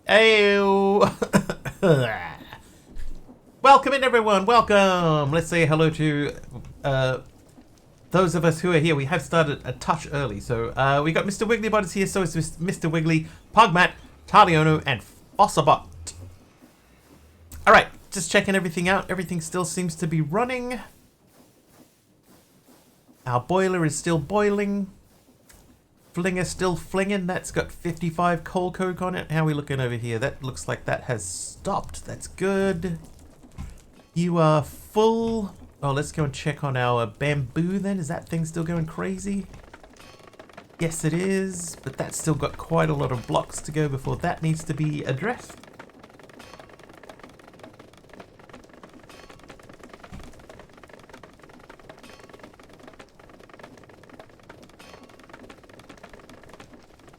Ayo! Welcome in, everyone. Welcome. Let's say hello to those of us who are here. We have started a touch early, so we got Mr. Wigglybot is here. So is Mr. Wiggly, Pugmat, Tarliono, and Fossabot. All right, just checking everything out. Everything still seems to be running. Our boiler is still boiling. Flinger still flinging. That's got 55 coal coke on it. How are we looking over here? That looks like that has stopped. That's good. You are full. Oh, let's go and check on our bamboo then. Is that thing still going crazy? Yes, it is. But that's still got quite a lot of blocks to go before that needs to be addressed.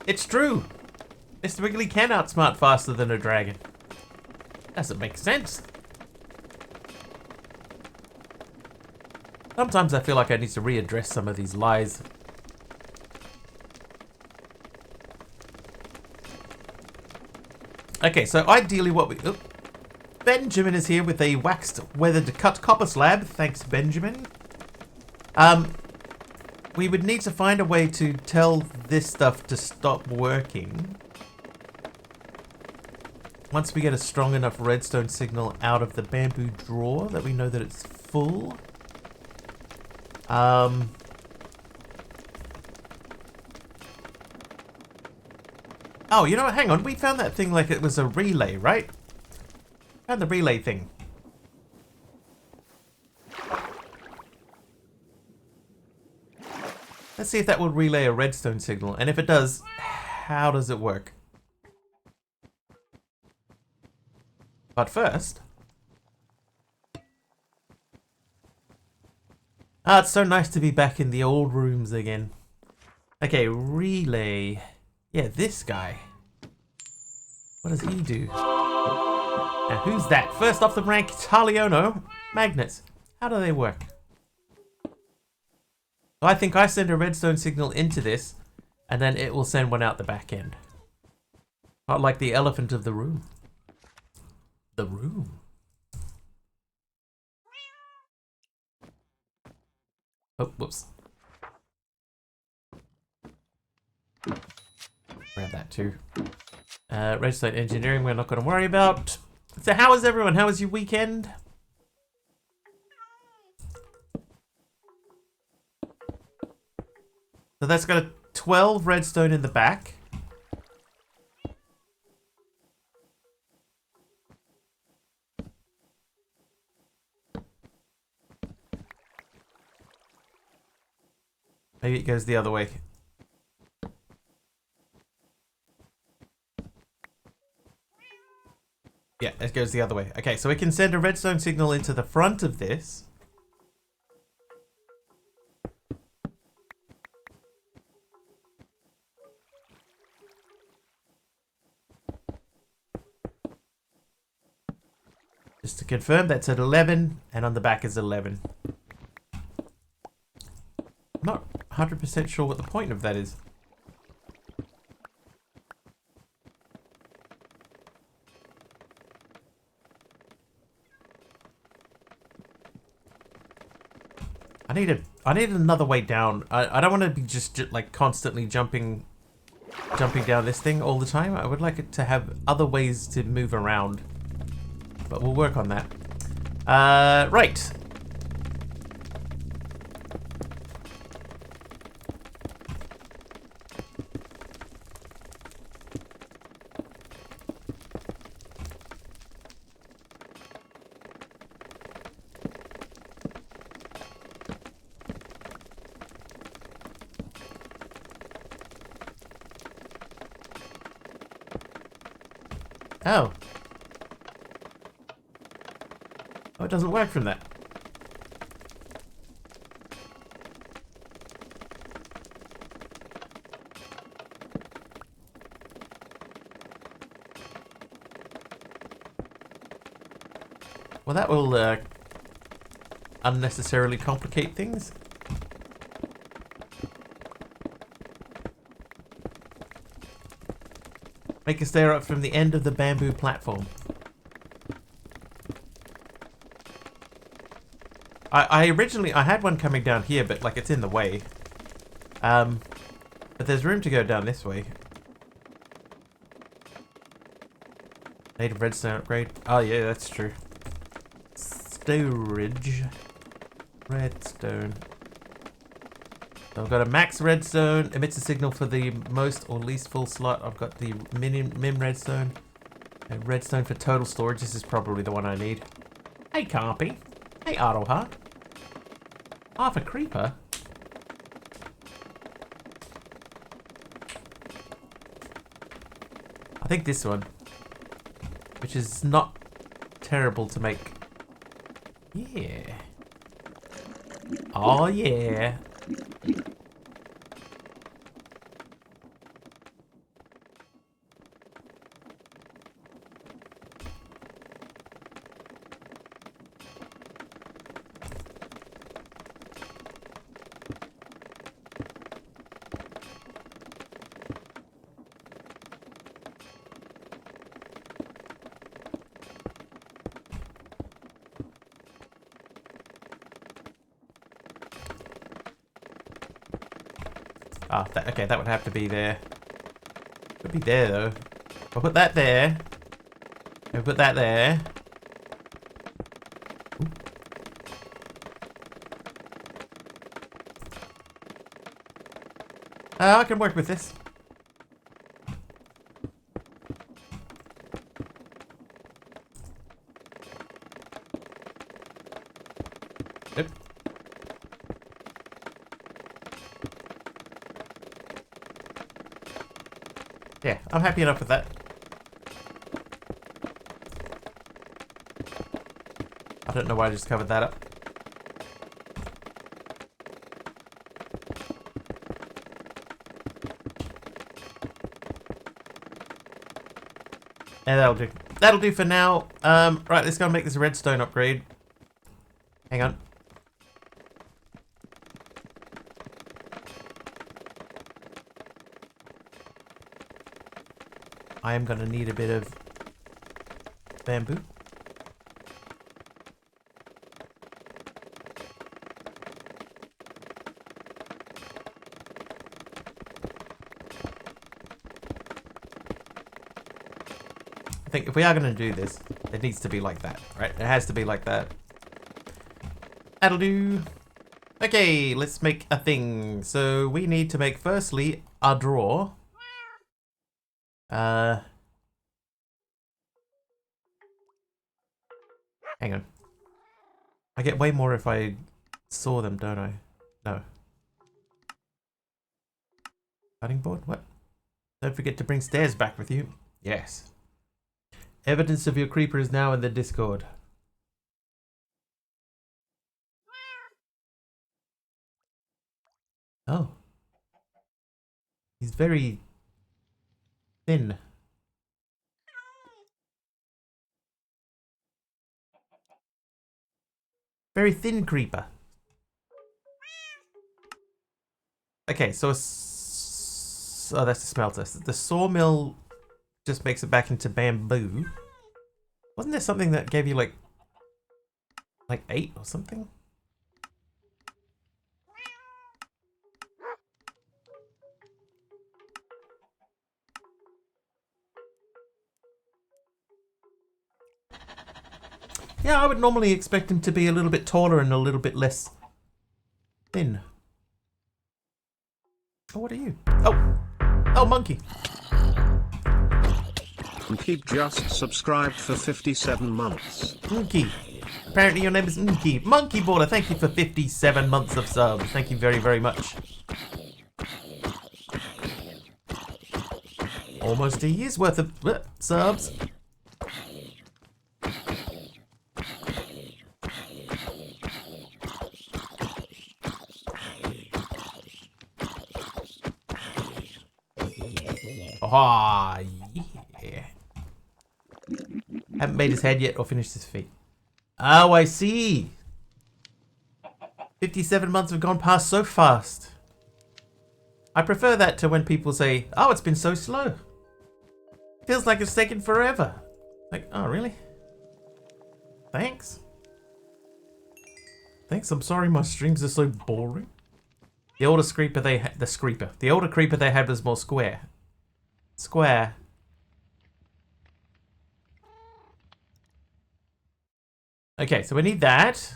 It's true. Mr. Wiggly can outsmart faster than a dragon. Doesn't make sense. Sometimes I feel like I need to readdress some of these lies. Okay, so ideally what we... Benjamin is here with a waxed weathered cut copper slab. Thanks, Benjamin. We would need to find a way to tell this stuff to stop working. Once we get a strong enough redstone signal out of the bamboo drawer that we know that it's full. Oh, you know what? Hang on. We found that thing like it was a relay, right? Found the relay thing. Let's see if that will relay a redstone signal. And if it does, how does it work? But first... Ah, it's so nice to be back in the old rooms again. Okay, relay. Yeah, this guy. What does he do? Now, who's that? First off the rank, Tarliono. Magnets. How do they work? I think I send a redstone signal into this, and then it will send one out the back end. Not like the elephant of the room. The room. Oh, whoops. Grab that too. Redstone engineering, we're not going to worry about. So how is everyone? How was your weekend? So that's got a 12 redstone in the back. Maybe it goes the other way. Yeah, it goes the other way. Okay, so we can send a redstone signal into the front of this. Just to confirm, that's at 11, and on the back is 11. I'm not 100% sure what the point of that is. I need another way down. I don't want to be just like constantly jumping down this thing all the time. I would like it to have other ways to move around. But we'll work on that. Right. Oh. Oh, it doesn't work from that. Well, that will unnecessarily complicate things. Make a stair up from the end of the bamboo platform. I originally had one coming down here, but like it's in the way. But there's room to go down this way. Native redstone upgrade. Oh yeah, that's true. Storage. Redstone. So I've got a max redstone, emits a signal for the most or least full slot. I've got the min redstone. And redstone for total storage. This is probably the one I need. Hey Carpy. Hey Autoha. Half a creeper? I think this one. Which is not terrible to make. Yeah. Oh yeah. Ah, okay, that would have to be there. Could be there though. I'll put that there. I'll put that there. I can work with this. Nope. Yeah, I'm happy enough with that. I don't know why I just covered that up. Yeah, that'll do. That'll do for now. Right, let's go and make this redstone upgrade. Hang on. I am gonna need a bit of bamboo. I think if we are going to do this, it needs to be like that, right? It has to be like that. That'll do. Okay, let's make a thing. So we need to make, firstly, a drawer. Hang on. I get way more if I saw them, don't I? No. Cutting board? What? Don't forget to bring stairs back with you. Yes. Evidence of your creeper is now in the Discord. Oh. He's very thin. Very thin creeper. Okay, so oh, that's the smelter. The sawmill just makes it back into bamboo. Wasn't there something that gave you like 8 or something? Yeah, I would normally expect him to be a little bit taller and a little bit less thin. Oh, what are you? Oh! Oh, monkey! Monkey just subscribed for 57 months. Monkey! Apparently your name is Monkey. Monkey Baller, thank you for 57 months of subs. Thank you very, very much. Almost a year's worth of subs. Ah, yeah. Haven't made his head yet or finished his feet. Oh, I see. 57 months have gone past so fast. I prefer that to when people say, oh, it's been so slow. Feels like it's taken forever. Like, oh, really? Thanks. Thanks, I'm sorry my streams are so boring. The older creeper they had, the older creeper they had was more square. Square. Okay, so we need that.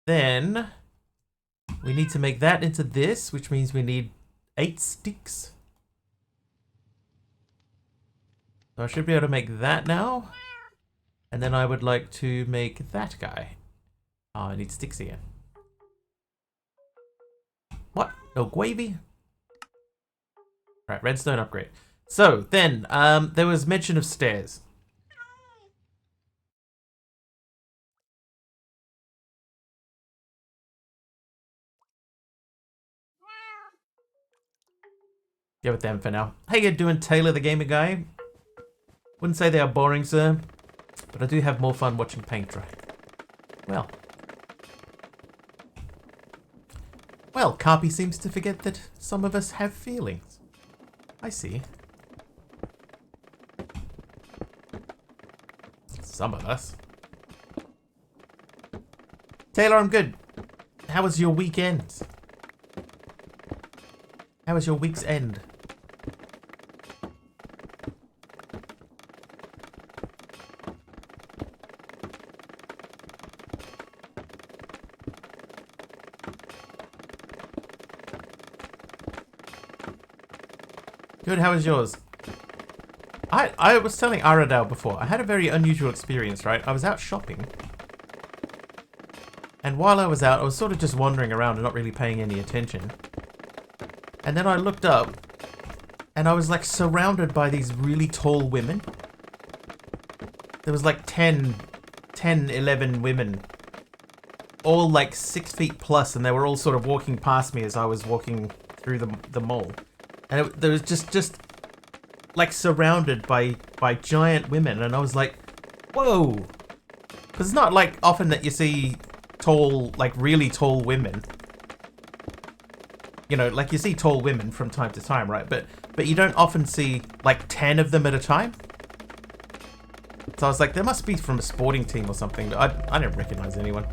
Then we need to make that into this, which means we need 8 sticks. So I should be able to make that now. And then I would like to make that guy. Oh, I need sticks again. What? No gravy? Right, redstone upgrade. So then, there was mention of stairs. Go with them for now. How you doing, Taylor the Gamer Guy? Wouldn't say they are boring, sir, but I do have more fun watching paint dry. Well, Carpy seems to forget that some of us have feelings. I see. Some of us. Taylor, I'm good. How was your weekend? How was your week's end? Good, how was yours? I was telling Aradale before, I had a very unusual experience, right? I was out shopping. And while I was out, I was sort of just wandering around and not really paying any attention. And then I looked up, and I was like surrounded by these really tall women. There was like 10, 11 women. All like 6 feet plus, and they were all sort of walking past me as I was walking through the mall. And there was just like surrounded by giant women, and I was like, whoa. Because it's not like often that you see tall, like really tall women. You know, like you see tall women from time to time, right? But you don't often see like 10 of them at a time. So I was like, they must be from a sporting team or something. I didn't recognize anyone.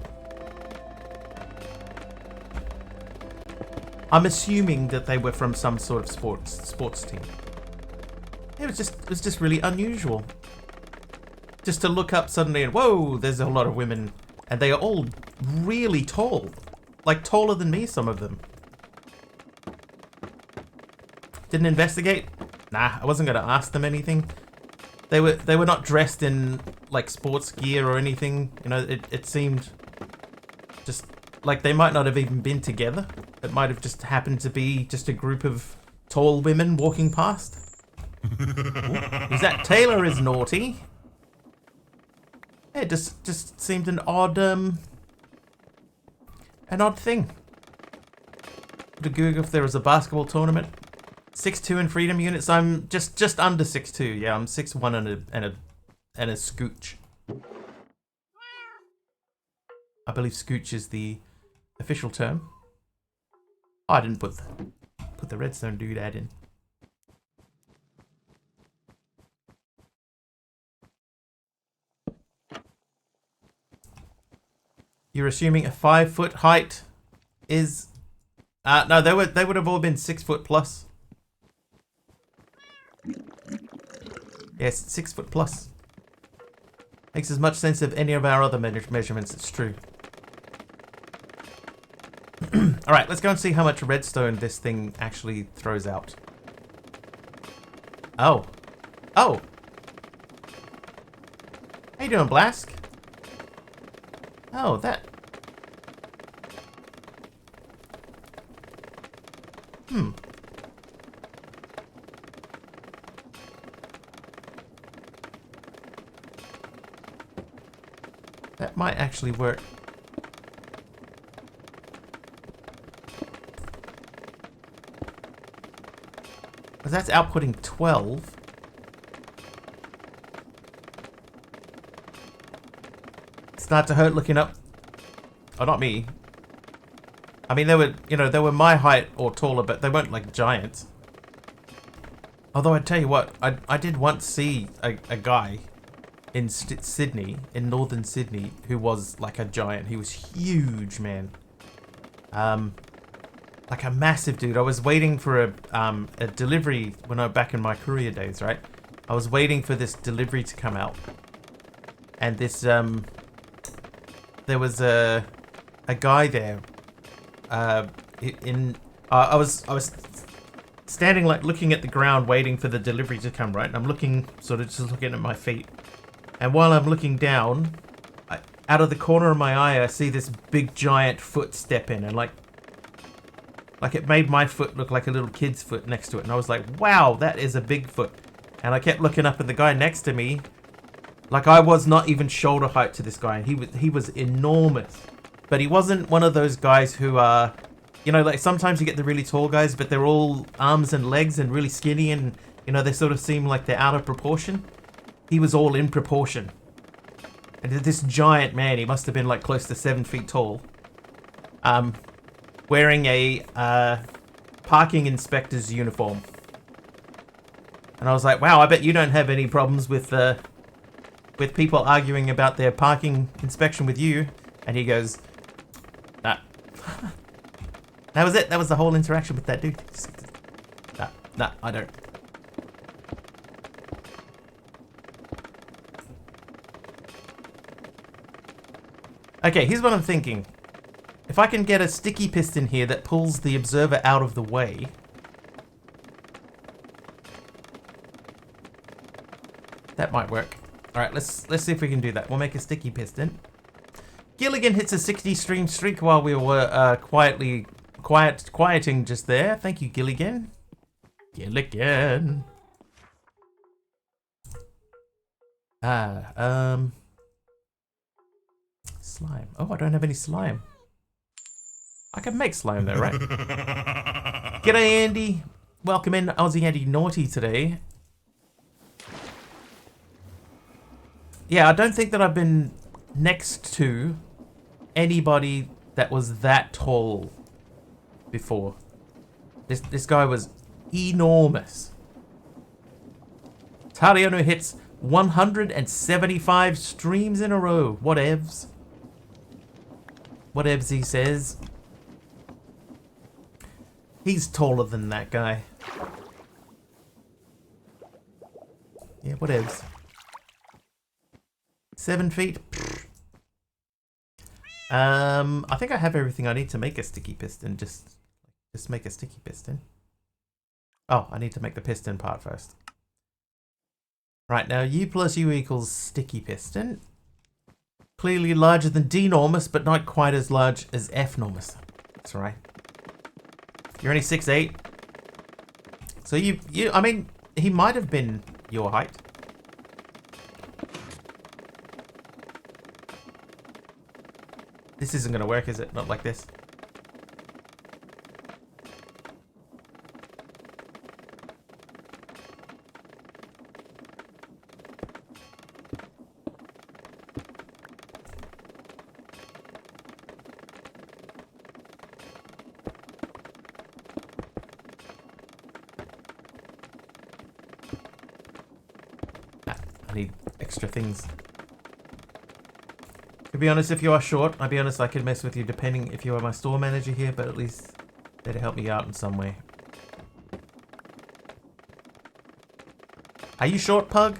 I'm assuming that they were from some sort of sports team. It was just really unusual. Just to look up suddenly and whoa, there's a lot of women, and they are all really tall, like taller than me, some of them. Didn't investigate? Nah, I wasn't gonna ask them anything. They were not dressed in like sports gear or anything. You know, it seemed just like they might not have even been together. It might have just happened to be just a group of tall women walking past. Is that Taylor is naughty? Yeah, it just seemed an odd thing. To Google if there was a basketball tournament. 6'2" in freedom units. I'm just under 6'2". Yeah, I'm 6'1" and a scooch. I believe scooch is the official term. Oh, I didn't put the redstone doodad in. You're assuming a 5-foot height is no, they would have all been 6 foot plus. Yes, 6 foot plus. Makes as much sense of any of our other measurements, it's true. Alright, let's go and see how much redstone this thing actually throws out. Oh. Oh! How you doing, Blask? Oh, that... That might actually work. Because that's outputting 12. Start to hurt looking up. Oh, not me. I mean, they were, you know, they were my height or taller, but they weren't like giants. Although I tell you what, I did once see a guy in Sydney, in northern Sydney, who was like a giant. He was huge, man. Like a massive dude. I was waiting for a delivery when I was back in my courier days, right? I was waiting for this delivery to come out, and this there was a guy there. I was standing like looking at the ground, waiting for the delivery to come, right? And I'm looking, sort of just looking at my feet, and while I'm looking down, out of the corner of my eye, I see this big giant foot step in, and like it made my foot look like a little kid's foot next to it. And I was like, wow, that is a big foot. And I kept looking up at the guy next to me. Like, I was not even shoulder height to this guy. And he was enormous. But he wasn't one of those guys who are, you know, like sometimes you get the really tall guys, but they're all arms and legs and really skinny. And, you know, they sort of seem like they're out of proportion. He was all in proportion. And this giant man, he must have been like close to 7 feet tall. Wearing a parking inspector's uniform. And I was like, wow, I bet you don't have any problems with people arguing about their parking inspection with you. And he goes, nah. That was it. That was the whole interaction with that dude. Nah, I don't. Okay, here's what I'm thinking. If I can get a sticky piston here that pulls the observer out of the way. That might work. Alright, let's see if we can do that. We'll make a sticky piston. Gilligan hits a 60 stream streak while we were quieting just there. Thank you, Gilligan. Gilligan. Slime. Oh, I don't have any slime. I can make slime though, right? G'day, Andy. Welcome in, Aussie Andy Naughty today. Yeah, I don't think that I've been next to anybody that was that tall before. This guy was enormous. Taliano hits 175 streams in a row. Whatevs. Whatevs, he says. He's taller than that guy. Yeah, whatevs. 7 feet. I think I have everything I need to make a sticky piston. Just make a sticky piston. Oh, I need to make the piston part first. Right, now U plus U equals sticky piston. Clearly larger than D-normous, but not quite as large as F-normous. That's right. You're only 6'8". So I mean, he might have been your height. This isn't going to work, is it? Not like this. I need extra things. To be honest, if you are short, I'll be honest, I could mess with you depending if you are my store manager here, but at least better help me out in some way. Are you short, Pug?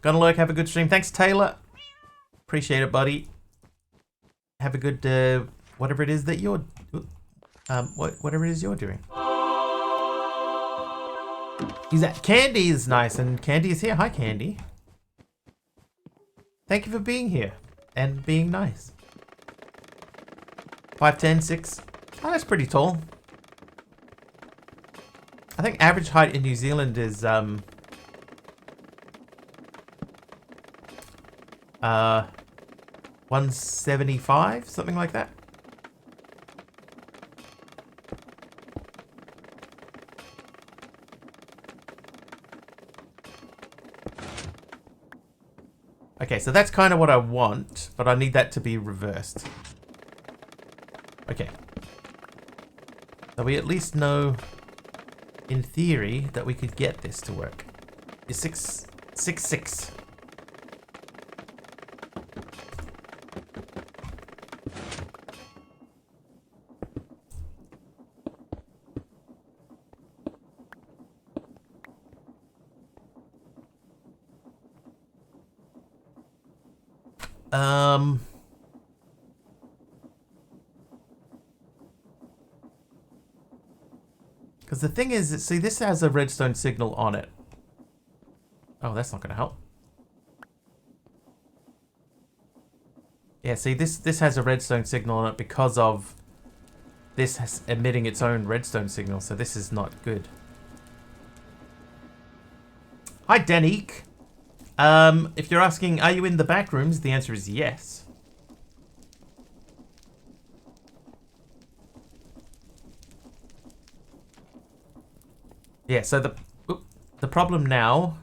Gonna lurk, have a good stream. Thanks, Taylor. Appreciate it, buddy. Have a good, whatever it is that you're, whatever it is you're doing. He's at Candy is nice, and Candy is here. Hi, Candy. Thank you for being here and being nice. 5'10", 6. Oh, that's pretty tall. I think average height in New Zealand is 175, something like that. Okay, so that's kind of what I want, but I need that to be reversed. Okay. So we at least know in theory, that we could get this to work. Is 666. Because the thing is, see, this has a redstone signal on it. Oh, that's not going to help. Yeah, see, this has a redstone signal on it because of this has emitting its own redstone signal, so this is not good. Hi, Danique. If you're asking, are you in the back rooms? The answer is yes. Yeah, so the problem now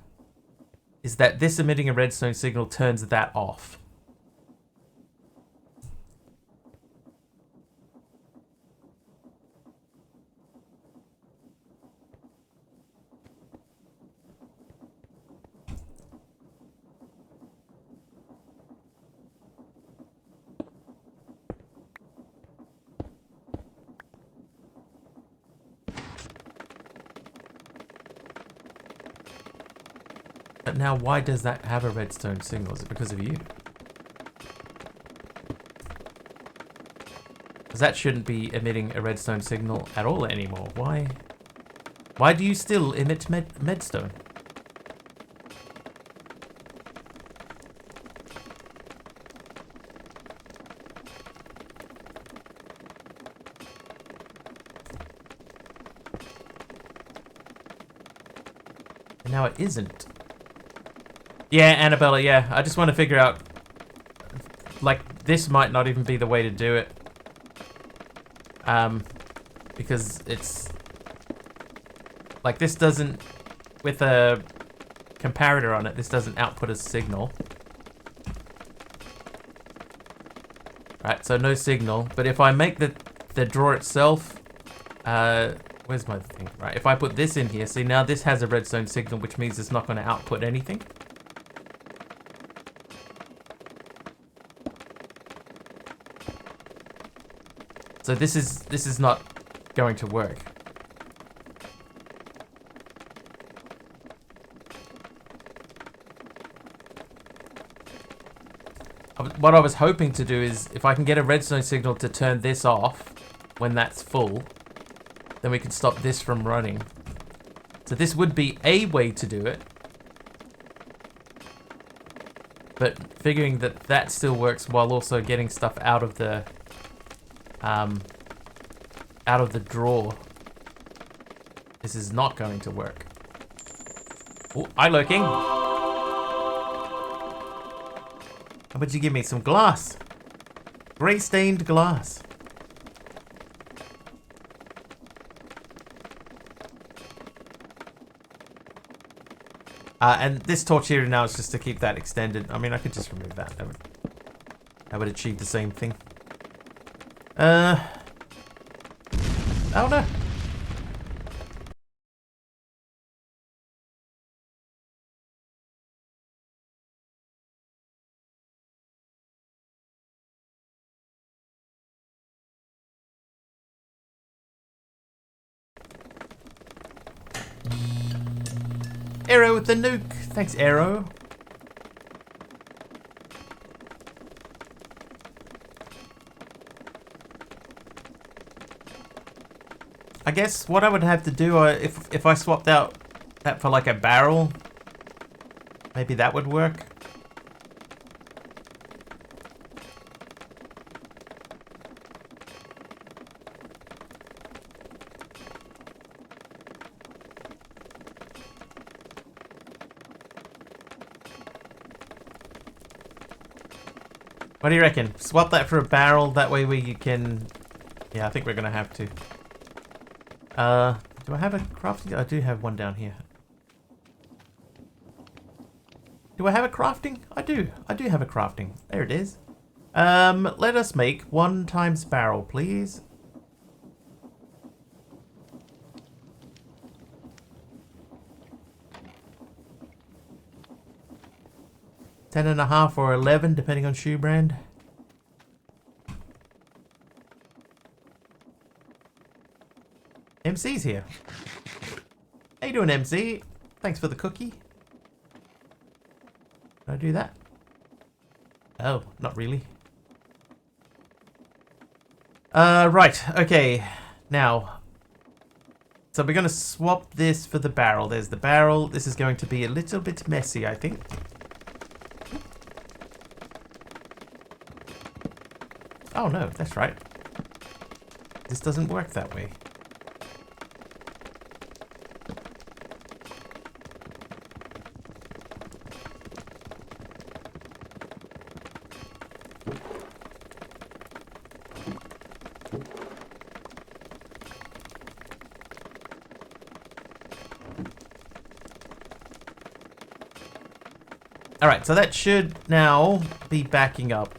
is that this emitting a redstone signal turns that off. But now, why does that have a redstone signal? Is it because of you? Because that shouldn't be emitting a redstone signal at all anymore. Why? Why do you still emit medstone? And now it isn't. Yeah, Annabella, yeah. I just want to figure out... Like, this might not even be the way to do it. Because it's... Like, this doesn't... With a comparator on it, this doesn't output a signal. Right, so no signal. But if I make the drawer itself... where's my thing? Right, if I put this in here, see, now this has a redstone signal, which means it's not going to output anything. So this is not going to work. What I was hoping to do is, if I can get a redstone signal to turn this off when that's full, then we could stop this from running. So this would be a way to do it. But figuring that that still works while also getting stuff out of the drawer, this is not going to work. Oh, hi, lurking. How about you give me some glass? Grey stained glass. And this torch here now is just to keep that extended. I mean, I could just remove that. That would achieve the same thing. Oh no. Arrow with the nuke. Thanks, Arrow. I guess what I would have to do, if I swapped out that for like a barrel, maybe that would work. What do you reckon? Swap that for a barrel, that way we can... Yeah, I think we're gonna have to. Do I have a crafting? I do have one down here. Do I have a crafting? I do have a crafting. There it is. Let us make 1 times barrel, please. 10.5 or 11, depending on shoe brand. MC's here. How you doing, MC? Thanks for the cookie. Can I do that? Oh, not really. Right, okay. Now, so we're going to swap this for the barrel. There's the barrel. This is going to be a little bit messy, I think. Oh no, that's right. This doesn't work that way. Alright, so that should now be backing up.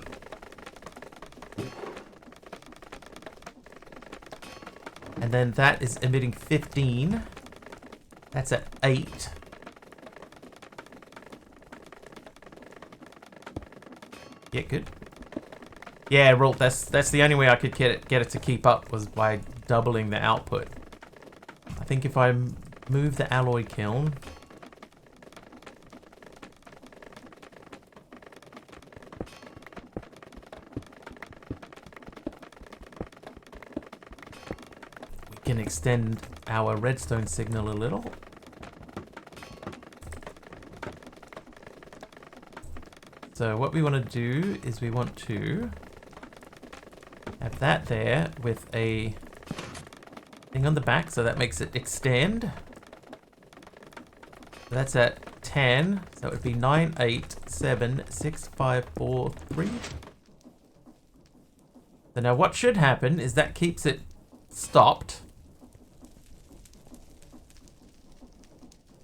And then that is emitting 15. That's at 8. Yeah, good. Yeah, Rolt, that's the only way I could get it to keep up was by doubling the output. I think if I move the alloy kiln... can extend our redstone signal a little. So what we want to do is we want to have that there with a thing on the back, so that makes it extend. So that's at 10, so it would be 9, 8, 7, 6, 5, 4, 3. So now what should happen is that keeps it stopped.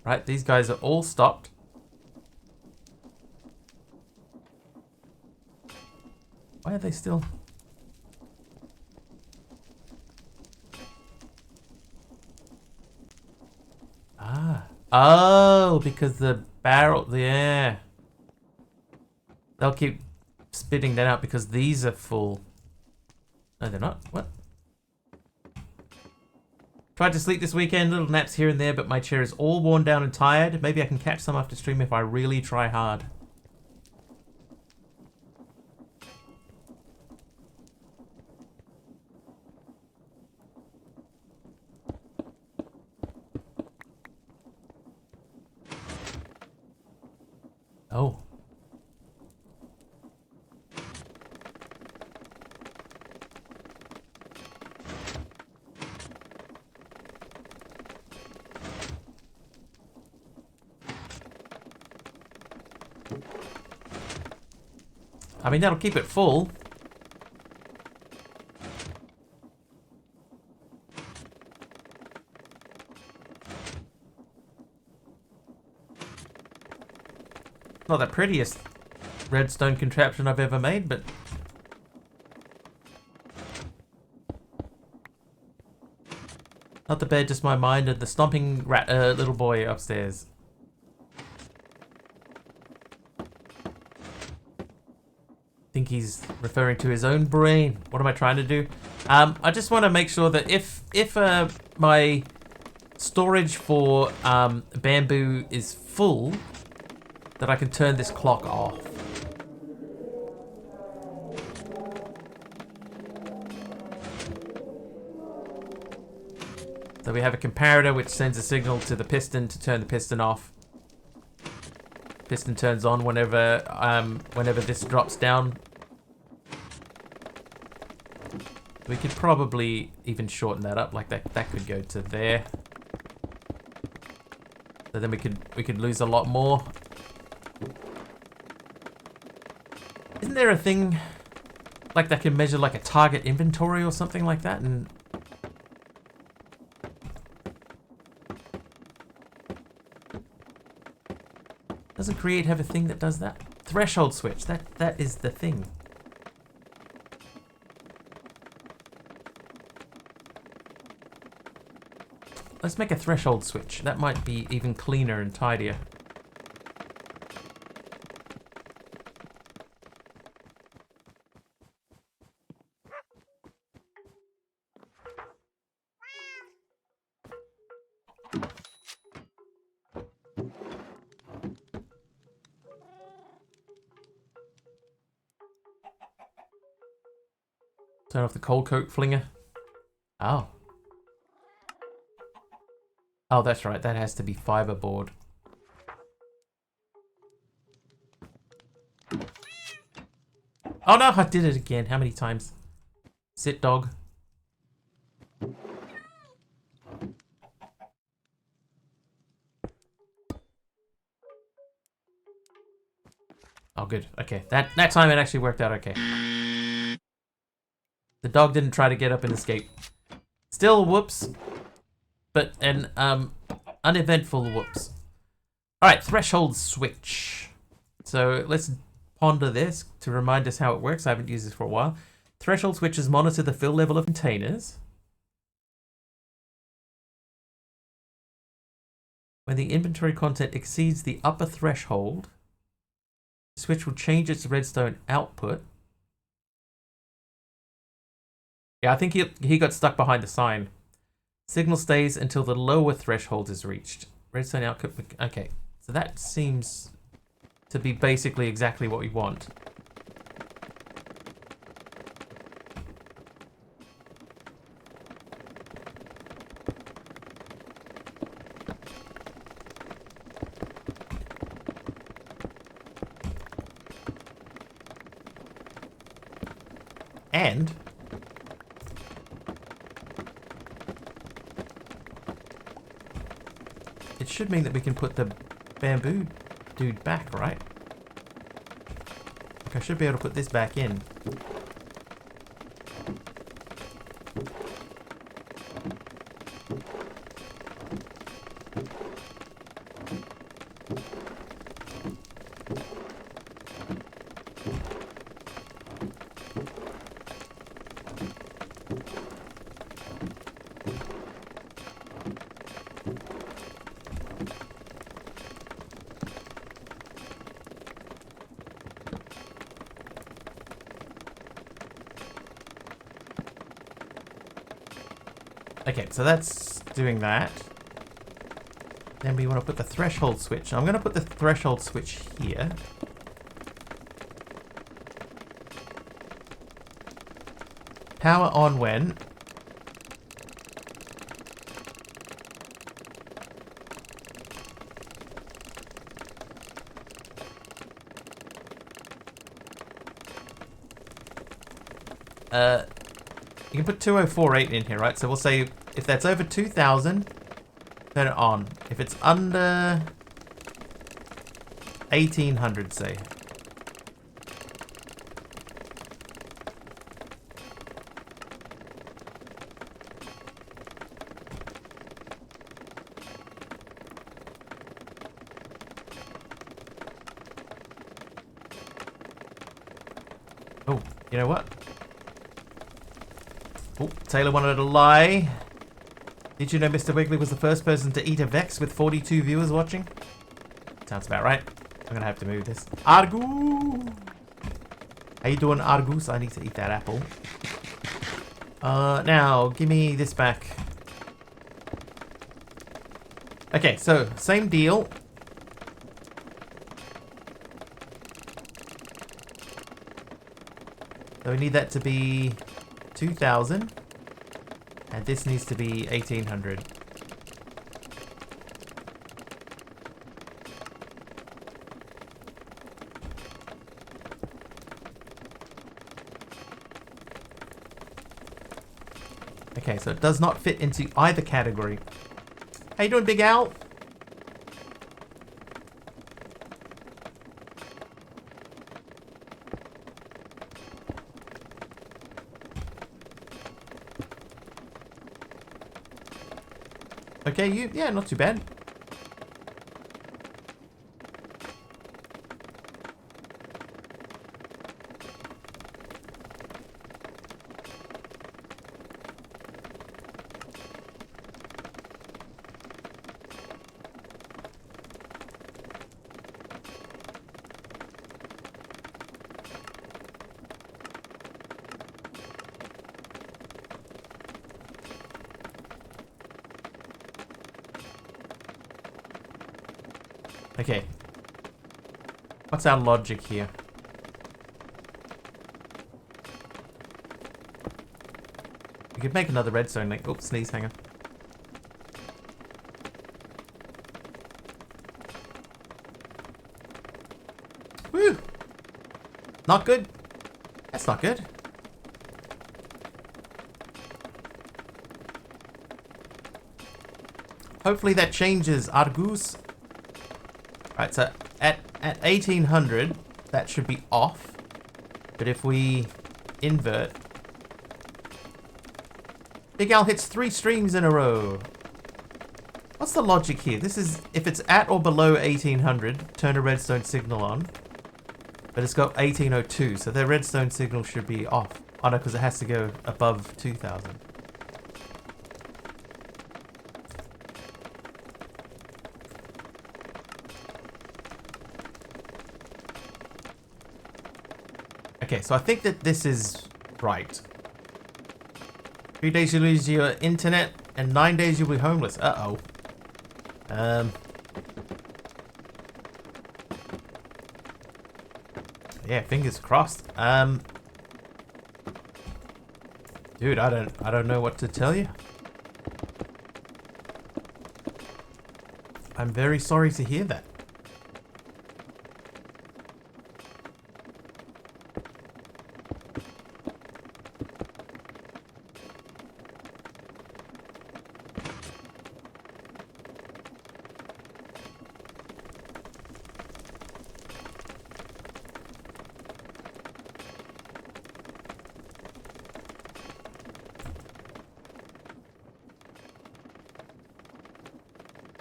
Right, these guys are all stopped. Why are they still... Ah. Oh, because the barrel... Yeah. They'll keep spitting that out because these are full. No, they're not. What? Tried to sleep this weekend, little naps here and there, but my chair is all worn down and tired. Maybe I can catch some after stream if I really try hard. Oh. I mean, that'll keep it full. Not the prettiest redstone contraption I've ever made, but... Not the bed, just my mind and the stomping rat, little boy upstairs. I think he's referring to his own brain. What am I trying to do? I just want to make sure that if my storage for bamboo is full, that I can turn this clock off. So we have a comparator which sends a signal to the piston to turn the piston off. Piston turns on whenever this drops down. We could probably even shorten that up, like that could go to there. So then we could lose a lot more. Isn't there a thing like that can measure like a target inventory or something like that? And doesn't Create have a thing that does that? Threshold switch, that is the thing. Let's make a threshold switch. That might be even cleaner and tidier. Turn off the cold coat flinger. Oh. Oh, that's right. That has to be fiberboard. Oh no, I did it again. How many times? Sit, dog. Oh, good. Okay. That time it actually worked out okay. The dog didn't try to get up and escape. Still whoops. But an uneventful whoops. Alright, threshold switch. So let's ponder this to remind us how it works. I haven't used this for a while. Threshold switches monitor the fill level of containers. When the inventory content exceeds the upper threshold, the switch will change its redstone output. Yeah, I think he got stuck behind the sign. Signal stays until the lower threshold is reached. Redstone output. Okay, so that seems to be basically exactly what we want. And it should mean that we can put the bamboo dude back, right? Like I should be able to put this back in. Okay, so that's doing that. Then we want to put the threshold switch. I'm going to put the threshold switch here. Power on when you can put 2048 in here, right? So we'll say if that's over 2000, turn it on. If it's under 1800, say. Oh, you know what? Oh, Taylor wanted to lie. Did you know Mr. Wiggly was the first person to eat a Vex with 42 viewers watching? Sounds about right. I'm gonna have to move this. Argu! How you doing, Argus? I need to eat that apple. Now, give me this back. Okay, so, same deal. So we need that to be 2000. And this needs to be 1800. Okay, so it does not fit into either category. How you doing, Big Al? Okay, yeah, not too bad. Okay. What's our logic here? We could make another redstone link. Oops, sneeze, hang on. Woo! Not good. That's not good. Hopefully that changes, Argus. Right, so at 1800, that should be off. But if we invert, Big Al hits 3 streams in a row. What's the logic here? This is, if it's at or below 1800, turn a redstone signal on. But it's got 1802, so their redstone signal should be off. Oh no, because it has to go above 2000. Okay, so I think that this is right. 3 days you lose your internet, and 9 days you'll be homeless. Uh-oh. Yeah, fingers crossed. Dude, I don't know what to tell you. I'm very sorry to hear that.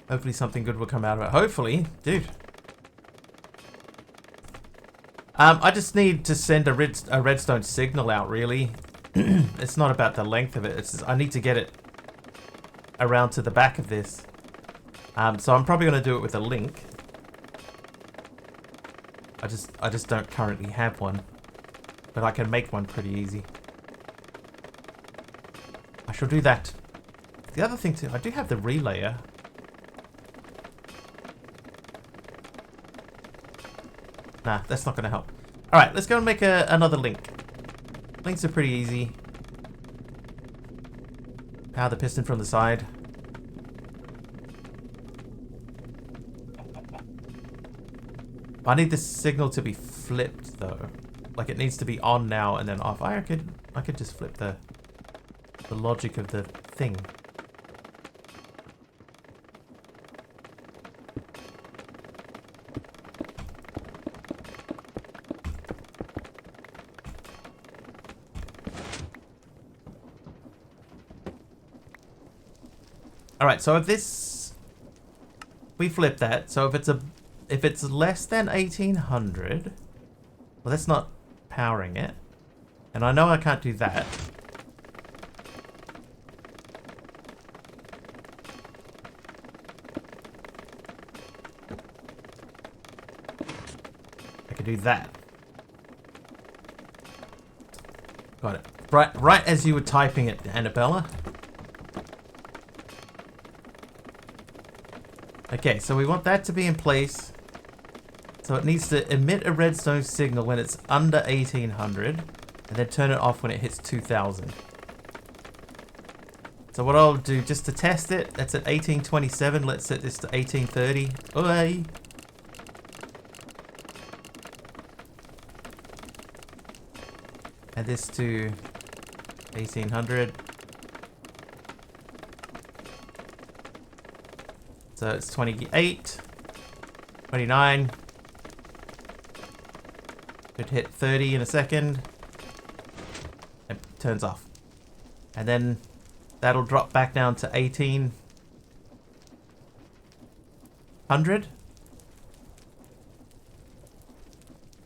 Hopefully something good will come out of it. Hopefully, dude. I just need to send a redstone signal out, really. It's not about the length of it. It's just, I need to get it around to the back of this. So I'm probably going to do it with a link. I just don't currently have one. But I can make one pretty easy. I shall do that. The other thing too, I do have the relayer. Nah, that's not going to help. Alright, let's go and make another link. Links are pretty easy. Power the piston from the side. I need this signal to be flipped though. Like it needs to be on now and then off. I could just flip the logic of the thing. Alright, so if this, we flip that, so if it's less than 1800, well that's not powering it, and I know I can't do that. I can do that. Got it. Right as you were typing it, Annabella. Okay, so we want that to be in place. So it needs to emit a redstone signal when it's under 1800 and then turn it off when it hits 2000. So what I'll do just to test it, that's at 1827. Let's set this to 1830. Oi! Add this to 1800. So it's 28, 29. Could hit 30 in a second. It turns off. And then that'll drop back down to 1800.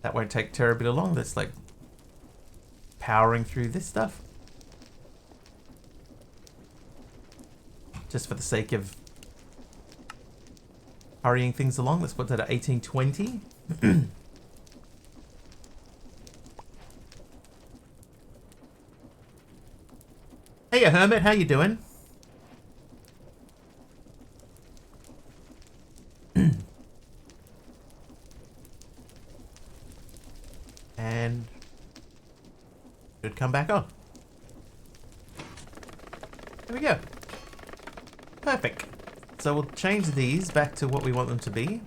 That won't take terribly long. That's like powering through this stuff. Just for the sake of hurrying things along, let's put that at 1820. Hey, Hermit, how you doing? And should come back on. There we go. Perfect. So we'll change these back to what we want them to be.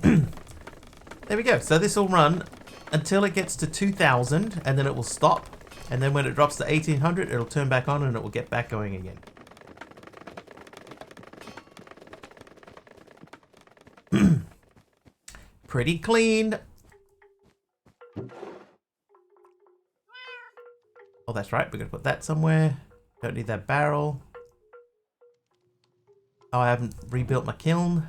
There we go. So this will run until it gets to 2000 and then it will stop. And then when it drops to 1800, it'll turn back on and it will get back going again. Pretty clean. Oh, that's right. We're going to put that somewhere. Don't need that barrel. Oh, I haven't rebuilt my kiln.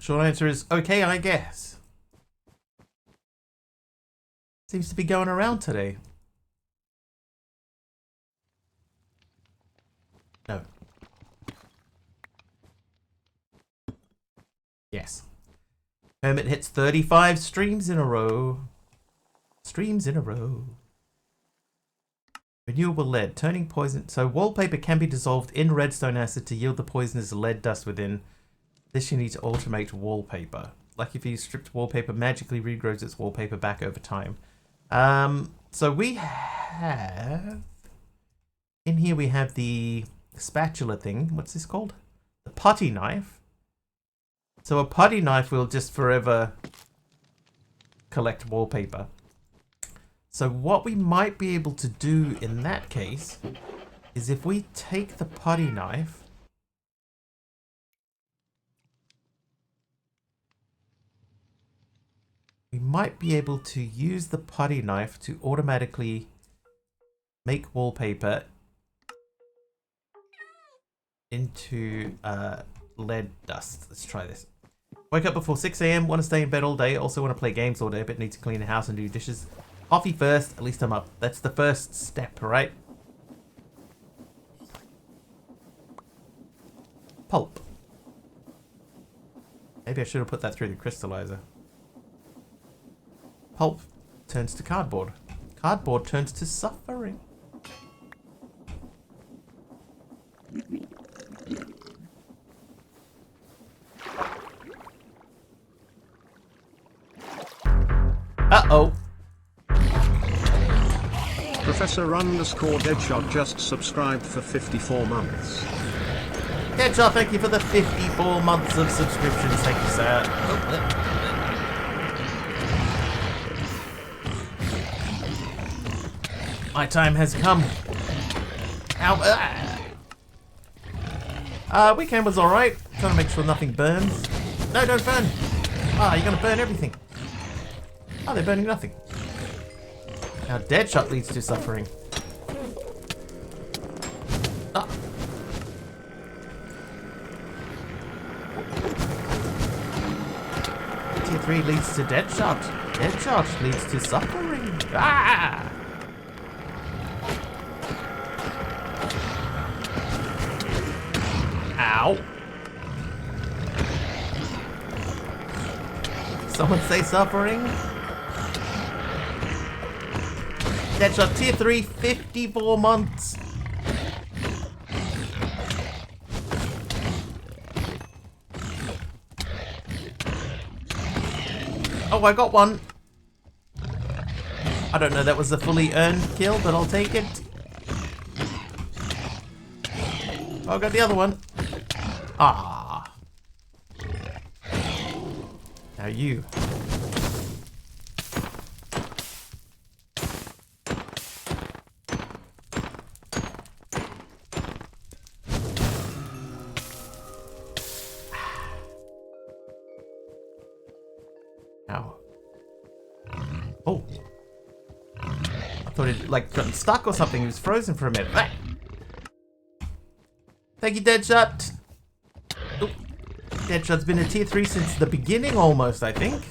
Short answer is okay, I guess. Seems to be going around today. No. Yes. Hermit hits 35 streams in a row. Streams in a row. Renewable lead. Turning poison. So wallpaper can be dissolved in redstone acid to yield the poisonous lead dust within. This you need to automate wallpaper. Like if you stripped wallpaper, magically regrows its wallpaper back over time. So we have... In here we have the spatula thing. What's this called? The putty knife. So a putty knife will just forever collect wallpaper. So what we might be able to do in that case is if we take the putty knife we might be able to use the putty knife to automatically make wallpaper into lead dust. Let's try this. Wake up before 6 AM, want to stay in bed all day, also want to play games all day, but need to clean the house and do dishes. Coffee first, at least I'm up. That's the first step, right? Pulp. Maybe I should have put that through the crystallizer. Pulp turns to cardboard. Cardboard turns to suffering. Uh-oh. Professor _Deadshot just subscribed for 54 months. Deadshot, thank you for the 54 months of subscriptions. Thank you, sir. My time has come. Ow. Weekend was alright. Trying to make sure nothing burns. No, don't burn. Ah, you're gonna burn everything. Oh, they're burning nothing. Now, Deadshot leads to suffering. Ah. Tier 3 leads to Deadshot. Deadshot leads to suffering. Ah! Ow. Someone say suffering? Deadshot tier 3, 54 months. Oh, I got one. I don't know that was a fully earned kill, but I'll take it. Oh, I got the other one. Ah. Now you. Ow. Oh. I thought it like got stuck or something. It was frozen for a minute. Ah. Thank you, Deadshot. Oop. Deadshot's been a tier 3 since the beginning almost, I think.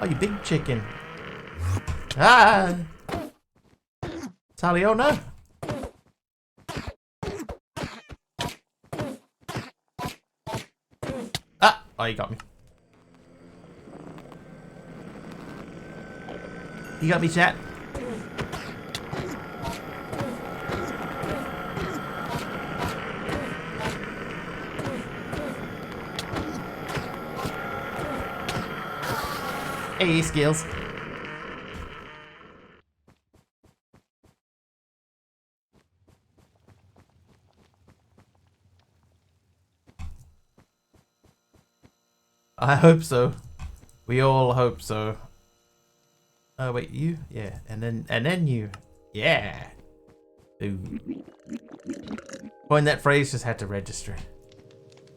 Oh, you big chicken. Ah! Sally, oh no! Ah! Oh, you got me. You got me, chat. Hey, skills. I hope so. We all hope so. Oh wait, you? Yeah, and then you. Yeah. Ooh. Coin that phrase just had to register.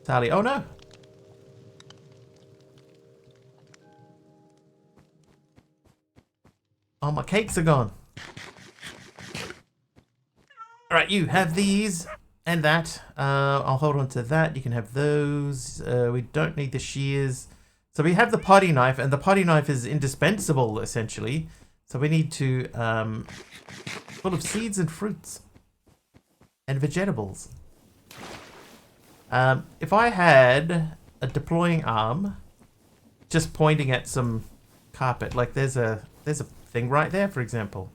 Sally, oh no. Oh, my cakes are gone. Alright, you have these and that. I'll hold on to that. You can have those. We don't need the shears. So we have the potty knife, and the potty knife is indispensable, essentially. So we need to, full of seeds and fruits. And vegetables. If I had a deploying arm, just pointing at some carpet, like there's a thing right there, for example.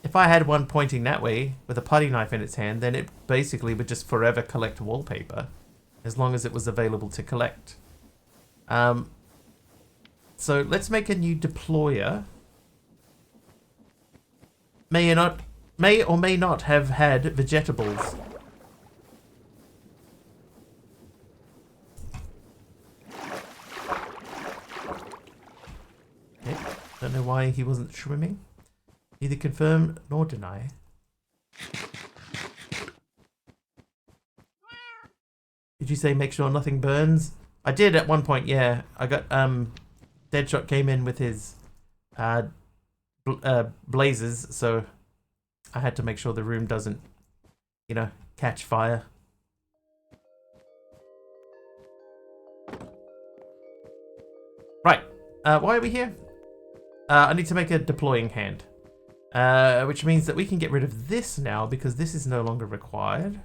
If I had one pointing that way with a putty knife in its hand, then it basically would just forever collect wallpaper, as long as it was available to collect. So let's make a new deployer. May or may not have had vegetables. Okay, don't know why he wasn't swimming. Neither confirm nor deny. Did you say make sure nothing burns? I did at one point, yeah. I got, Deadshot came in with his, blazes, so I had to make sure the room doesn't, you know, catch fire. Right, why are we here? I need to make a deploying hand. Which means that we can get rid of this now because this is no longer required.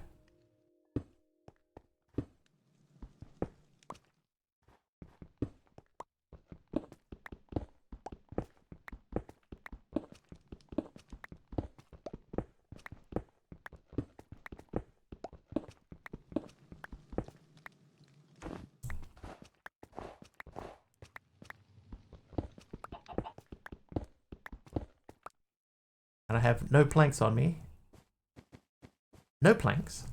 And I have no planks on me. No planks.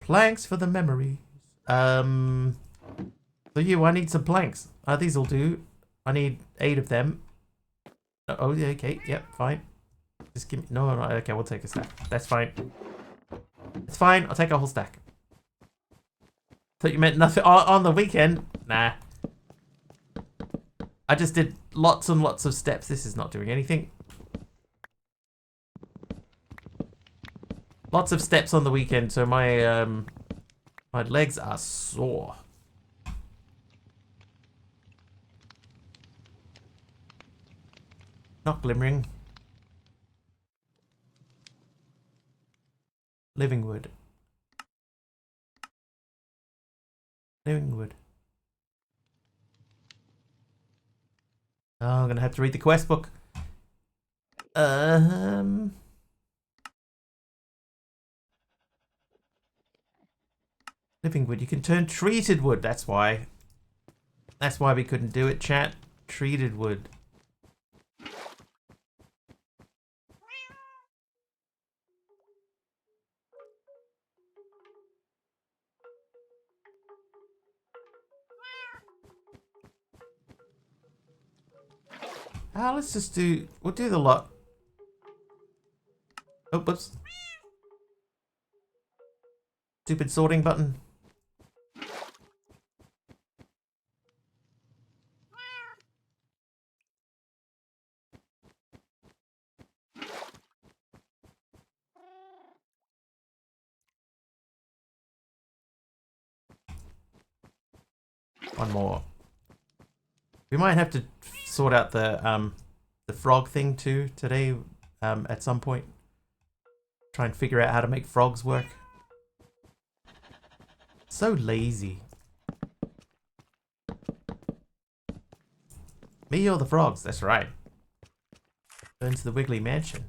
Planks for the memories. So I need some planks. These'll do. I need 8 of them. Oh, yeah, okay, yep, fine. Just give me, no, okay, we'll take a stack. That's fine. It's fine, I'll take a whole stack. Thought you meant nothing on the weekend. Nah. I just did lots and lots of steps. This is not doing anything. Lots of steps on the weekend, so my my legs are sore. Not glimmering. Living wood. Living wood. Oh, I'm gonna have to read the quest book. Living wood. You can turn treated wood. That's why. That's why we couldn't do it, chat. Treated wood. Let's just do... We'll do the lot. Oh, whoops. Stupid sorting button. One more. We might have to sort out the frog thing too today at some point. Try and figure out how to make frogs work. So lazy. Me or the frogs, that's right. Turn to the Wiggly Mansion.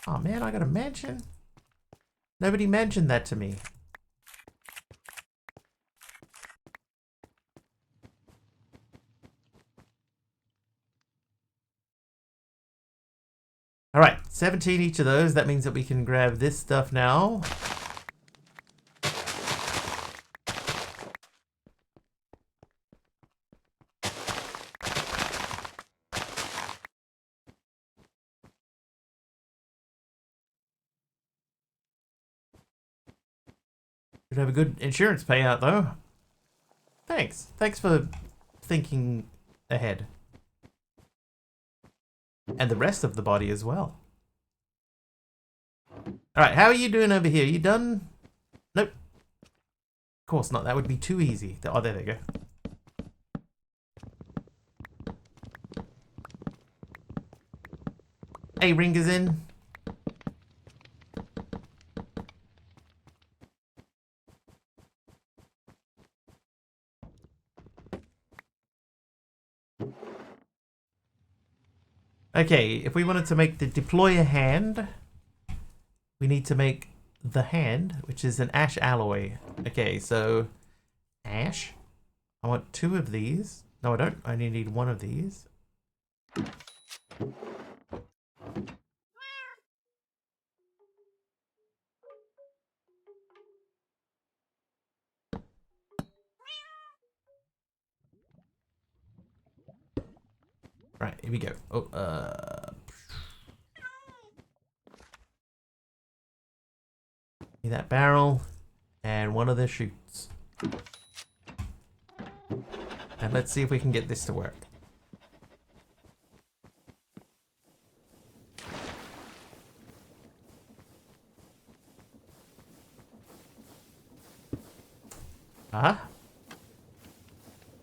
Oh man, I got a mansion? Nobody mentioned that to me. Alright, 17 each of those. That means that we can grab this stuff now. Should have a good insurance payout though. Thanks. Thanks for thinking ahead. And the rest of the body as well. Alright, how are you doing over here? You done? Nope. Of course not. That would be too easy. Oh, there they go. Hey, Ring is in. Okay, if we wanted to make the deploy a hand, we need to make the hand, which is an ash alloy. Okay, so ash. I want 2 of these. No, I don't. I only need 1 of these. Right, here we go. Oh, need that barrel and 1 of the chutes. And let's see if we can get this to work. Huh?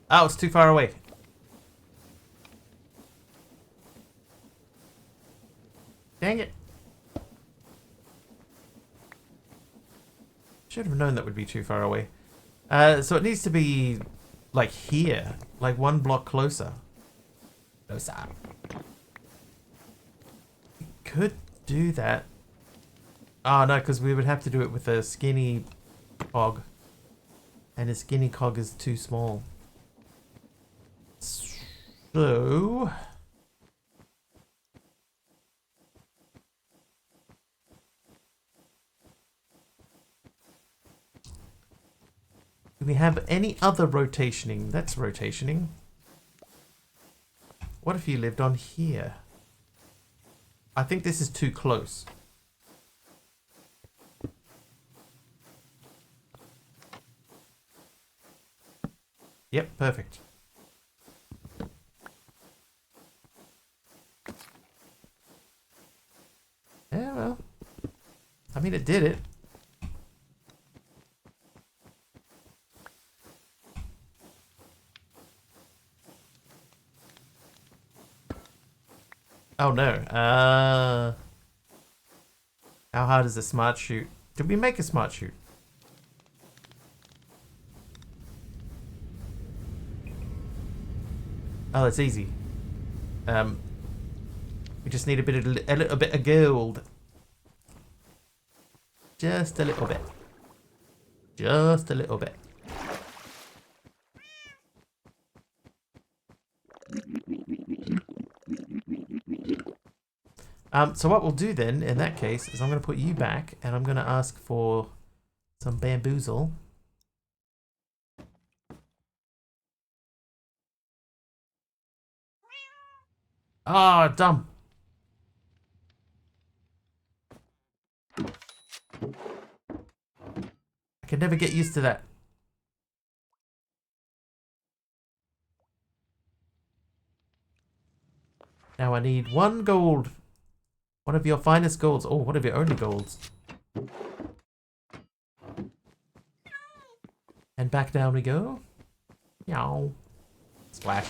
Oh, it's too far away. Dang it. Should have known that would be too far away. So it needs to be like here, like 1 block closer. Closer. We could do that. Oh no, because we would have to do it with a skinny cog. And a skinny cog is too small. So... do we have any other rotationing? That's rotationing. What if you lived on here? I think this is too close. Yep, perfect. Yeah, well. I mean, it did it. Oh no. How hard is a smart chute? Did we make a smart chute? Oh, that's easy. We just need a little bit of gold. Just a little bit. Just a little bit. So what we'll do then, in that case, is I'm going to put you back, and I'm going to ask for some bamboozle. Ah, oh, dumb. I can never get used to that. Now I need 1 gold. One of your finest golds. Oh, one of your only golds. And back down we go. Meow. Splash.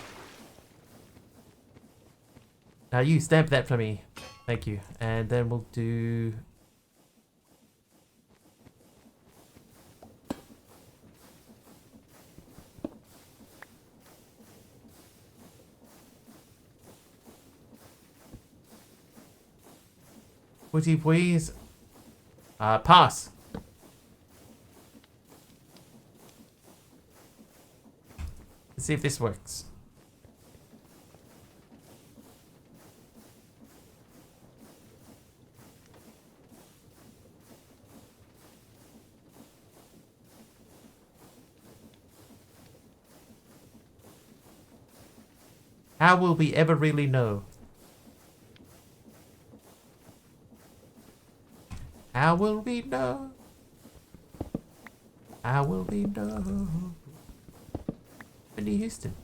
Now you stamp that for me. Thank you. And then we'll do... Woody please. Pass. Let's see if this works. How will we ever really know? How will we know? How will we know? Whitney Houston.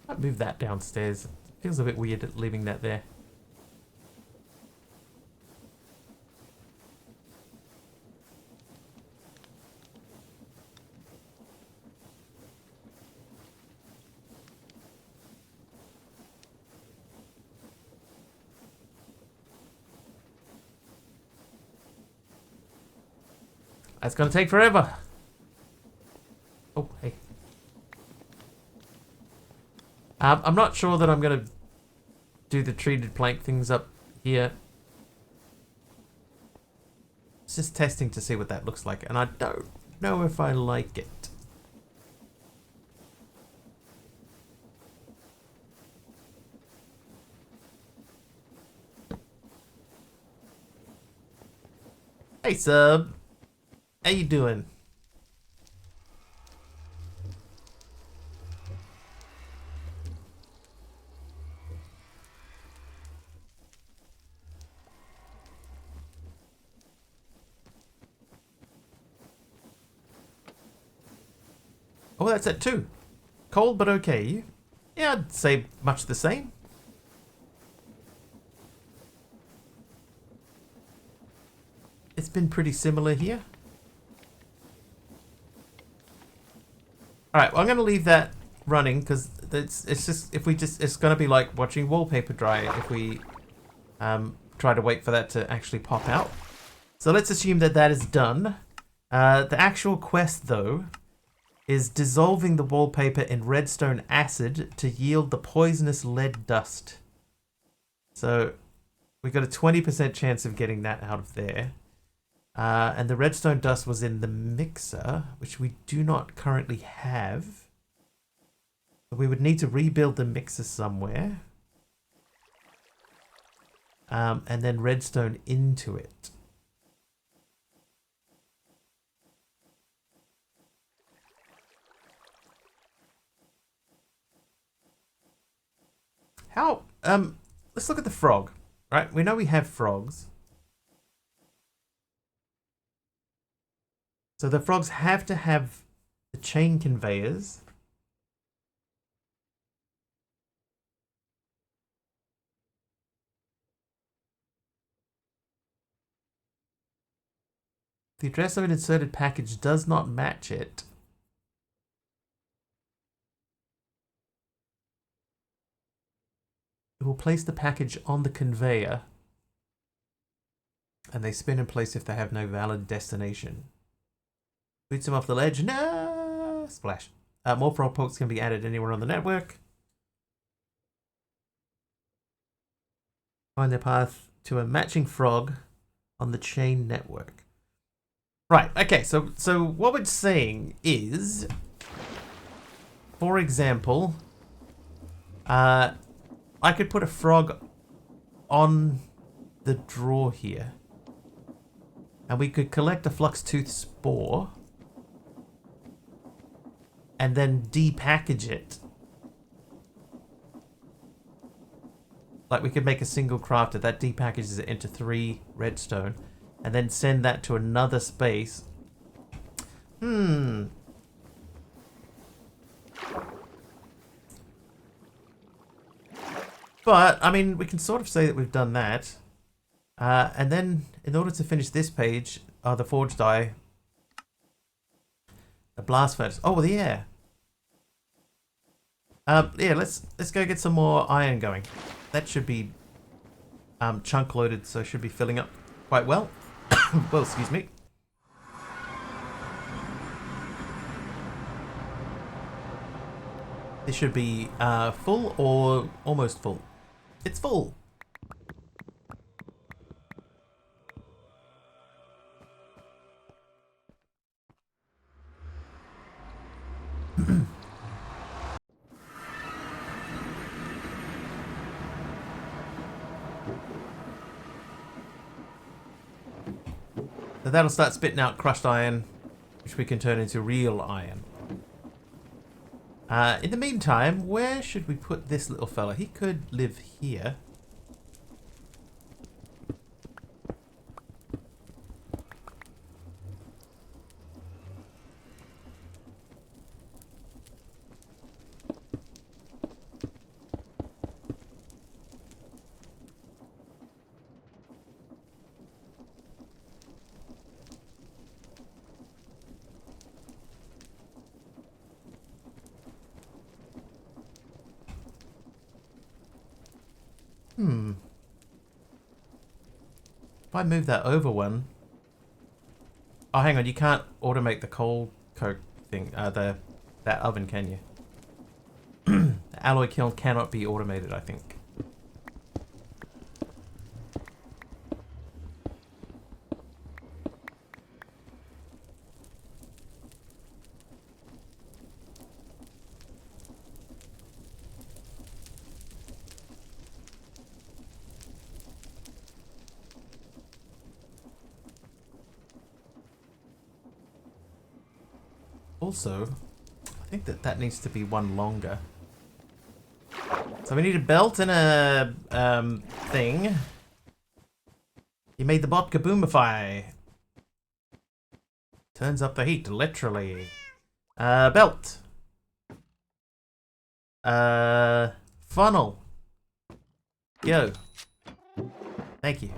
I'd move that downstairs. It feels a bit weird leaving that there. That's gonna take forever. Oh, hey. I'm not sure that I'm gonna do the treated plank things up here. It's just testing to see what that looks like, and I don't know if I like it. Hey, sub. How you doing? Oh, that's at 2. Cold, but okay. Yeah, I'd say much the same. It's been pretty similar here. Alright, well, I'm going to leave that running because it's just, if we just, it's going to be like watching wallpaper dry if we try to wait for that to actually pop out. So let's assume that that is done. The actual quest, though, is dissolving the wallpaper in redstone acid to yield the poisonous lead dust. So we've got a 20% chance of getting that out of there. And the redstone dust was in the mixer, which we do not currently have. We would need to rebuild the mixer somewhere. And then redstone into it. How, let's look at the frog, right? We know we have frogs. So the frogs have to have the chain conveyors. The address of an inserted package does not match it. It will place the package on the conveyor. And they spin in place if they have no valid destination. Boots them off the ledge. No! Splash. More frog pokes can be added anywhere on the network. Find their path to a matching frog on the chain network. Right, okay, so what we're saying is, for example, I could put a frog on the drawer here. And we could collect a flux tooth spore. And then depackage it. Like we could make a single crafter that depackages it into 3 redstone. And then send that to another space. But, I mean, we can sort of say that we've done that. And then, in order to finish this page, the forged die, the blast furnace. Oh, yeah. Yeah, let's go get some more iron going. That should be chunk loaded, so it should be filling up quite well. Well, excuse me. This should be full or almost full. It's full. So that'll start spitting out crushed iron, which we can turn into real iron. In the meantime, where should we put this little fella? He could live here. If I move that over one... Oh, hang on, you can't automate the coal coke thing, that oven, can you? The alloy kiln cannot be automated, I think. Also, I think that needs to be one longer. So we need a belt and a thing. You made the bot kaboomify. Turns up the heat, literally. Belt. Funnel. Yo. Thank you.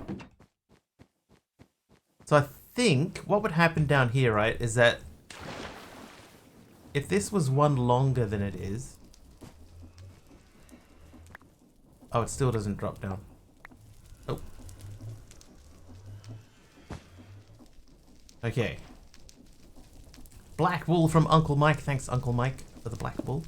So I think what would happen down here, right, is that if this was one longer than it is... Oh, it still doesn't drop down. Oh. Okay. Black wool from Uncle Mike. Thanks, Uncle Mike, for the black wool.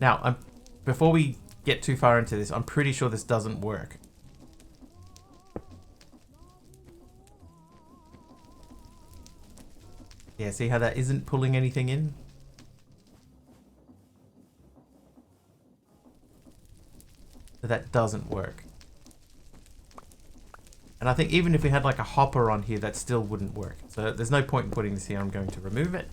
Now, before we get too far into this, I'm pretty sure this doesn't work. Yeah, see how that isn't pulling anything in? So that doesn't work. And I think even if we had like a hopper on here, that still wouldn't work. So there's no point in putting this here. I'm going to remove it.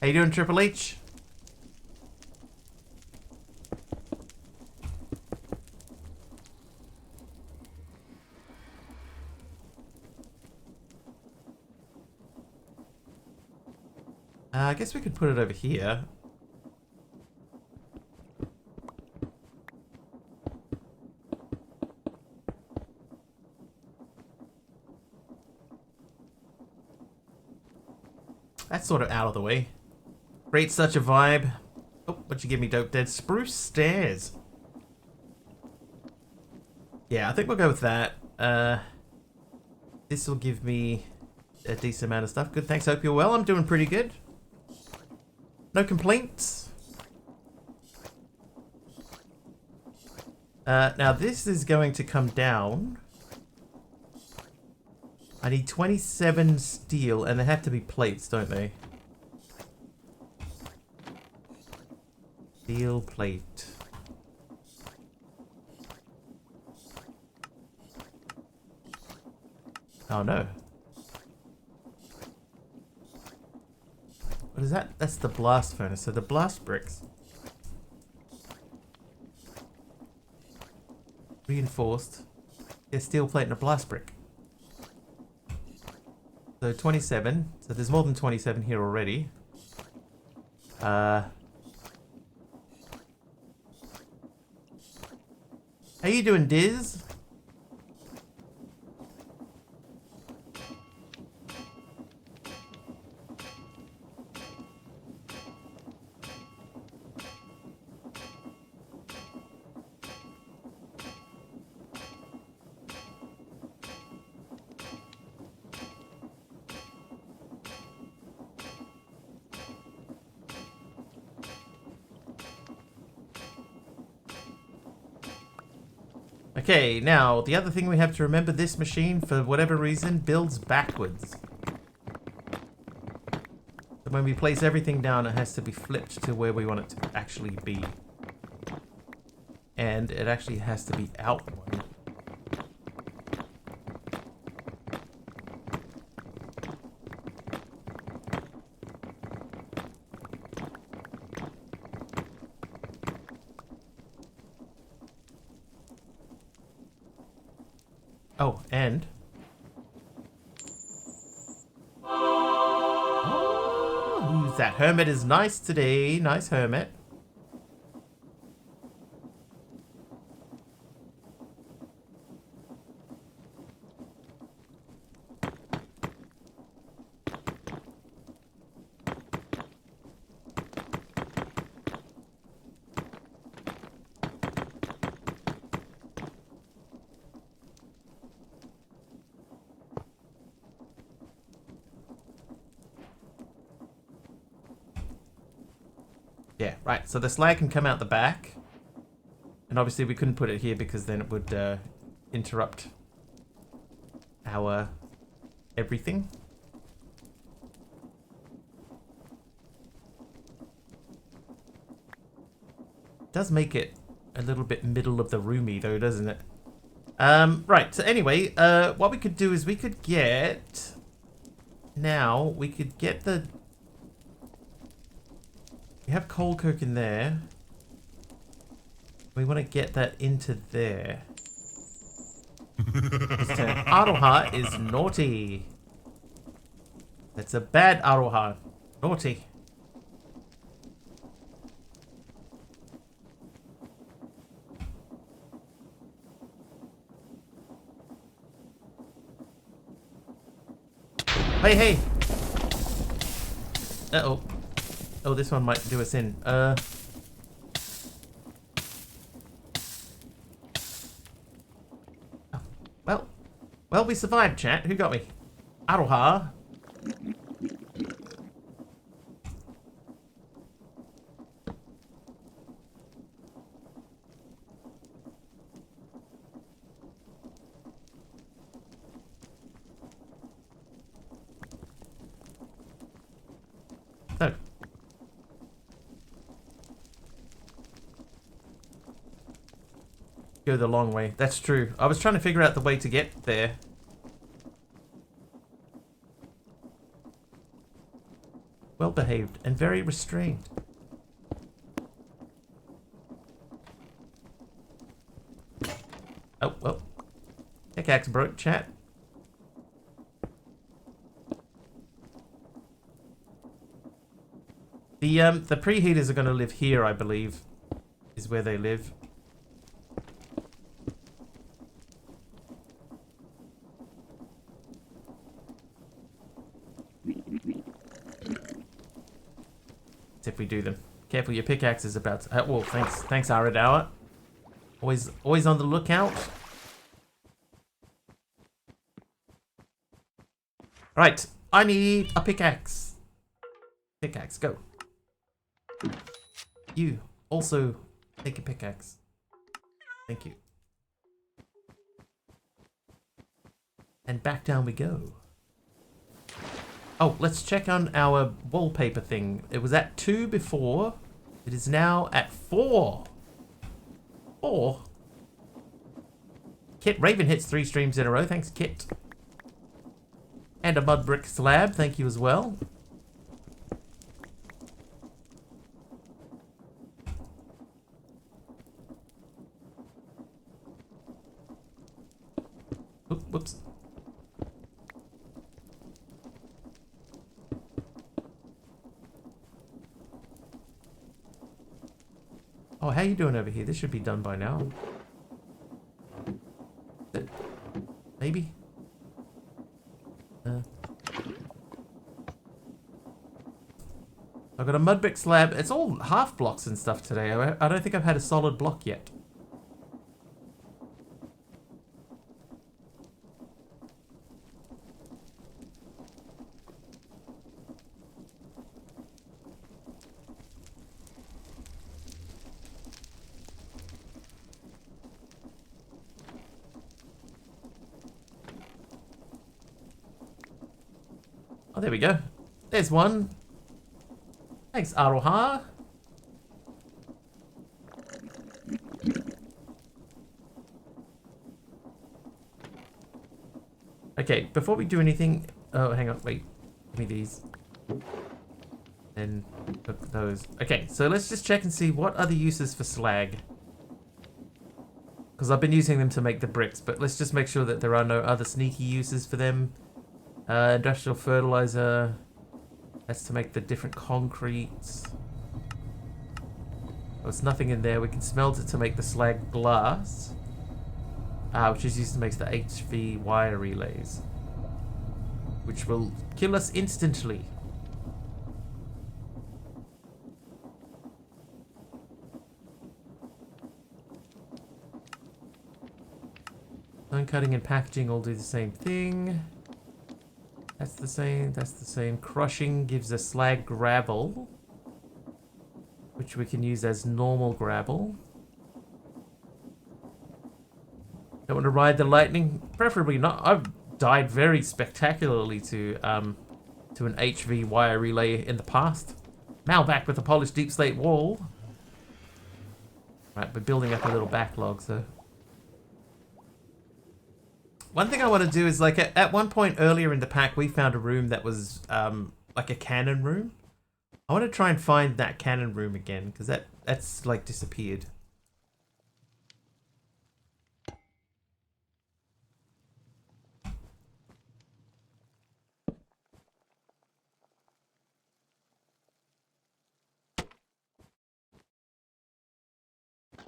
How you doing, Triple H? I guess we could put it over here. That's sort of out of the way. Create such a vibe. Oh, what'd you give me, Dope Dead? Spruce stairs. Yeah, I think we'll go with that. This will give me a decent amount of stuff. Good, thanks. Hope you're well. I'm doing pretty good. No complaints. Now this is going to come down. I need 27 steel, and they have to be plates, don't they? Steel plate. Oh no. What is that? That's the blast furnace. So the blast bricks. reinforced. A steel plate and a blast brick. So 27. So there's more than 27 here already. How you doing, Diz? Okay, now, the other thing we have to remember, this machine, for whatever reason, builds backwards. So when we place everything down, it has to be flipped to where we want it to actually be. And it actually has to be outward. Oh, and... Oh, who's that? Hermit is nice today. Nice Hermit. Yeah, right. So the slag can come out the back. And obviously we couldn't put it here because then it would interrupt our everything. Does make it a little bit middle of the roomy though, doesn't it? Right, so anyway, what we could do is we could get... Now, we could get the... We have coal coke in there. We want to get that into there. This turn. Aroha is naughty. That's a bad Aroha. Naughty. Hey, hey! Uh-oh. Oh, this one might do us in. Oh, well, we survived, chat. Who got me? Aroha. So. Go the long way. That's true. I was trying to figure out the way to get there. Well behaved and very restrained. Oh, well. Pickaxe broke, chat. The preheaters are going to live here, I believe. Is where they live. If we do them. Careful, your pickaxe is about to... well, thanks, Aradour. Always on the lookout. Right, I need a pickaxe. Pickaxe, go. You also take a pickaxe. Thank you. And back down we go. Oh, let's check on our wallpaper thing. It was at 2 before. It is now at 4. 4? Kit Raven hits 3 streams in a row. Thanks, Kit. And a mud brick slab. Thank you as well. Whoops. Oh, how you doing over here? This should be done by now. Maybe? I've got a mud brick slab. It's all half blocks and stuff today. I don't think I've had a solid block yet. Oh, there we go. There's one. Thanks, Aroha. Okay, before we do anything... Oh, hang on, wait. Give me these. And cook those. Okay, so let's just check and see what other uses for slag. Because I've been using them to make the bricks, but let's just make sure that there are no other sneaky uses for them. Industrial fertilizer. That's to make the different concretes. There's nothing in there. We can smelt it to make the slag glass. Which is used to make the HV wire relays. Which will kill us instantly. Stone cutting and packaging all do the same thing. That's the same, that's the same. Crushing gives us slag gravel, which we can use as normal gravel. Don't want to ride the lightning? Preferably not. I've died very spectacularly to an HV wire relay in the past. Malvac with a polished deep slate wall. Right, we're building up a little backlog, so... One thing I want to do is, like, at one point earlier in the pack, we found a room that was, like a cannon room. I want to try and find that cannon room again, because that's, like, disappeared.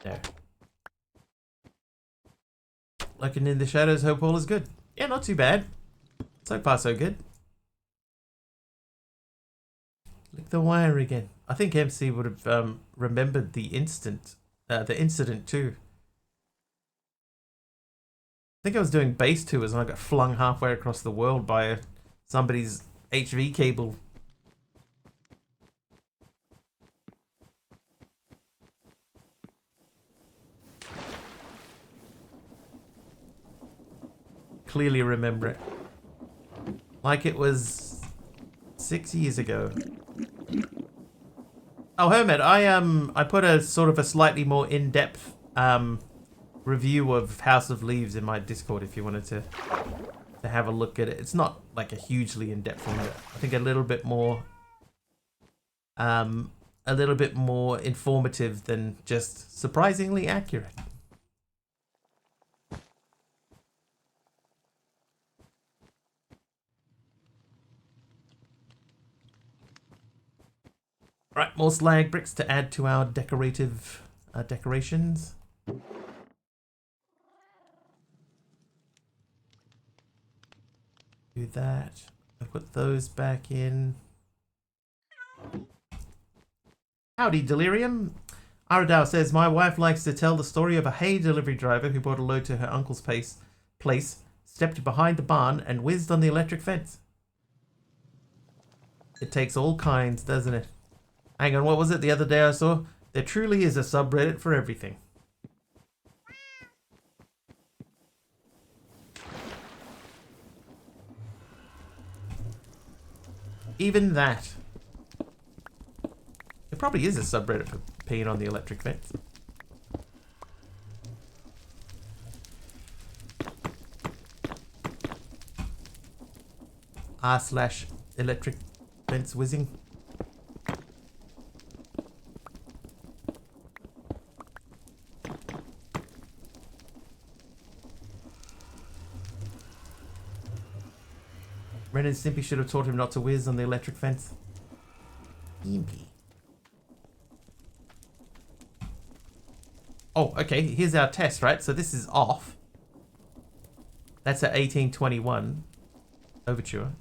There. Looking in the shadows, hope all is good. Yeah, not too bad. So far, so good. Click the wire again. I think MC would have remembered the incident too. I think I was doing base tours and I got flung halfway across the world by somebody's HV cable. Clearly remember it. Like it was 6 years ago. Oh, Hermit, I put a sort of a slightly more in-depth review of House of Leaves in my Discord if you wanted to have a look at it. It's not like a hugely in-depth one, but I think a little bit more informative than just surprisingly accurate. Right, more slag bricks to add to our decorative decorations. Do that. I'll put those back in. Howdy, Delirium. Aradao says, my wife likes to tell the story of a hay delivery driver who brought a load to her uncle's place, stepped behind the barn, and whizzed on the electric fence. It takes all kinds, doesn't it? Hang on, what was it the other day I saw? There truly is a subreddit for everything. Even that. There probably is a subreddit for peeing on the electric fence. r/electric fence whizzing. Ren and Stimpy should have taught him not to whiz on the electric fence. Stimpy. Oh, okay, here's our test, right? So this is off. That's at 1821. Overture.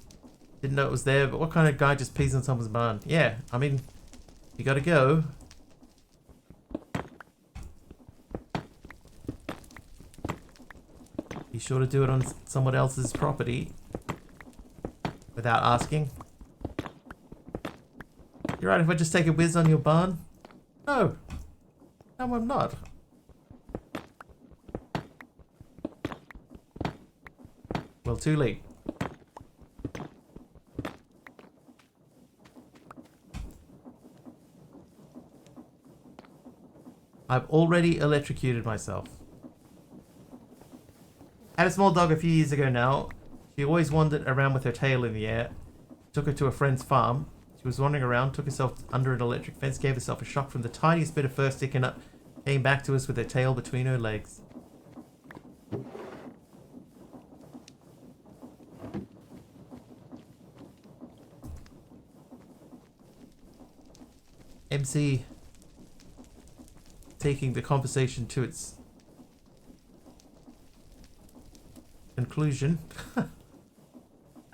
Didn't know it was there, but what kind of guy just pees on someone's barn? Yeah, I mean, you gotta go. Be sure to do it on someone else's property. Without asking. You're right, if I just take a whiz on your barn? No. No, I'm not. Well, too late. I've already electrocuted myself. Had a small dog a few years ago now. She always wandered around with her tail in the air. Took her to a friend's farm. She was wandering around, took herself under an electric fence, gave herself a shock from the tiniest bit of fur sticking up, came back to us with her tail between her legs. MC taking the conversation to its conclusion.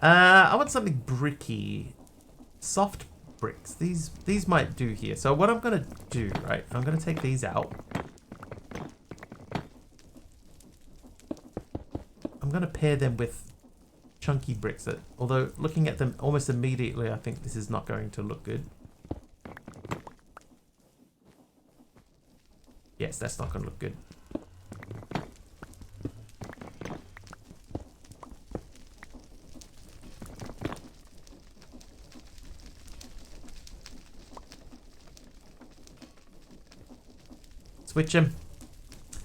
I want something bricky. Soft bricks. These might do here. So what I'm gonna do, right? I'm gonna take these out. I'm gonna pair them with chunky bricks. Although looking at them almost immediately, I think this is not going to look good. Yes, that's not going to look good. Switch him.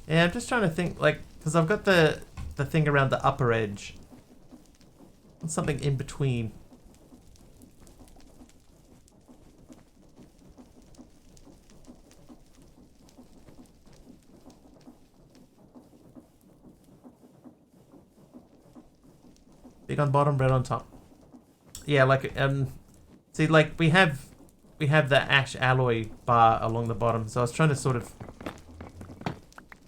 Yeah, I'm just trying to think, like, because I've got the thing around the upper edge. Want something in between. Big on bottom, red on top. Yeah, like see, like we have the ash alloy bar along the bottom, so I was trying to sort of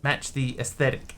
match the aesthetic.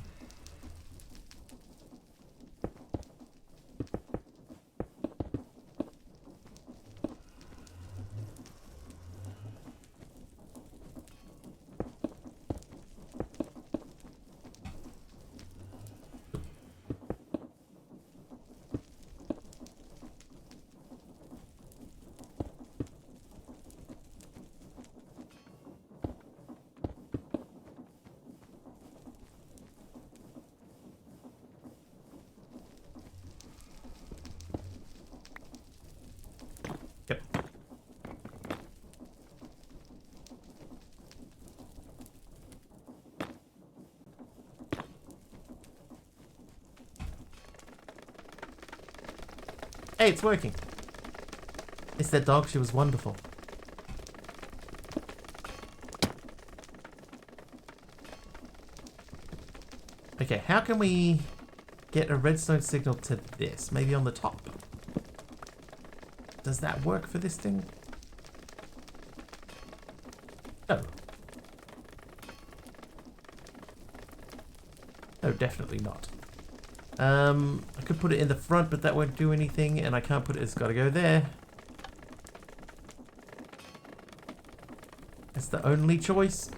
Hey, it's working. It's that dog. She was wonderful. Okay, how can we get a redstone signal to this? Maybe on the top. Does that work for this thing? No. No, definitely not. I could put it in the front, but that won't do anything, and I can't put it, it's gotta go there. That's the only choice.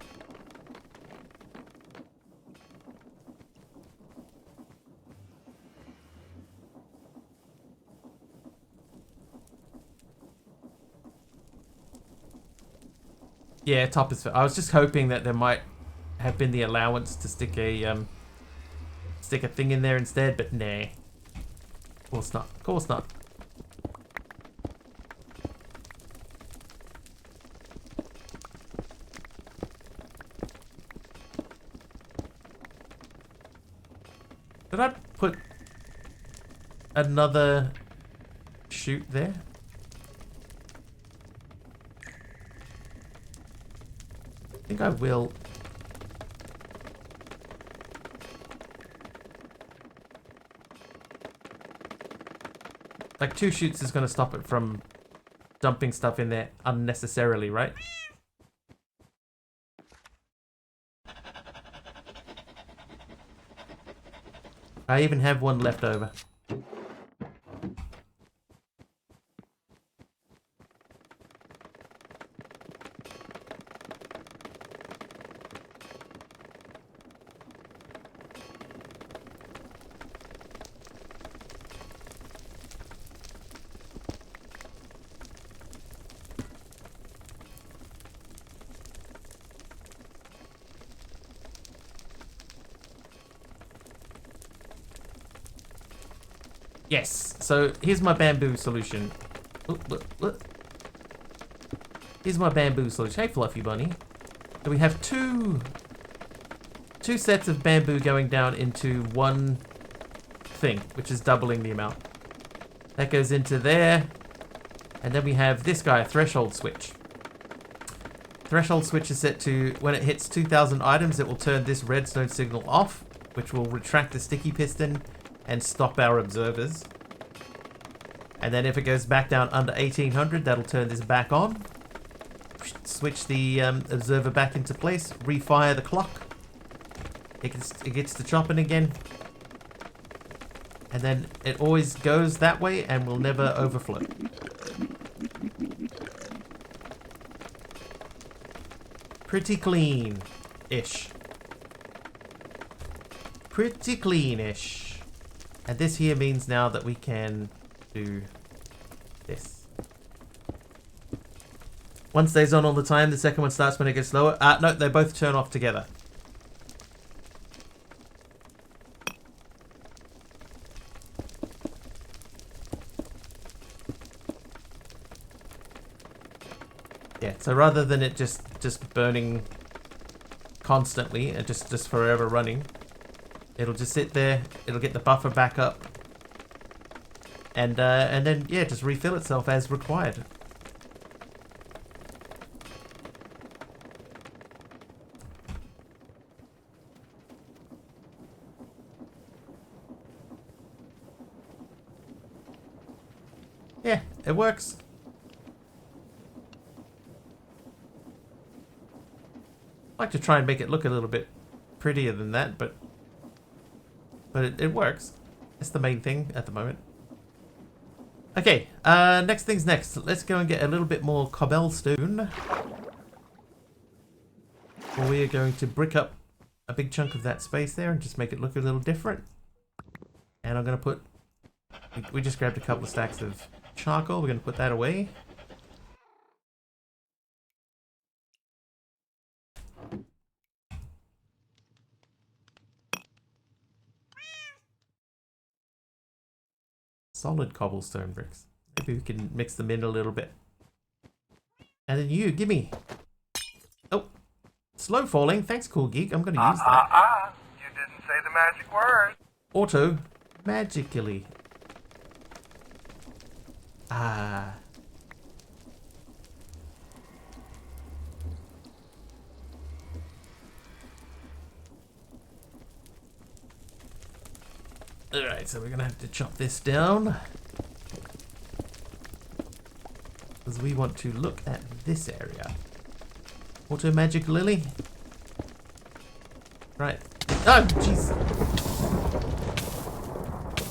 Yeah, top is. I was just hoping that there might have been the allowance to stick a thing in there instead, but nah. Of course not. Of course not. Did I put another chute there? I think I will. Like 2 shoots is going to stop it from dumping stuff in there unnecessarily, right? I even have one left over. Yes, so here's my bamboo solution. Look. Here's my bamboo solution. Hey, Fluffy Bunny. So we have two sets of bamboo going down into one thing, which is doubling the amount. That goes into there. And then we have this guy, threshold switch. Threshold switch is set to, when it hits 2,000 items, it will turn this redstone signal off, which will retract the sticky piston and stop our observers. And then if it goes back down under 1800, that'll turn this back on. Switch the observer back into place, refire the clock. It gets to chopping again. And then it always goes that way and will never overflow. Pretty clean-ish. Pretty clean-ish. And this here means now that we can do this. One stays on all the time, the second one starts when it gets slower. No, they both turn off together. Yeah, so rather than it just burning constantly and just forever running, it'll just sit there, it'll get the buffer back up, and then, yeah, just refill itself as required. Yeah, it works. I like to try and make it look a little bit prettier than that, but it works. It's the main thing at the moment. Okay, next thing's next. Let's go and get a little bit more cobblestone. We are going to brick up a big chunk of that space there and just make it look a little different. And I'm going to put... We just grabbed a couple of stacks of charcoal. We're going to put that away. Solid cobblestone bricks. Maybe we can mix them in a little bit. And then you, gimme. Oh, slow falling. Thanks, Cool Geek. I'm going to use that. You didn't say the magic word. Auto magically. Alright, so we're going to have to chop this down. Because we want to look at this area. Auto magic lily. Right. Oh, jeez.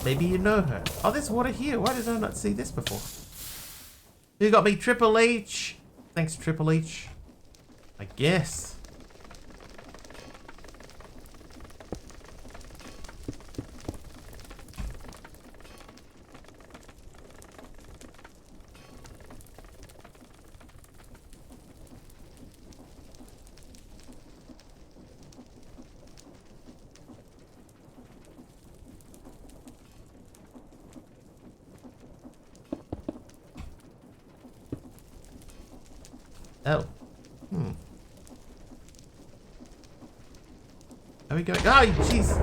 Maybe you know her. Oh, there's water here. Why did I not see this before? You got me, Triple H. Thanks, Triple H. I guess. Oh. Are we going? Oh, jeez.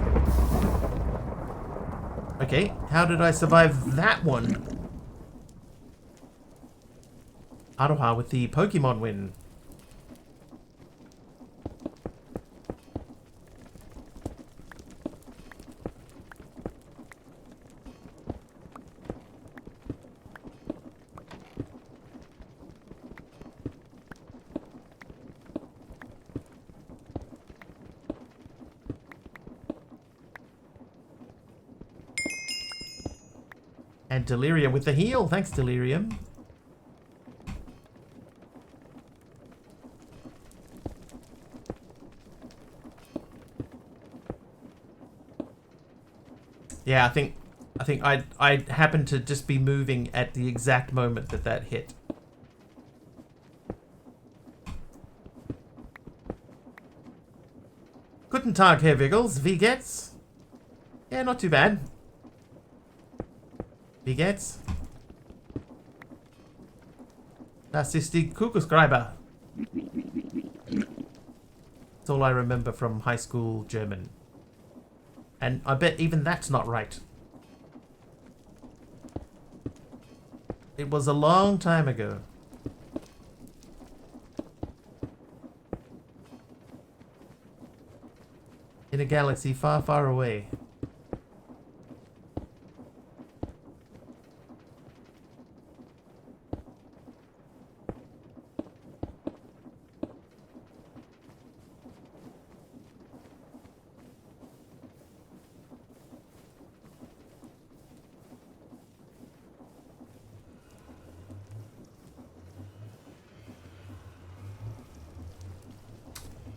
Okay, how did I survive that one? Aroha with the Pokemon win. And Delirium with the heal. Thanks, Delirium. Yeah, I think I happened to just be moving at the exact moment that that hit. Guten Tag, Herr Wiggles. Wie geht's? Yeah, not too bad. Wie geht's? Das ist die Kugelschreiber. That's all I remember from high school German. And I bet even that's not right. It was a long time ago. In a galaxy far, far away.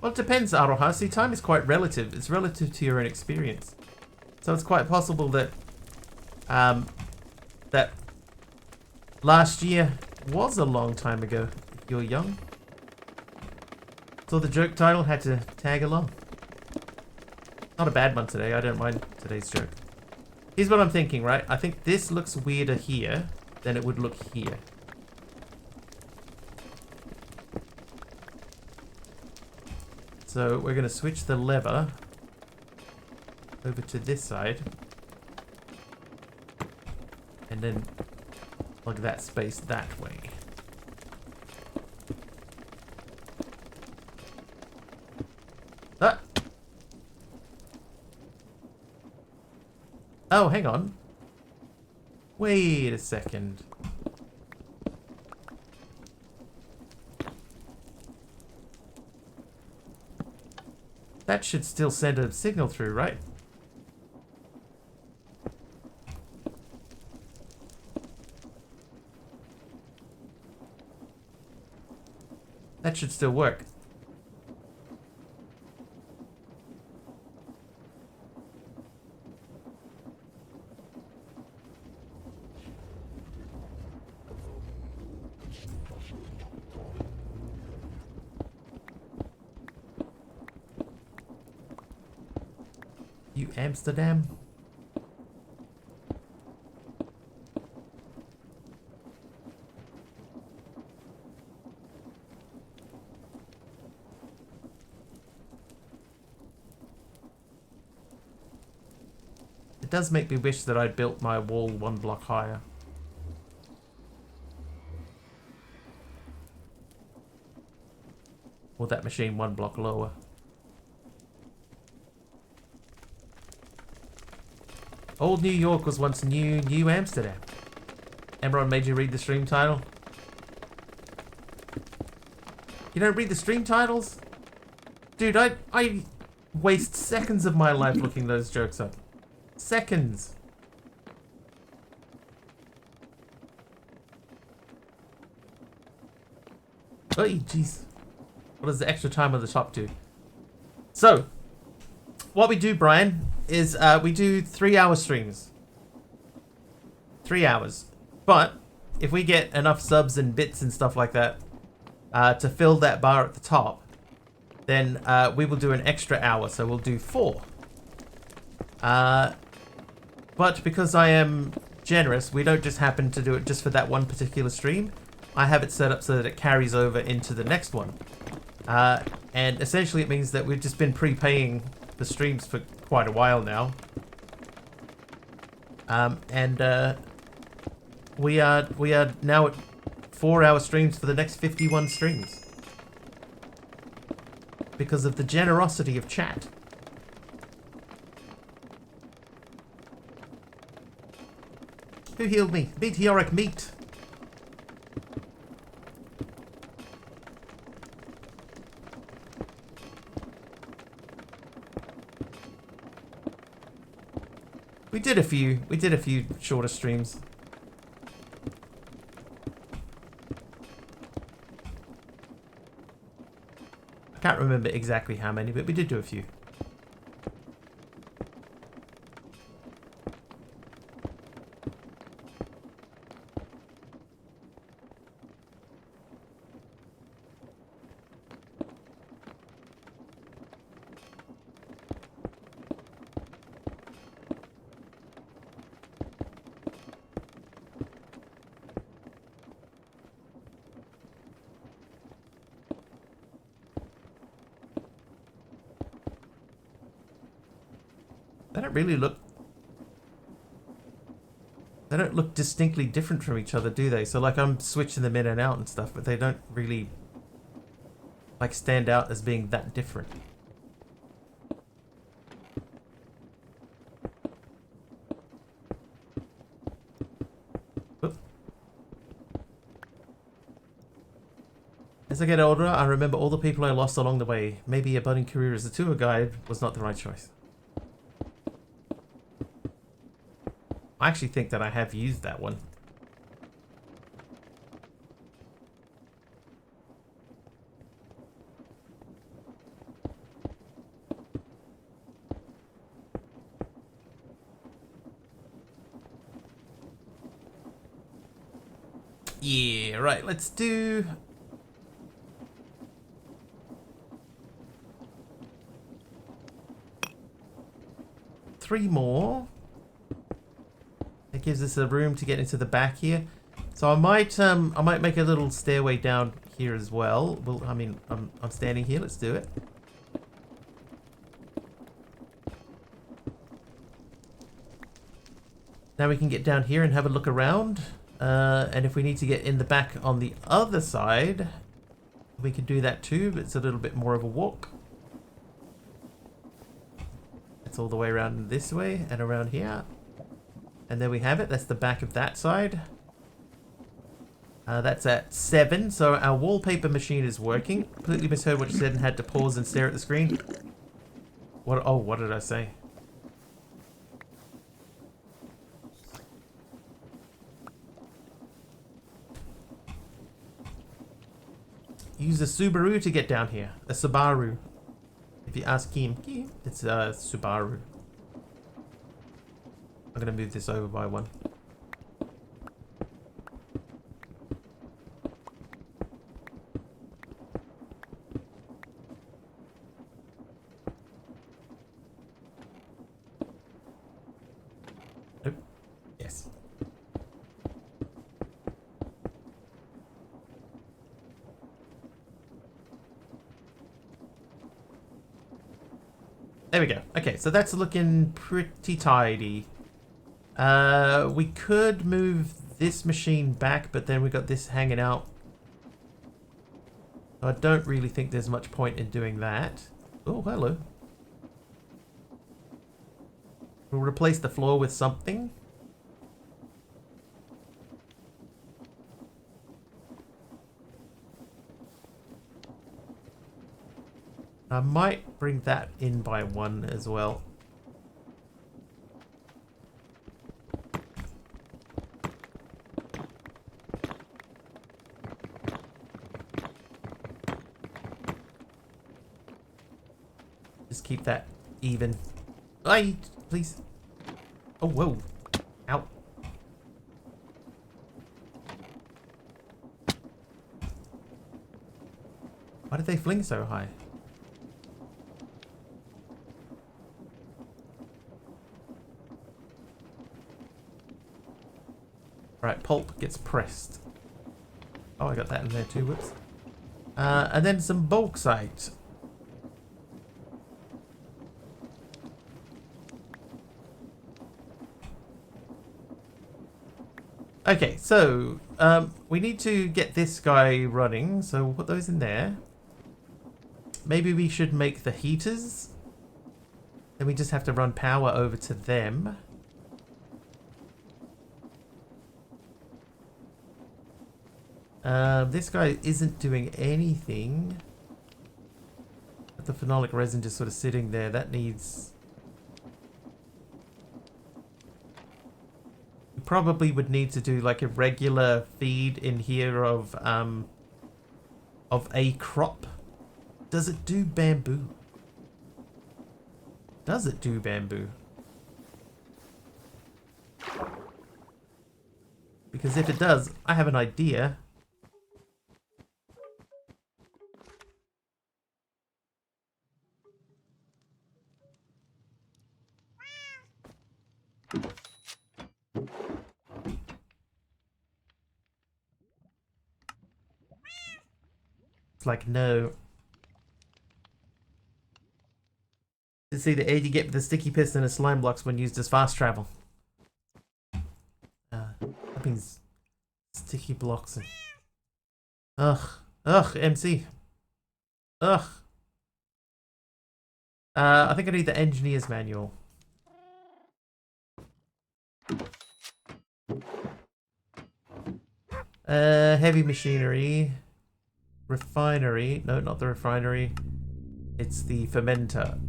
Well, it depends, Aroha. See, time is quite relative. It's relative to your own experience. So it's quite possible that that last year was a long time ago if you're young. So the joke title had to tag along. Not a bad one today. I don't mind today's joke. Here's what I'm thinking, right? I think this looks weirder here than it would look here. So we're going to switch the lever over to this side. And then plug that space that way. Ah! Oh, hang on. Wait a second. That should still send a signal through, right? That should still work. You Amsterdam. It does make me wish that I'd built my wall one block higher. Or that machine one block lower. Old New York was once New Amsterdam. Emron made you read the stream title? You don't read the stream titles? Dude, I waste seconds of my life looking those jokes up. Seconds. Oh, jeez. What does the extra time on the top do? So, what we do, Brian, is we do 3-hour streams. 3 hours. But if we get enough subs and bits and stuff like that to fill that bar at the top, then we will do an extra hour. So we'll do 4. But because I am generous, we don't just happen to do it just for that one particular stream. I have it set up so that it carries over into the next one. And essentially it means that we've just been prepaying the streams for quite a while now. We are now at 4-hour streams for the next 51 streams. Because of the generosity of chat. Who healed me? Meteoric meat. We did a few shorter streams. Can't remember exactly how many, but we did do a few. They don't look distinctly different from each other, do they? So like I'm switching them in and out and stuff, but they don't really like stand out as being that different. Oop. As I get older, I remember all the people I lost along the way. Maybe a budding career as a tour guide was not the right choice. I actually think that I have used that one. Yeah, right, let's do... three more. That gives us a room to get into the back here. So I might make a little stairway down here as well. Well, I mean, I'm standing here. Let's do it. Now we can get down here and have a look around. And if we need to get in the back on the other side, we can do that too, but it's a little bit more of a walk. It's all the way around this way and around here. And there we have it. That's the back of that side. That's at 7. So our wallpaper machine is working. Completely misheard what you said and had to pause and stare at the screen. What? Oh, what did I say? Use a Subaru to get down here. A Subaru. If you ask Kim, it's a Subaru. I'm gonna move this over by one. Nope. Yes. There we go. Okay, so that's looking pretty tidy. We could move this machine back, but then we got this hanging out. I don't really think there's much point in doing that. Oh, hello. We'll replace the floor with something. I might bring that in by one as well. Just keep that even. Aye, please. Oh, whoa. Ow. Why did they fling so high? Right, pulp gets pressed. Oh, I got that in there too, whoops. And then some bauxite. Okay, so we need to get this guy running, so we'll put those in there. Maybe we should make the heaters. Then we just have to run power over to them. This guy isn't doing anything. But the phenolic resin just sort of sitting there. That needs... We probably would need to do like a regular feed in here of a crop. Does it do bamboo? Does it do bamboo? Because if it does, I have an idea. It's like, no. To see the aid you get with the sticky piston and slime blocks when used as fast travel. That means sticky blocks. And... Ugh, MC. Ugh. I think I need the engineer's manual. Heavy machinery. Refinery. No, not the refinery. It's the fermenter.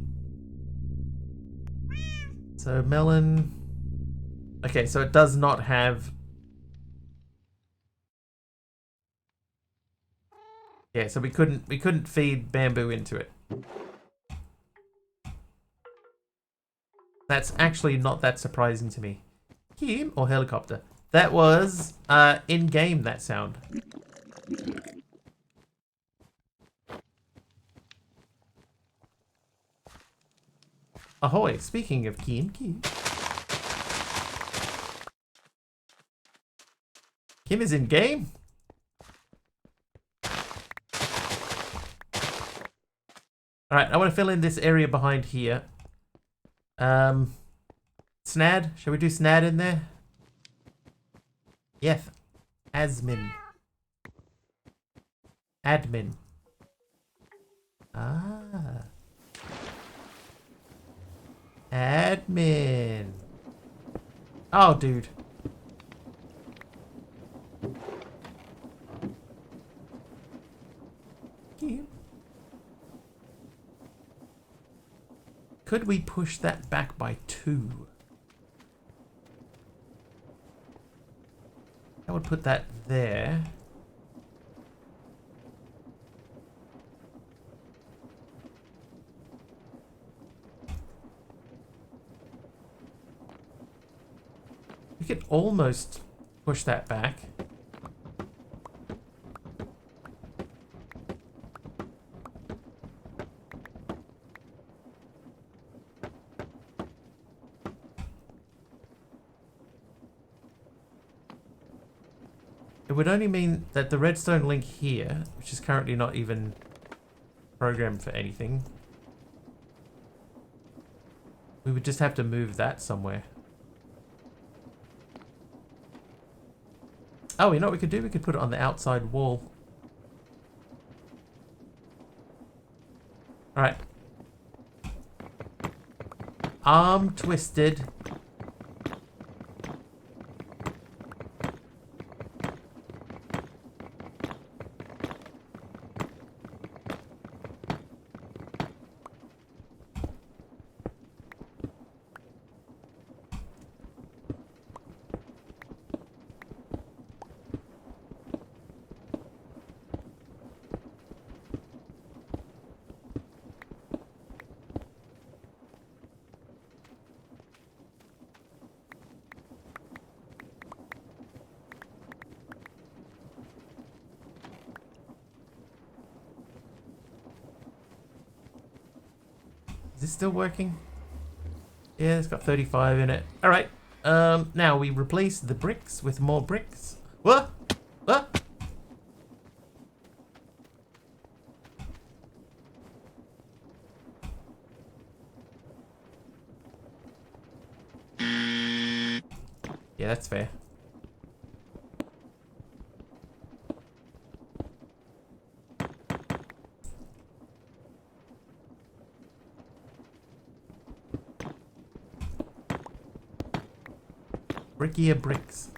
So melon. Okay, so it does not have. Yeah, so we couldn't feed bamboo into it. That's actually not that surprising to me. Kim or helicopter? That was in game, that sound. Ahoy, speaking of Kim. Kim is in game? Alright, I want to fill in this area behind here. Snad? Shall we do Snad in there? Yes. Admin. Ah. Admin. Oh, dude. Could we push that back by 2? I would put that there. We could almost push that back. It would only mean that the redstone link here, which is currently not even programmed for anything, we would just have to move that somewhere. Oh, you know what we could do? We could put it on the outside wall. Alright. Arm twisted. Is this still working? Yeah, it's got 35 in it. Alright. Now we replace the bricks with more bricks. What? What? Yeah, that's fair. Brickier bricks.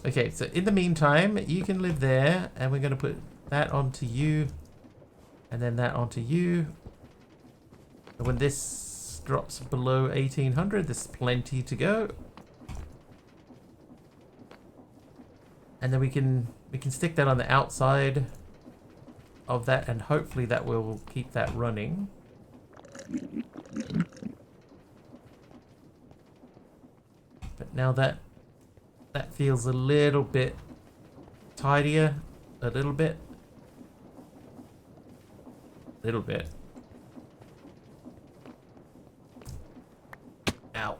Okay, so in the meantime, you can live there, and we're going to put that onto you, and then that onto you. And when this drops below 1800. There's plenty to go. And then we can stick that on the outside of that, and hopefully that will keep that running. But now that feels a little bit tidier, a little bit. Ow.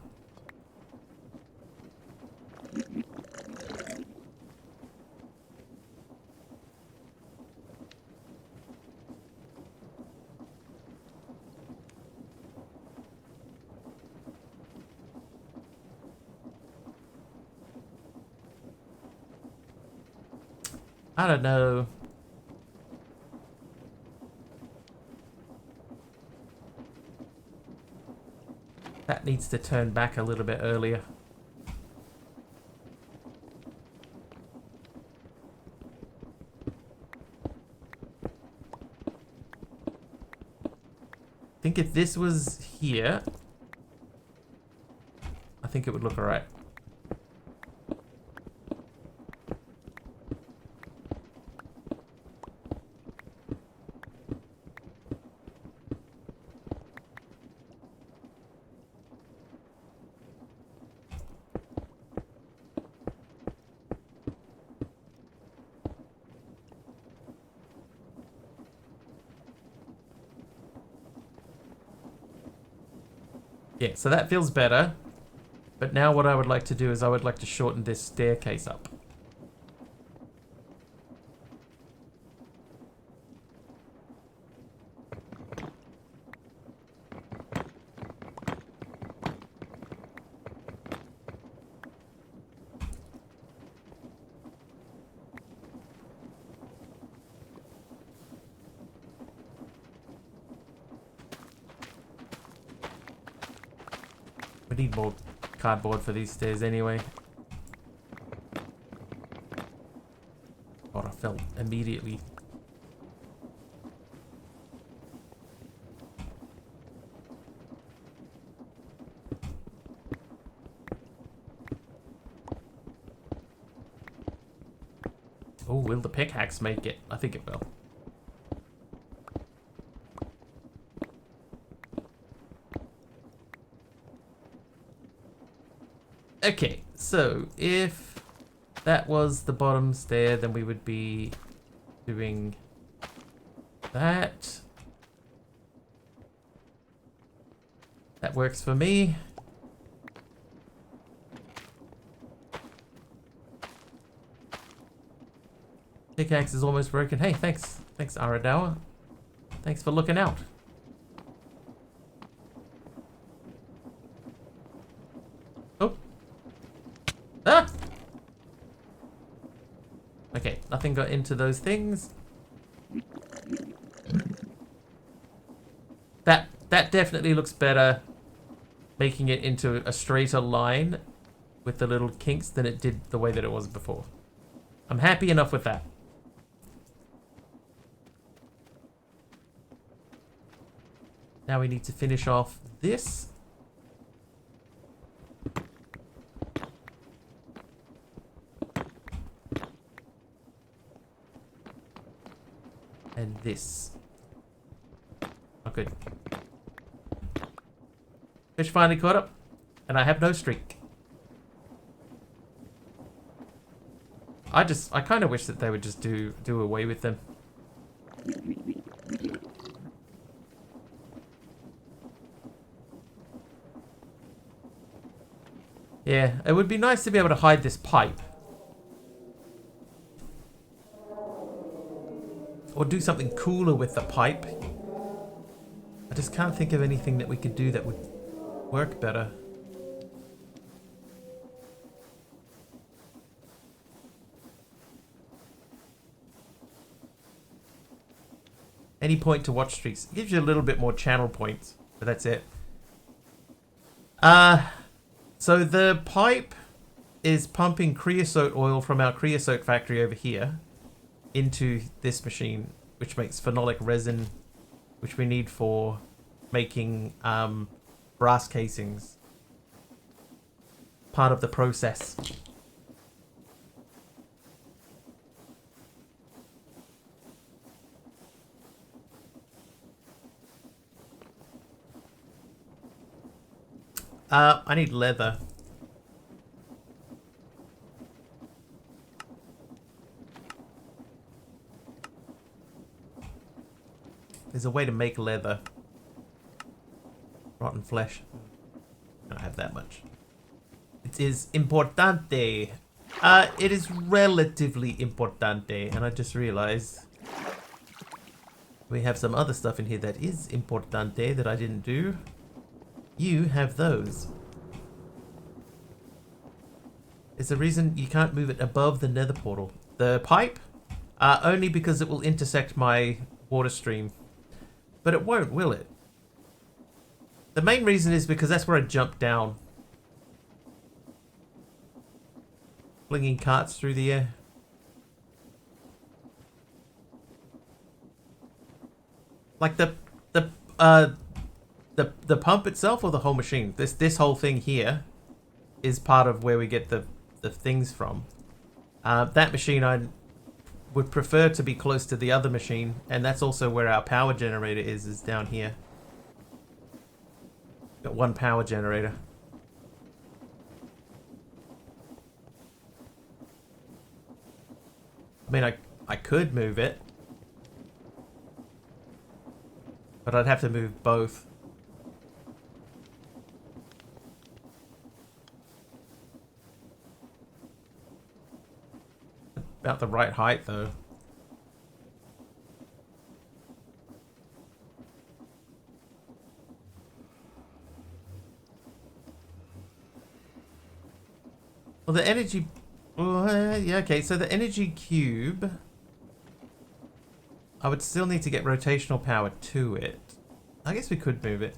I don't know. That needs to turn back a little bit earlier. I think if this was here, I think it would look alright. Yeah, so that feels better. But now what I would like to do is I would like to shorten this staircase up. We need more cardboard for these stairs anyway. God, I fell immediately. Oh, will the pickaxe make it? I think it will. Okay, so if that was the bottom stair, then we would be doing that. That works for me. Pickaxe is almost broken. Hey, thanks. Thanks, Aradawa. Thanks for looking out. Oh. Ah! Okay, nothing got into those things. That definitely looks better, making it into a straighter line with the little kinks than it did the way that it was before. I'm happy enough with that. Now we need to finish off this. And this. Oh, good. Fish finally caught up, and I have no streak. I kind of wish that they would just do away with them. Yeah, it would be nice to be able to hide this pipe. Or do something cooler with the pipe. I just can't think of anything that we could do that would work better. Any point to watch streaks. It gives you a little bit more channel points, but that's it. So the pipe is pumping creosote oil from our creosote factory over here into this machine, which makes phenolic resin, which we need for making brass casings. Part of the process. I need leather. There's a way to make leather. Rotten flesh. I don't have that much. It is importante. It is relatively importante. And I just realized we have some other stuff in here that is importante that I didn't do. You have those. Is the reason you can't move it above the nether portal. The pipe? Only because it will intersect my water stream. But it won't, will it? The main reason is because that's where I jumped down. Flinging carts through the air. Like the pump itself or the whole machine? This whole thing here is part of where we get the things from. That machine I would prefer to be close to the other machine, and that's also where our power generator is down here. Got one power generator. I mean, I could move it, but I'd have to move both. About the right height, though. Well, the energy... yeah, okay, so the energy cube... I would still need to get rotational power to it. I guess we could move it.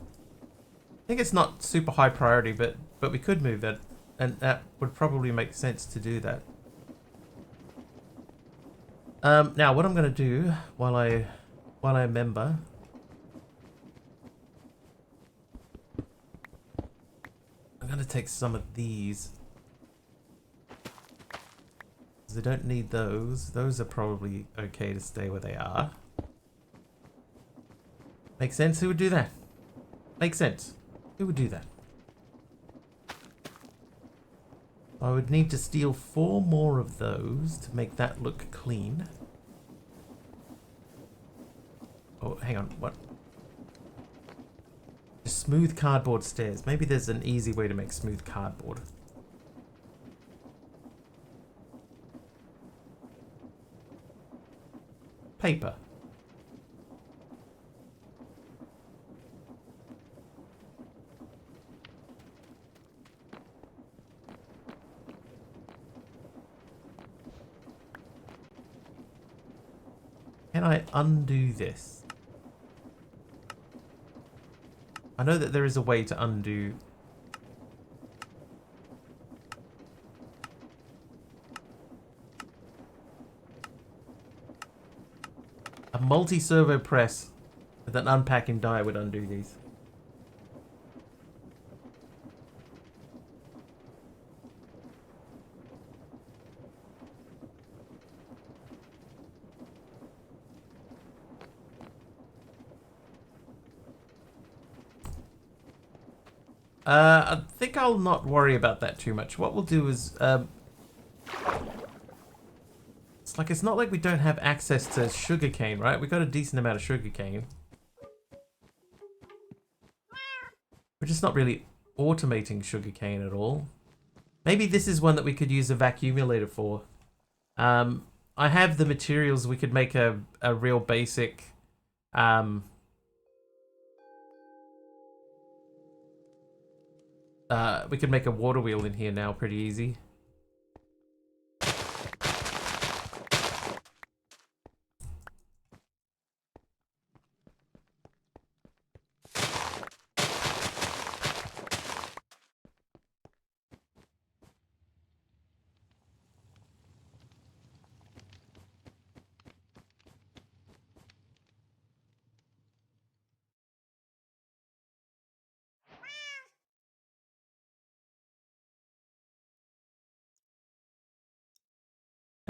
I think it's not super high priority, but we could move it. And that would probably make sense to do that. Now, what I'm going to do while I remember... I'm going to take some of these. I don't need those. Those are probably okay to stay where they are. Makes sense? Who would do that? Makes sense. Who would do that? I would need to steal 4 more of those to make that look clean. Oh, hang on. What? Smooth cardboard stairs. Maybe there's an easy way to make smooth cardboard. Paper. Can I undo this? I know that there is a way to undo. A multi-servo press with an unpacking die would undo these. I think I'll not worry about that too much. What we'll do is, it's not like we don't have access to sugarcane, right? We got a decent amount of sugarcane. We're just not really automating sugarcane at all. Maybe this is one that we could use a vacuumulator for. I have the materials. We could make a real basic, we could make a water wheel in here now pretty easy.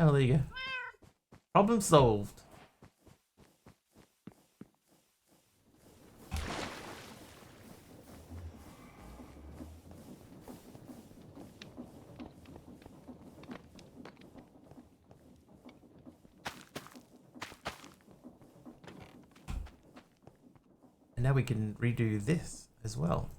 Oh, there you go. Problem solved. And now we can redo this as well.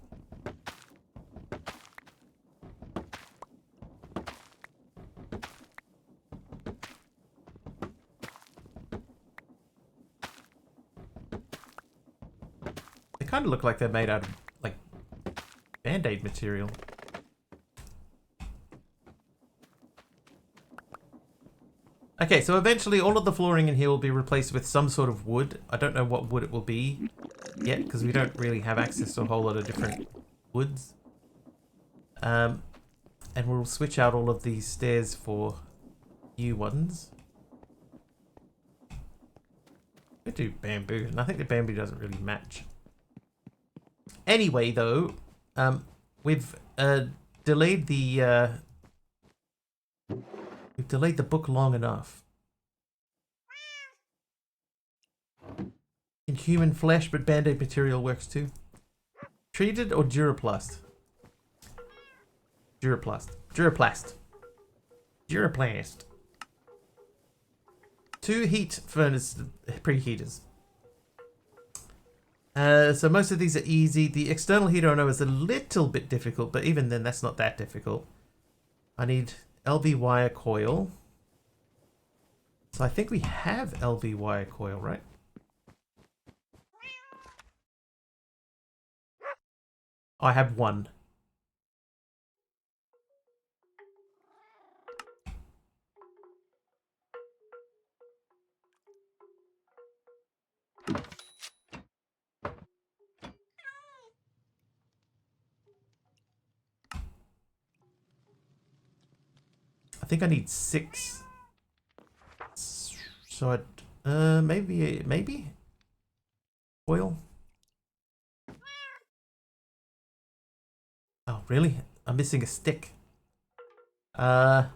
They kind of look like they're made out of, like, Band-Aid material. Okay, so eventually all of the flooring in here will be replaced with some sort of wood. I don't know what wood it will be yet, because we don't really have access to a whole lot of different woods. And we'll switch out all of these stairs for new ones. We do bamboo, and I think the bamboo doesn't really match. Anyway, though, we've delayed the book long enough. In human flesh, but Band-Aid material works too. Treated or Duraplast? Duraplast. Duraplast. Duraplast. 2 heat furnace preheaters. So most of these are easy. The external heater I know is a little bit difficult, but even then that's not that difficult. I need LV wire coil. So I think we have LV wire coil, right? I have 1. I think I need 6. So I'd maybe oil. Oh really? I'm missing a stick. Where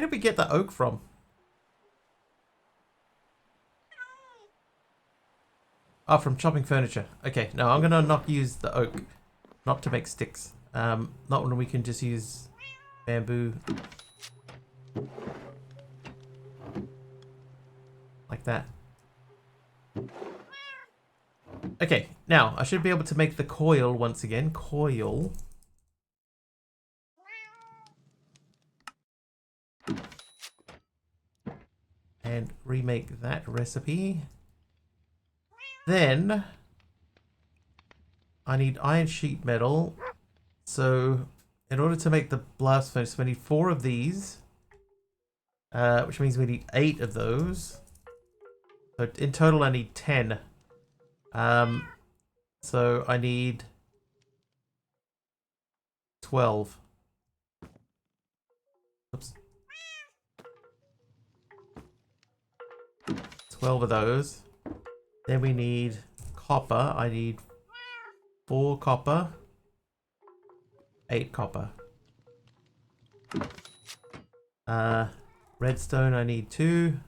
did we get the oak from? Oh, from chopping furniture. Okay, no, I'm gonna not use the oak. Not to make sticks. Not when we can just use bamboo. Like that. Okay, now I should be able to make the coil once again. Coil. And remake that recipe. Then I need iron sheet metal. So in order to make the blast furnace, we need 4 of these. Which means we need 8 of those. So in total I need 10. So I need 12. Oops. 12 of those. Then we need copper. I need 4 copper. 8 copper. Redstone I need 2.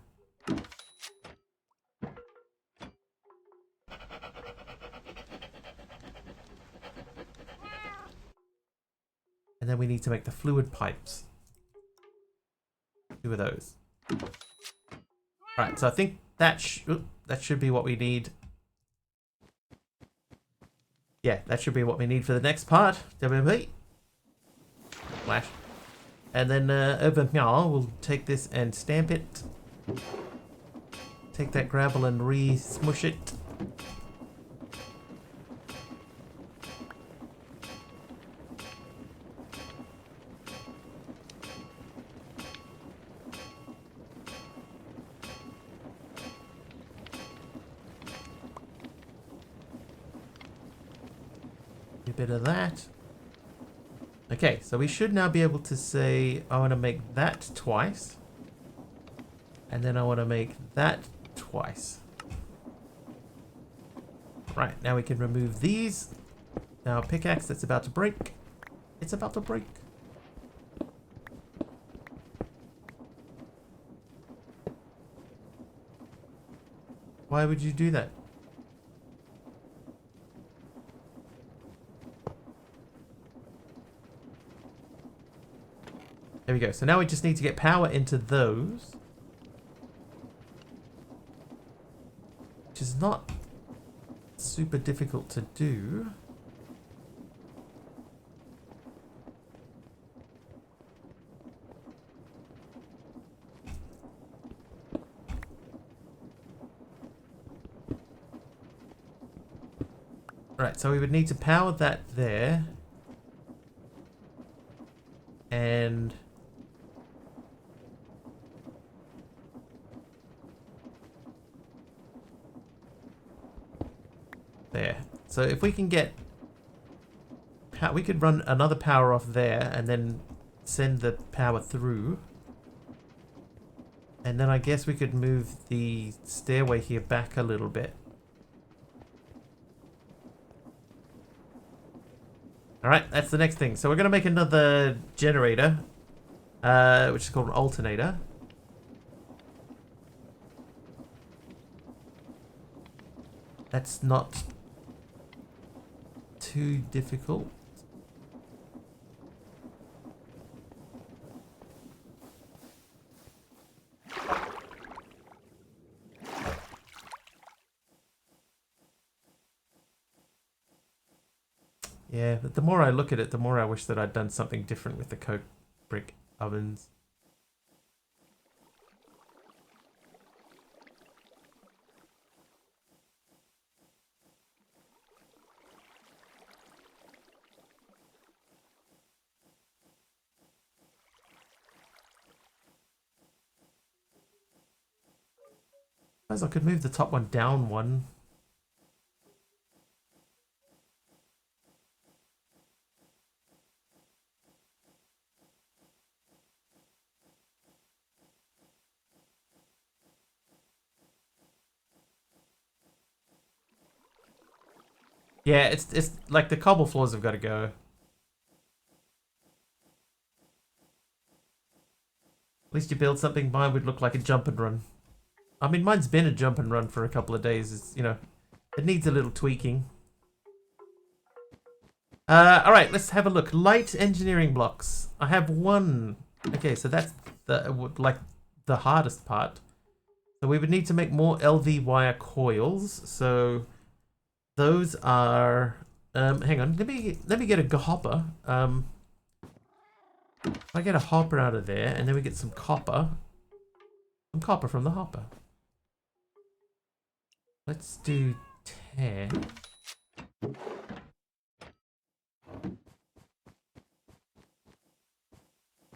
And then we need to make the fluid pipes. 2 of those. Alright, so I think that should be what we need. Yeah, that should be what we need for the next part. WP. Flash. And then over here, we'll take this and stamp it. Take that gravel and re-smush it. A bit of that. Okay, so we should now be able to say, I want to make that twice. And then I want to make that twice. Right, now we can remove these. Now pickaxe that's about to break. It's about to break. Why would you do that? There we go. So now we just need to get power into those. Which is not super difficult to do. Right, so we would need to power that there. And there. So if we can get... we could run another power off there and then send the power through. And then I guess we could move the stairway here back a little bit. Alright, that's the next thing. So we're going to make another generator, which is called an alternator. That's not too difficult. Yeah, but the more I look at it, the more I wish that I'd done something different with the coke brick ovens. I suppose I could move the top one down one. Yeah, it's like the cobble floors have got to go. At least you build something, mine would look like a jump and run. I mean, mine's been a jump and run for a couple of days. It's, you know, it needs a little tweaking. Alright, let's have a look. Light engineering blocks. I have one. Okay, so that's the hardest part. So we would need to make more LV wire coils. So those are hang on, let me get a hopper. If I get a hopper out of there and then we get some copper. Some copper from the hopper. Let's do 10.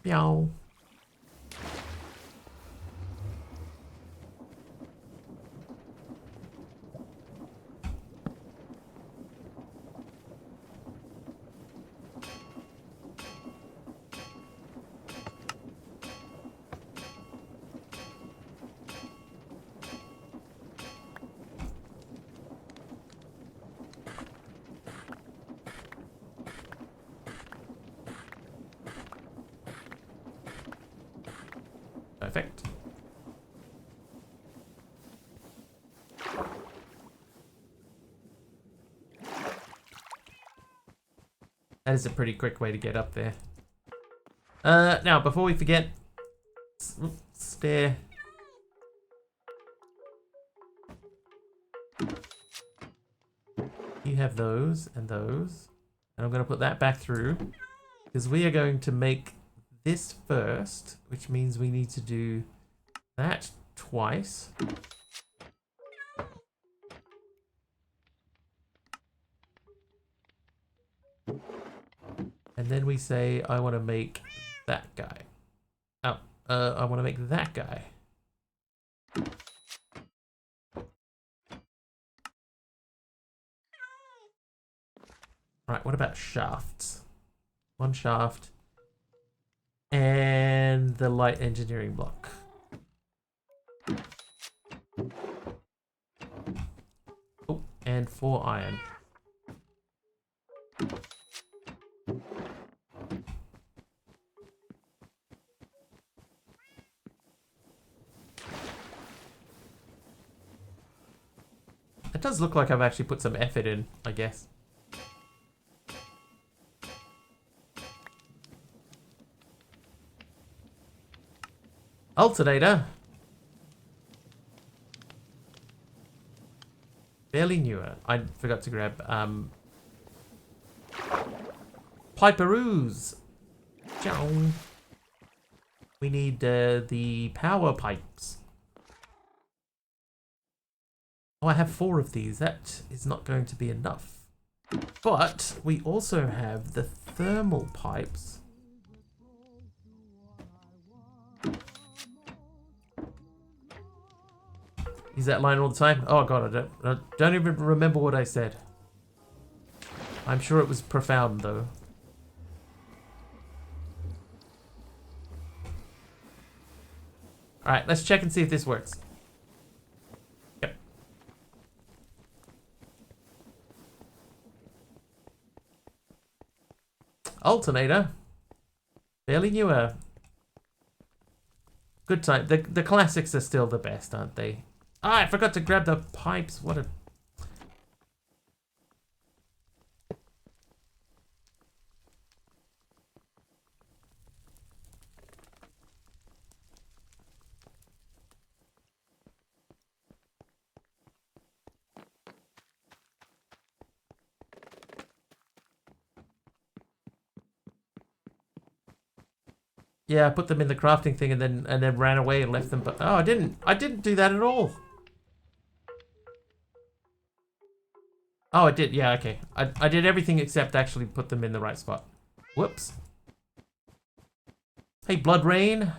Meow. Perfect. That is a pretty quick way to get up there. Now, before we forget, stair. You have those and those. And I'm going to put that back through. Because we are going to make this first, which means we need to do that twice. And then we say, I want to make that guy. Oh, I want to make that guy. Right, what about shafts? One shaft. And the light engineering block. Oh, and 4 iron. It does look like I've actually put some effort in, I guess. Alternator. Fairly newer. I forgot to grab piperoos. Ciao. We need the power pipes. Oh, I have 4 of these. That is not going to be enough. But we also have the thermal pipes. Use that line all the time. Oh god, I don't even remember what I said. I'm sure it was profound though. Alright, let's check and see if this works. Yep. Alternator. Fairly newer. Good time. The classics are still the best, aren't they? Ah, I forgot to grab the pipes. What a... Yeah, I put them in the crafting thing and then ran away and left them. But oh, I didn't do that at all. Oh, I did. Yeah, okay. I did everything except actually put them in the right spot. Whoops. Hey, Blood Rain.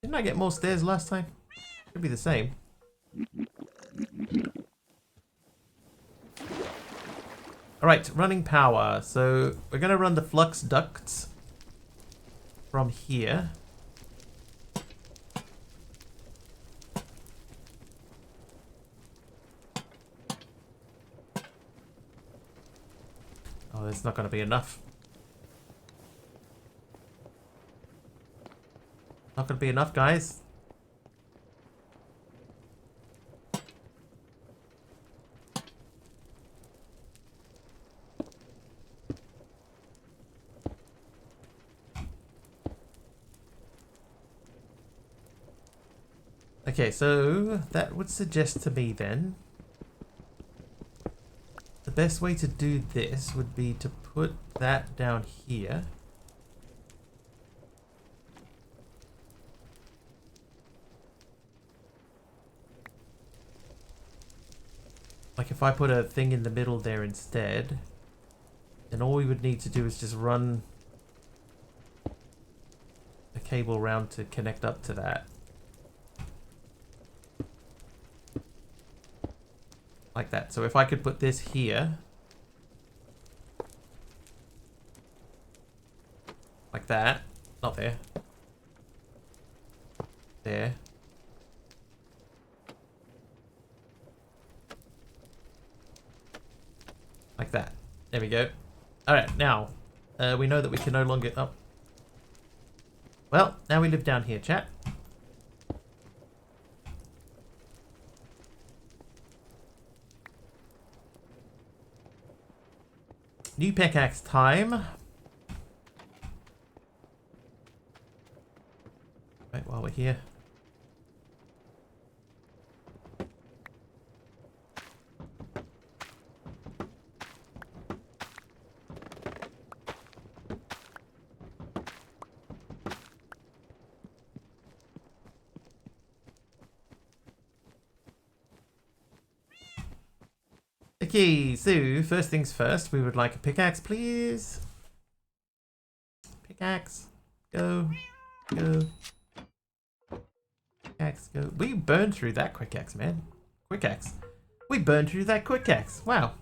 Didn't I get more stairs last time? Could be the same. Alright, running power. So we're going to run the flux ducts from here. Oh, that's not going to be enough. Not going to be enough, guys. Okay, so that would suggest to me then the best way to do this would be to put that down here. Like if I put a thing in the middle there instead, then all we would need to do is just run a cable around to connect up to that. Like that. So if I could put this here, like that, not there, there, like that. There we go. Alright, now, we know that we can no longer... Oh. Well, now we live down here, chat. New pickaxe time. Right, while we're here. Okay, so first things first, we would like a pickaxe, please. Pickaxe. Go. Go. Pickaxe, go. We burned through that quick axe, man. Quick axe. We burned through that quick axe. Wow.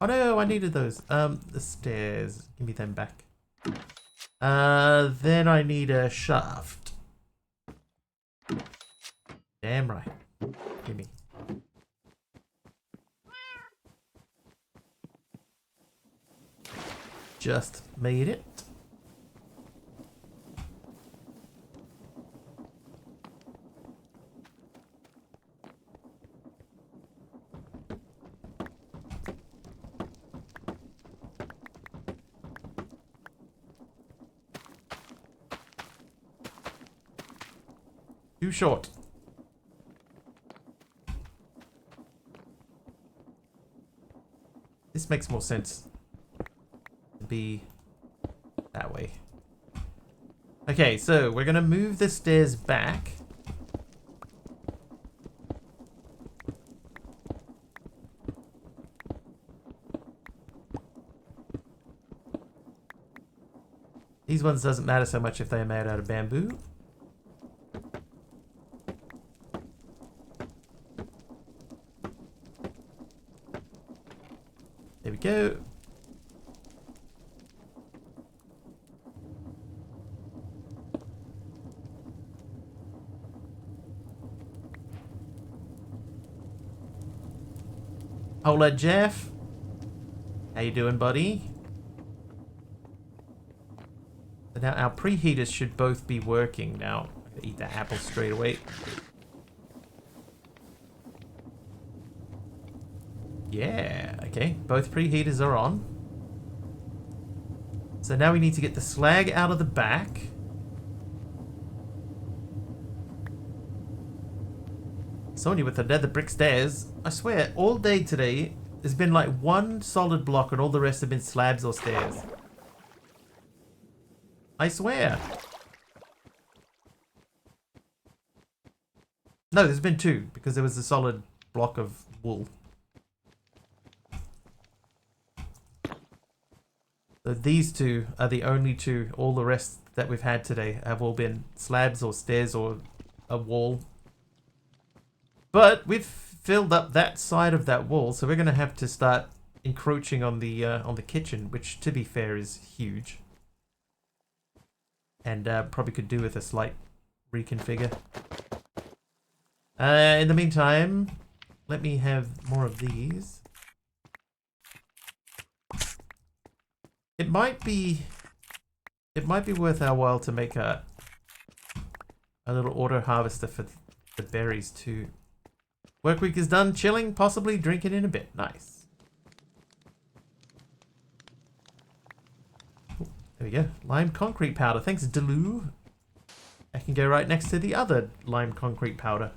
Oh no, I needed those. The stairs. Give me them back. Then I need a shaft. Damn right. Give me. Just made it. Too short. This makes more sense to be that way. Okay, so we're gonna move the stairs back. These ones doesn't matter so much if they are made out of bamboo. There we go. Hola, Jeff. How you doing, buddy? So now our preheaters should both be working now. I'm gonna eat that apple straight away. Yeah, okay. Both preheaters are on. So now we need to get the slag out of the back. Sonia with the nether brick stairs. I swear, all day today, there's been like one solid block and all the rest have been slabs or stairs. I swear. No, there's been two, because there was a solid block of wool. So these two are the only two. All the rest that we've had today have all been slabs or stairs or a wall. But we've filled up that side of that wall, so we're going to have to start encroaching on the kitchen, which, to be fair, is huge. And probably could do with a slight reconfigure. In the meantime, let me have more of these. It might be worth our while to make a little auto harvester for the berries too. Work week is done, chilling, possibly drinking in a bit. Nice. Ooh, there we go. Lime concrete powder. Thanks, Delou. I can go right next to the other lime concrete powder.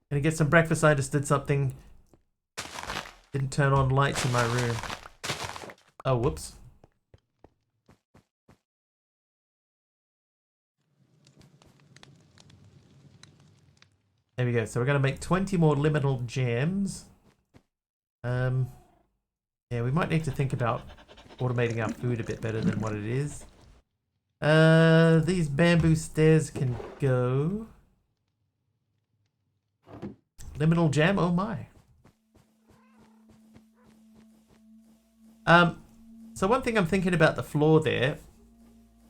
Gonna get some breakfast. I just did something. Didn't turn on lights in my room. Oh, whoops. There we go. So we're gonna make 20 more liminal jams. Yeah, we might need to think about automating our food a bit better than what it is. These bamboo stairs can go. Liminal jam, oh my. So one thing I'm thinking about the floor there,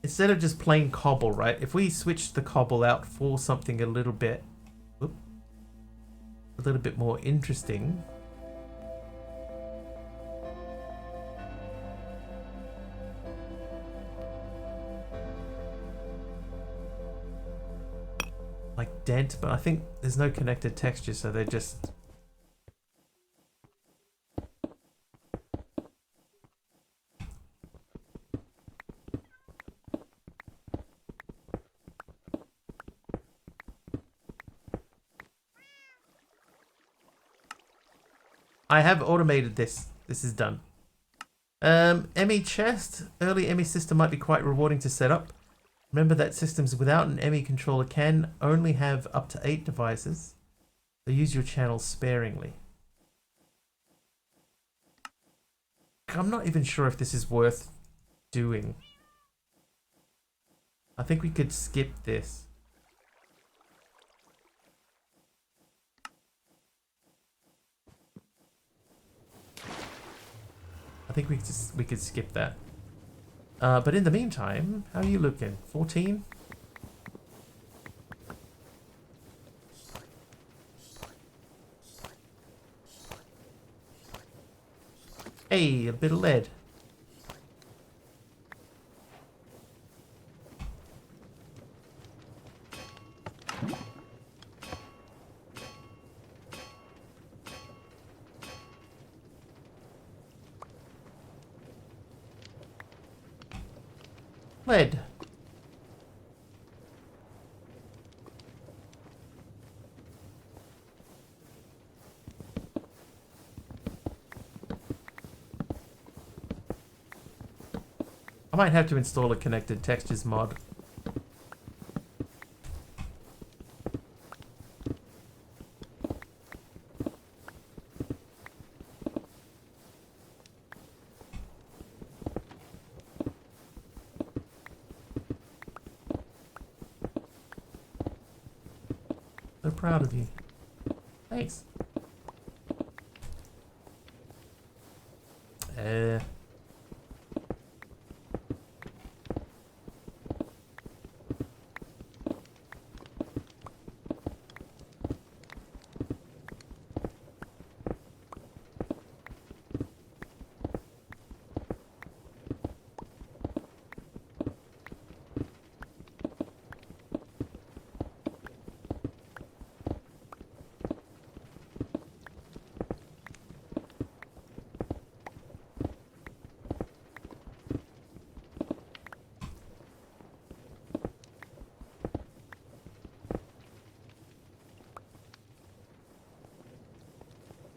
instead of just plain cobble, right? If we switch the cobble out for something a little bit more interesting. Like dent, but I think there's no connected texture, so they're just... I have automated this. This is done. ME chest. Early ME system might be quite rewarding to set up. Remember that systems without an ME controller can only have up to 8 devices. So use your channels sparingly. I'm not even sure if this is worth doing. I think we could skip this. I think we could skip that. But in the meantime, how are you looking? 14? Hey, a bit of lead. Lead. I might have to install a connected textures mod. So proud of you. Thanks.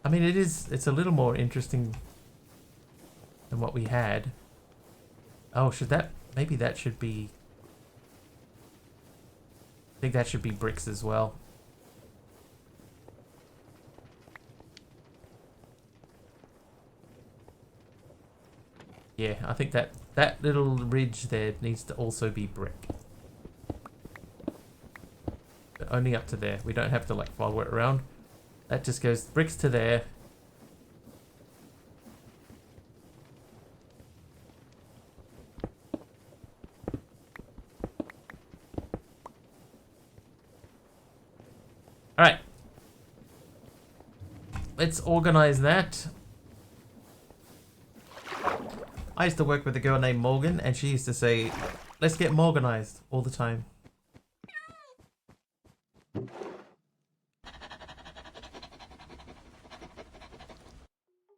I mean, it's a little more interesting than what we had. Oh, maybe that should be, I think that should be bricks as well. Yeah, I think that little ridge there needs to also be brick. But only up to there. We don't have to like follow it around. That just goes bricks to there. Alright. Let's organize that. I used to work with a girl named Morgan, and she used to say, let's get Morganized all the time.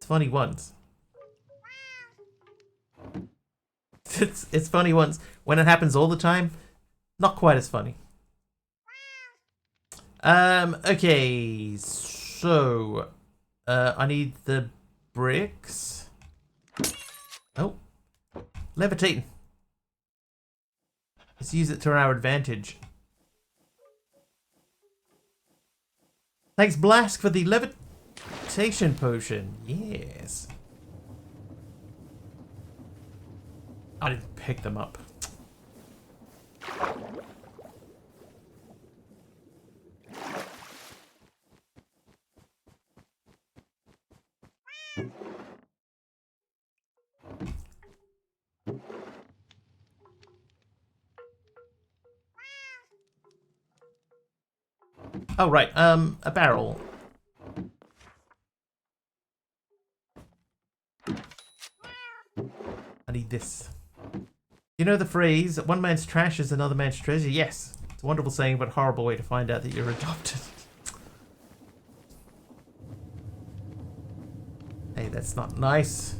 Funny once. It's funny once. When it happens all the time, not quite as funny. Okay, so I need the bricks. Oh, levitating. Let's use it to our advantage. Thanks, Blask, for the levitation potion. Yes. I didn't pick them up. Oh, right. A barrel. I need this. You know the phrase, one man's trash is another man's treasure? Yes. It's a wonderful saying, but horrible way to find out that you're adopted. Hey, that's not nice.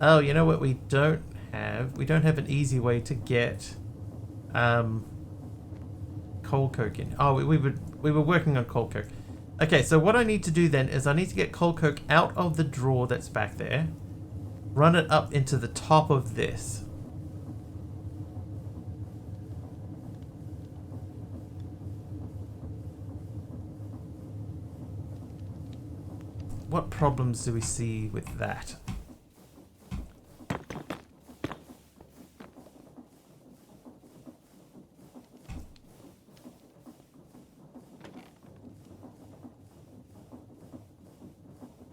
Oh, you know what we don't have? have, we don't have an easy way to get coal coke in. Oh, we were working on coal coke. Okay, so what I need to do then is I need to get coal coke out of the drawer that's back there, run it up into the top of this. What problems do we see with that?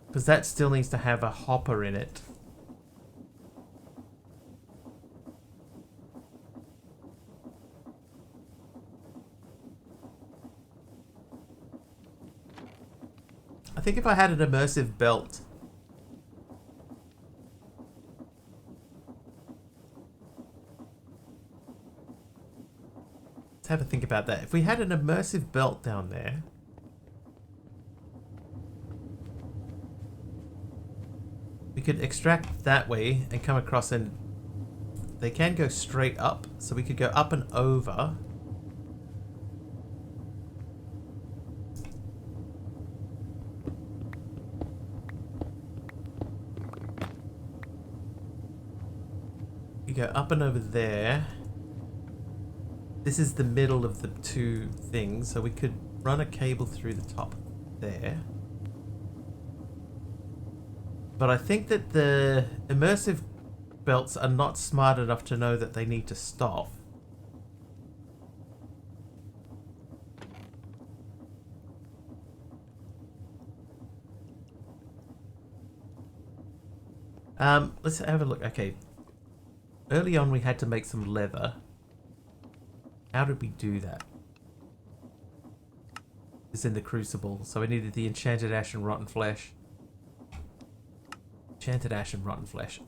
Because that still needs to have a hopper in it. I think if I had an immersive belt. Let's have a think about that. If we had an immersive belt down there. We could extract that way and come across, and they can go straight up. So we could go up and over. You go up and over there. This is the middle of the two things, so we could run a cable through the top there. But I think that the immersive belts are not smart enough to know that they need to stop. Let's have a look. Okay. Early on we had to make some leather. How did we do that? It's in the crucible. So we needed the enchanted ash and rotten flesh. Enchanted ash and rotten flesh.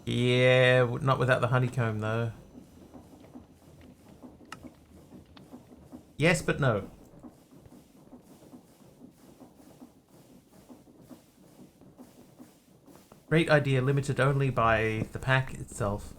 Yeah, not without the honeycomb though. Yes, but no. Great idea, limited only by the pack itself.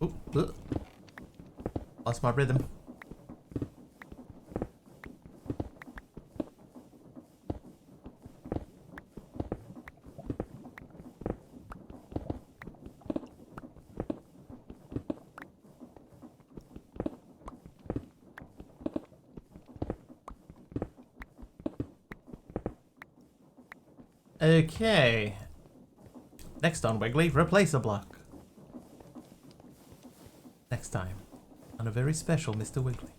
Oop. Lost my rhythm. Okay. Next on Wiggly, replace a block. Next time, on a very special Mr. Wiggly.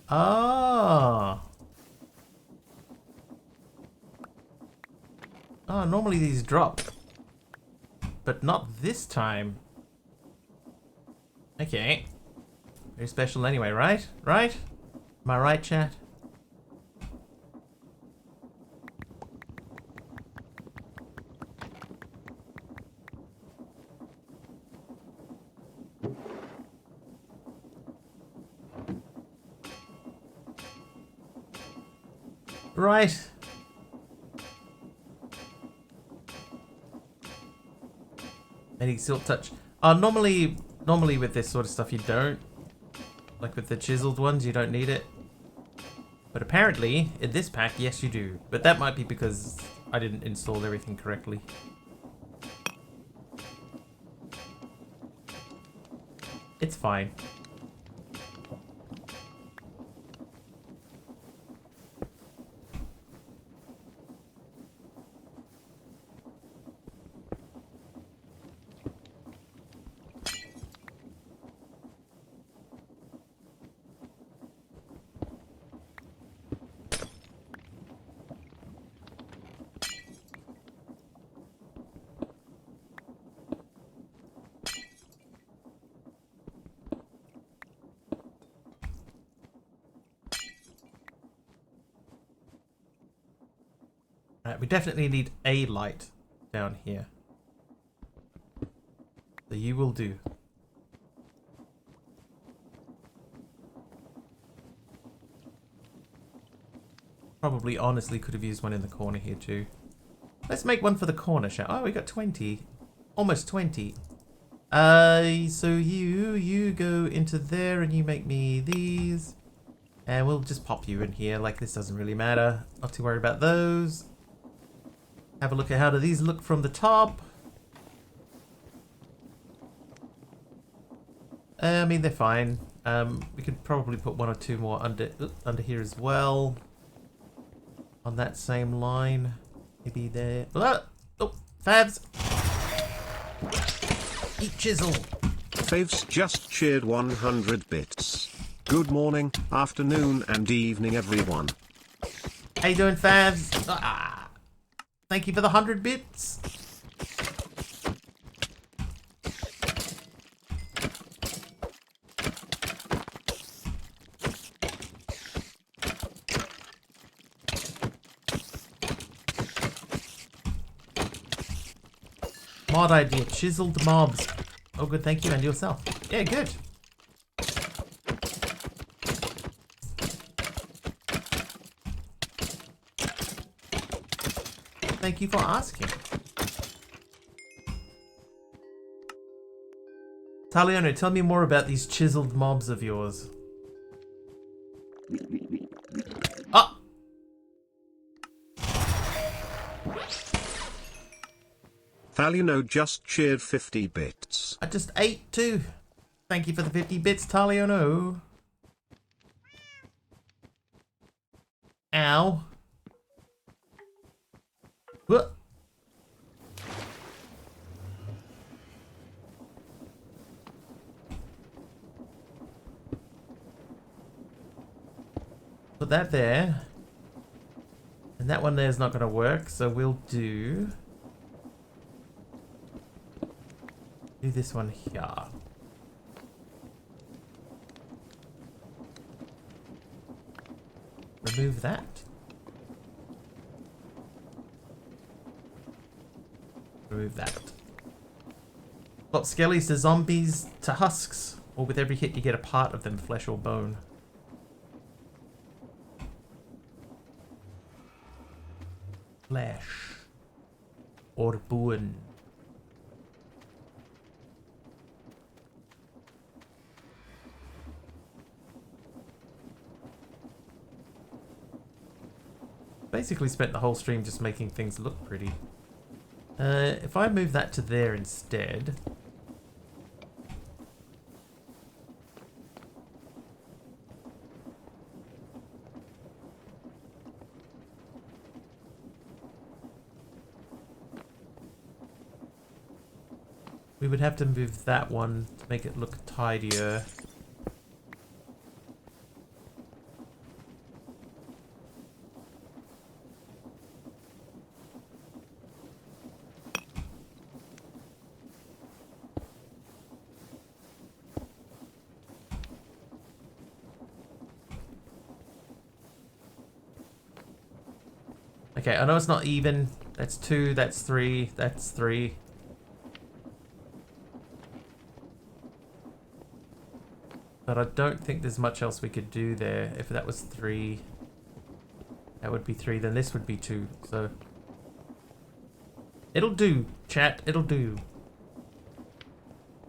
Ah. Oh, normally these drop. But not this time. Okay. Very special anyway, right? Right? Am I right, chat? Right. Any silk touch. Normally with this sort of stuff you don't. Like with the chiseled ones, you don't need it. But apparently, in this pack, yes you do. But that might be because I didn't install everything correctly. It's fine. Right, we definitely need a light down here. So you will do. Probably honestly could have used one in the corner here too. Let's make one for the corner, shall we? Oh, we got 20. Almost 20. So you go into there and you make me these. And we'll just pop you in here, like this doesn't really matter. Not too worried about those. Have a look at how do these look from the top. I mean, they're fine. We could probably put one or two more under here as well. On that same line. Maybe there. Oh, Favs! Eat chisel! Faves just cheered 100 bits. Good morning, afternoon and evening everyone. How you doing, Favs? Thank you for the 100 bits. Mod idea, chiseled mobs. Oh good, thank you, and yourself. Yeah, good. Thank you for asking. Taliano, tell me more about these chiseled mobs of yours. Ah! Thalino just cheered 50 bits. I just ate too. Thank you for the 50 bits, Taliano. Ow. What? Put that there. And that one there is not going to work, so we'll do this one here. Remove that. Remove that. Swap skellies to zombies to husks, or with every hit you get a part of them, flesh or bone. Flesh or bone. Basically spent the whole stream just making things look pretty. If I move that to there instead. We would have to move that one to make it look tidier. Okay, I know it's not even. That's 2, that's 3, that's 3. But I don't think there's much else we could do there if that was 3. That would be 3, then this would be 2, so... It'll do, chat, it'll do.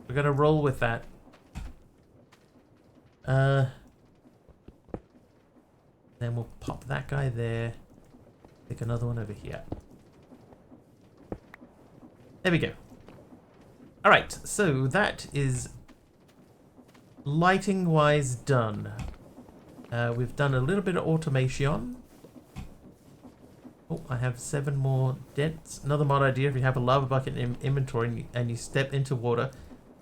We're gonna roll with that. Then we'll pop that guy there. Pick another one over here. There we go. Alright, so that is lighting-wise done. We've done a little bit of automation. Oh, I have 7 more dents. Another mod idea, if you have a lava bucket in inventory and you step into water,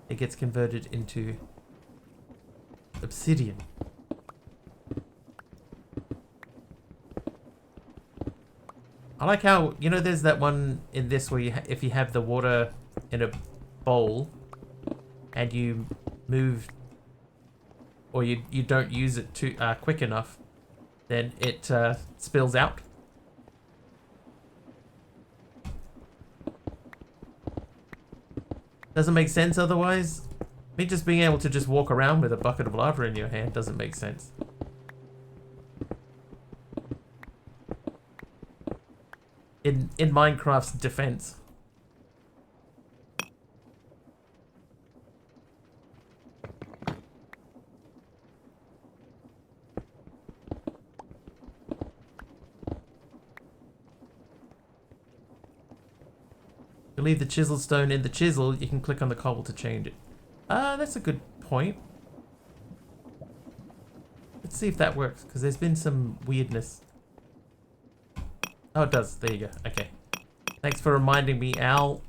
it gets converted into obsidian. I like how, you know, there's that one in this where if you have the water in a bowl and you move or you don't use it too quick enough, then it spills out. Doesn't make sense otherwise. Me just being able to just walk around with a bucket of lava in your hand doesn't make sense. In Minecraft's defense. You leave the chisel stone in the chisel, you can click on the cobble to change it. That's a good point. Let's see if that works, because there's been some weirdness. Oh, it does. There you go. Okay. Thanks for reminding me, Al.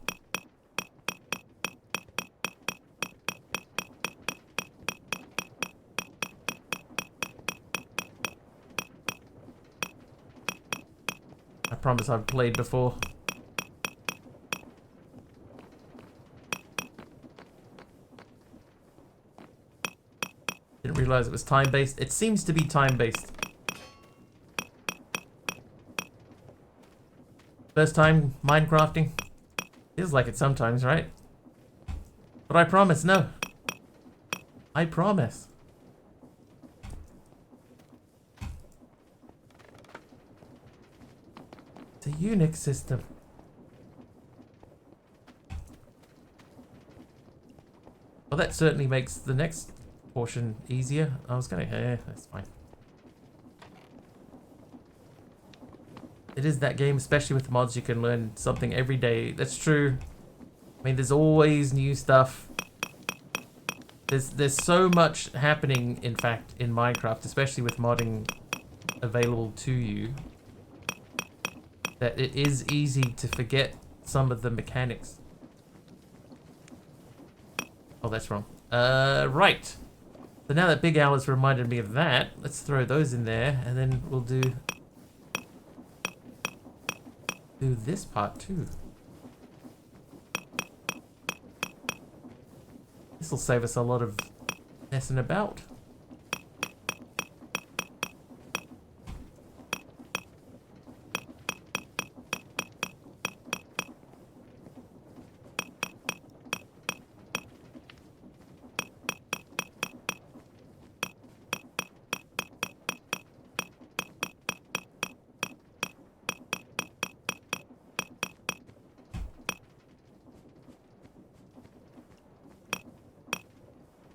I promise I've played before. Didn't realize it was time-based. It seems to be time-based. First time Minecrafting? Feels like it sometimes, right? But I promise, no. I promise. It's a Unix system. Well, that certainly makes the next portion easier. I was gonna... that's fine. It is that game, especially with mods, you can learn something every day. That's true. I mean, there's always new stuff. There's so much happening, in fact, in Minecraft, especially with modding available to you, that it is easy to forget some of the mechanics. Oh, that's wrong. Right. So now that Big Al has reminded me of that, let's throw those in there, and then we'll do this part too. This will save us a lot of messing about.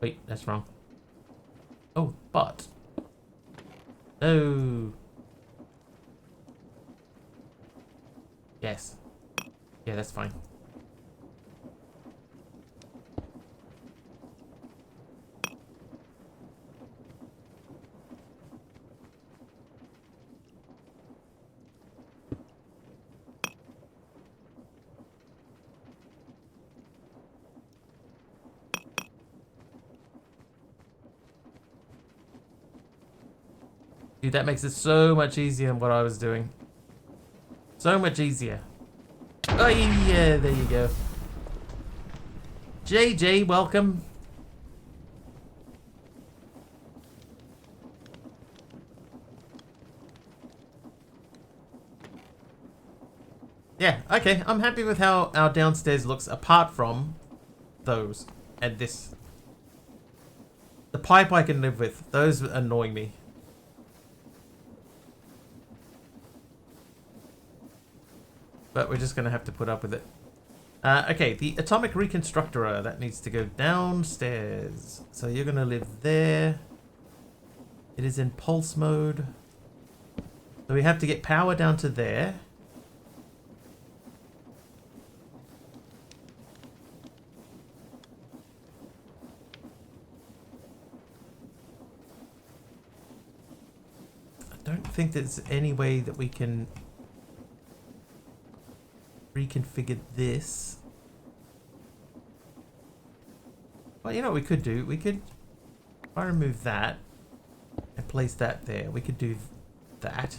Wait, that's wrong. Oh, but. No. Yes. Yeah, that's fine. Dude, that makes it so much easier than what I was doing. So much easier. Oh, yeah, there you go. JJ, welcome. Yeah, okay, I'm happy with how our downstairs looks apart from those and this. The pipe I can live with. Those annoy me. But we're just going to have to put up with it. Okay, the atomic reconstructor, that needs to go downstairs. So you're going to live there. It is in pulse mode. So we have to get power down to there. I don't think there's any way that we can reconfigure this. Well, you know what we could do? We could, if I remove that and place that there, we could do that.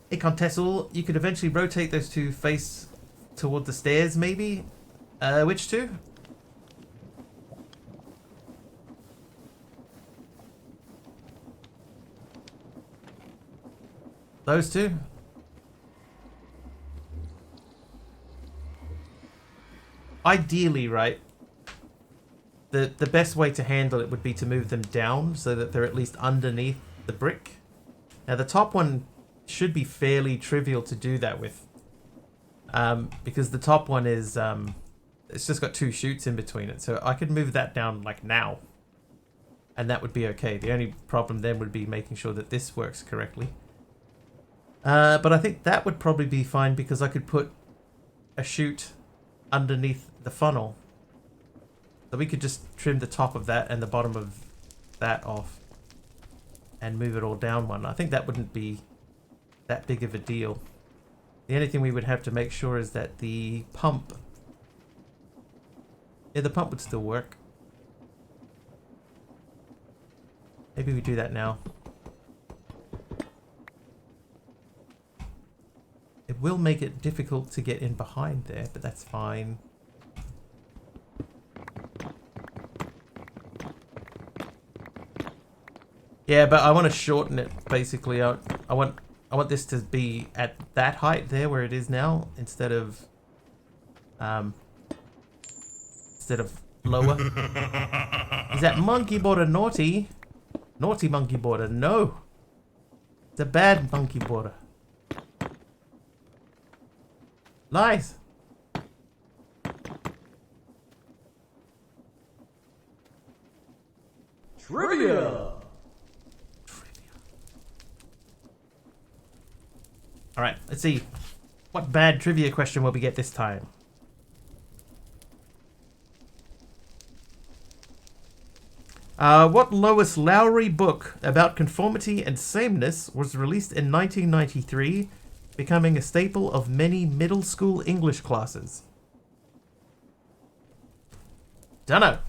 Hey, Contessal, you could eventually rotate those two face toward the stairs, maybe? Which two? Those two? Ideally, right, the best way to handle it would be to move them down so that they're at least underneath the brick. Now, the top one should be fairly trivial to do that with. Because the top one is, it's just got two chutes in between it. So I could move that down, like, now. And that would be okay. The only problem then would be making sure that this works correctly. But I think that would probably be fine because I could put a chute underneath the funnel. So we could just trim the top of that and the bottom of that off and move it all down one. I think that wouldn't be that big of a deal. The only thing we would have to make sure is that the pump, yeah, the pump would still work. Maybe we do that now. It will make it difficult to get in behind there, but that's fine. Yeah, but I want to shorten it, basically. I want this to be at that height there where it is now, instead of lower. Is that monkey border naughty? Naughty monkey border, no. It's a bad monkey border. Lies. Trivia. Alright, let's see. What bad trivia question will we get this time? What Lois Lowry book about conformity and sameness was released in 1993, becoming a staple of many middle school English classes? Dunno.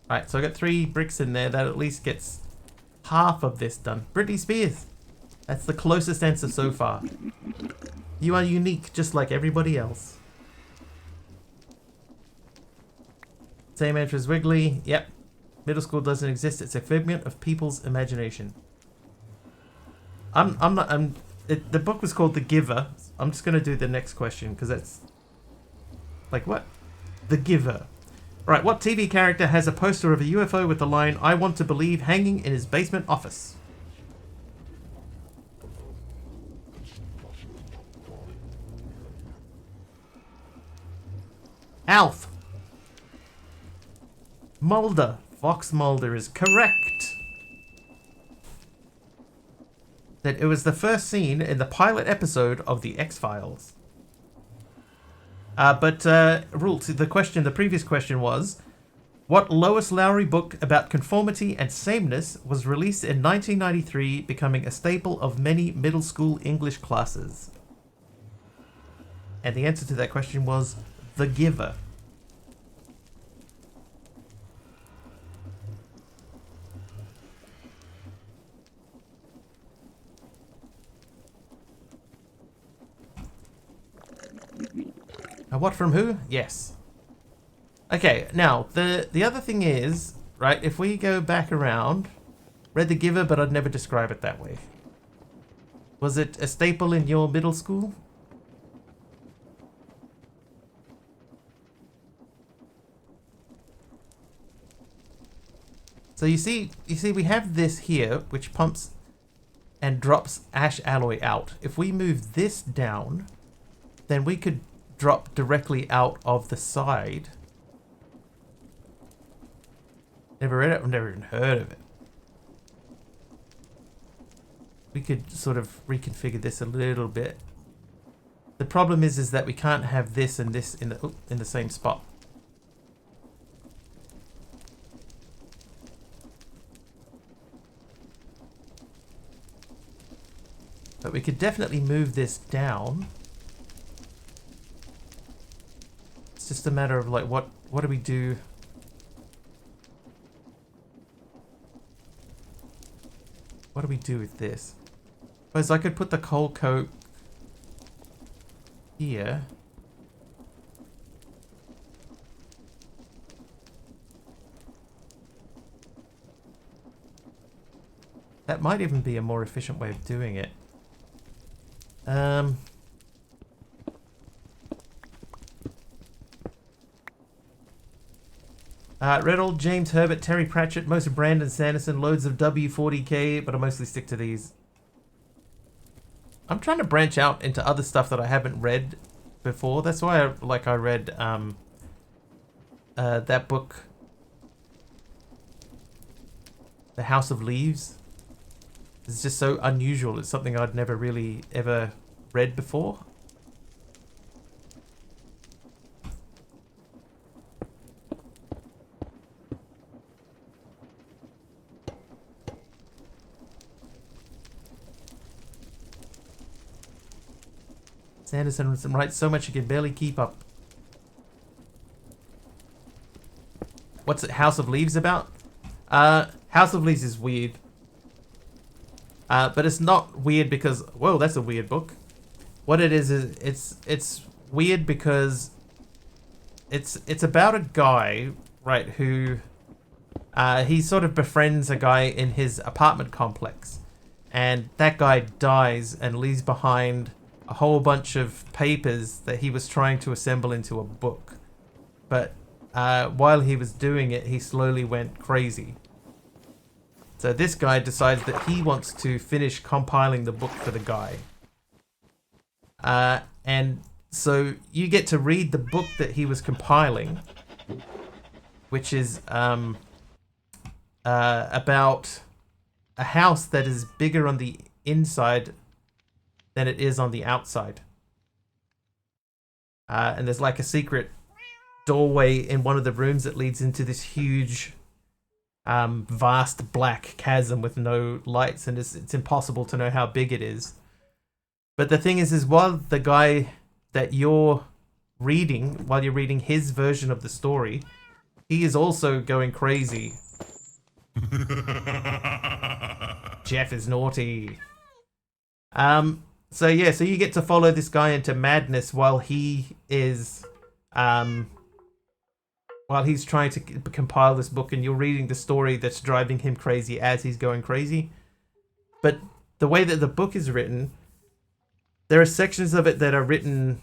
Alright, so I got 3 bricks in there. That at least gets half of this done. Britney Spears. That's the closest answer so far. You are unique, just like everybody else. Same answer as Wiggly. Yep. Middle school doesn't exist. It's a figment of people's imagination. The book was called The Giver. I'm just going to do the next question because that's... Like what? The Giver. Right, what TV character has a poster of a UFO with the line, "I want to believe," hanging in his basement office? Alf. Mulder. Fox Mulder is correct. That it was the first scene in the pilot episode of The X-Files. The previous question was, what Lois Lowry book about conformity and sameness was released in 1993, becoming a staple of many middle school English classes? And the answer to that question was The Giver. What from who? Yes. Okay, now, the other thing is, right? If we go back around, read The Giver, but I'd never describe it that way. Was it a staple in your middle school? So you see we have this here, which pumps and drops ash alloy out. If we move this down, then we could drop directly out of the side. Never read it, I've never even heard of it. We could sort of reconfigure this a little bit. The problem is that we can't have this and this in the same spot. But we could definitely move this down. It's just a matter of like, what do we do? What do we do with this? Because I could put the coal coke here. That might even be a more efficient way of doing it. Read all James Herbert, Terry Pratchett, most of Brandon Sanderson, loads of W40K, but I mostly stick to these. I'm trying to branch out into other stuff that I haven't read before. That's why I read that book, The House of Leaves. It's just so unusual. It's something I'd never really ever read before. Sanderson writes so much you can barely keep up. What's it, House of Leaves about? House of Leaves is weird. But it's not weird because, whoa, that's a weird book. What it is it's weird because it's about a guy, right, who he sort of befriends a guy in his apartment complex, and that guy dies and leaves behind a whole bunch of papers that he was trying to assemble into a book. But while he was doing it, he slowly went crazy. So this guy decides that he wants to finish compiling the book for the guy. And so you get to read the book that he was compiling, which is about a house that is bigger on the inside than it is on the outside. And there's like a secret doorway in one of the rooms that leads into this huge vast black chasm with no lights, and it's impossible to know how big it is. But the thing is while the guy that you're reading, while you're reading his version of the story, he is also going crazy. Jeff is naughty. So yeah, so you get to follow this guy into madness while he is while he's trying to compile this book, and you're reading the story that's driving him crazy as he's going crazy. But the way that the book is written, there are sections of it that are written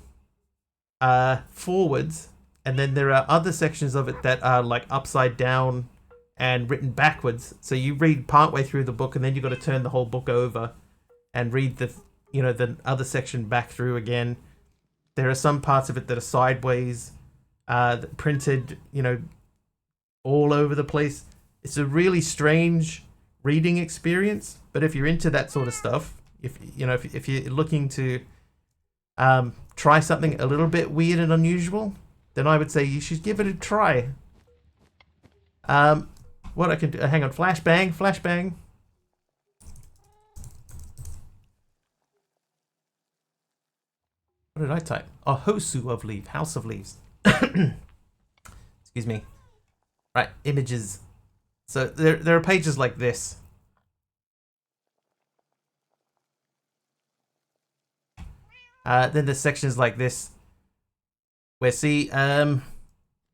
forwards, and then there are other sections of it that are like upside down and written backwards. So you read partway through the book, and then you've got to turn the whole book over and read the other section back through again. There are some parts of it that are sideways, printed, all over the place. It's a really strange reading experience, but if you're into that sort of stuff, if you're looking to try something a little bit weird and unusual, then I would say you should give it a try. What I can do, hang on, flashbang. What did I type? Oh, Hosu of Leaf, House of Leaves. Excuse me. Right, images. So there are pages like this. Then there's sections like this, where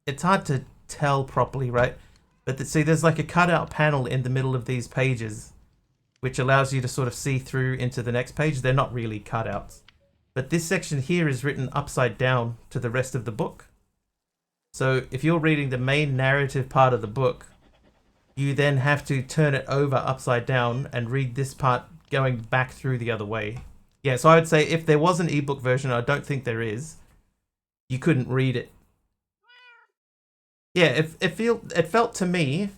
it's hard to tell properly, right? But see, there's like a cutout panel in the middle of these pages, which allows you to sort of see through into the next page. They're not really cutouts. But this section here is written upside down to the rest of the book. So if you're reading the main narrative part of the book, you then have to turn it over upside down and read this part going back through the other way. Yeah, so I would say if there was an ebook version, I don't think there is, you couldn't read it. Yeah, it felt to me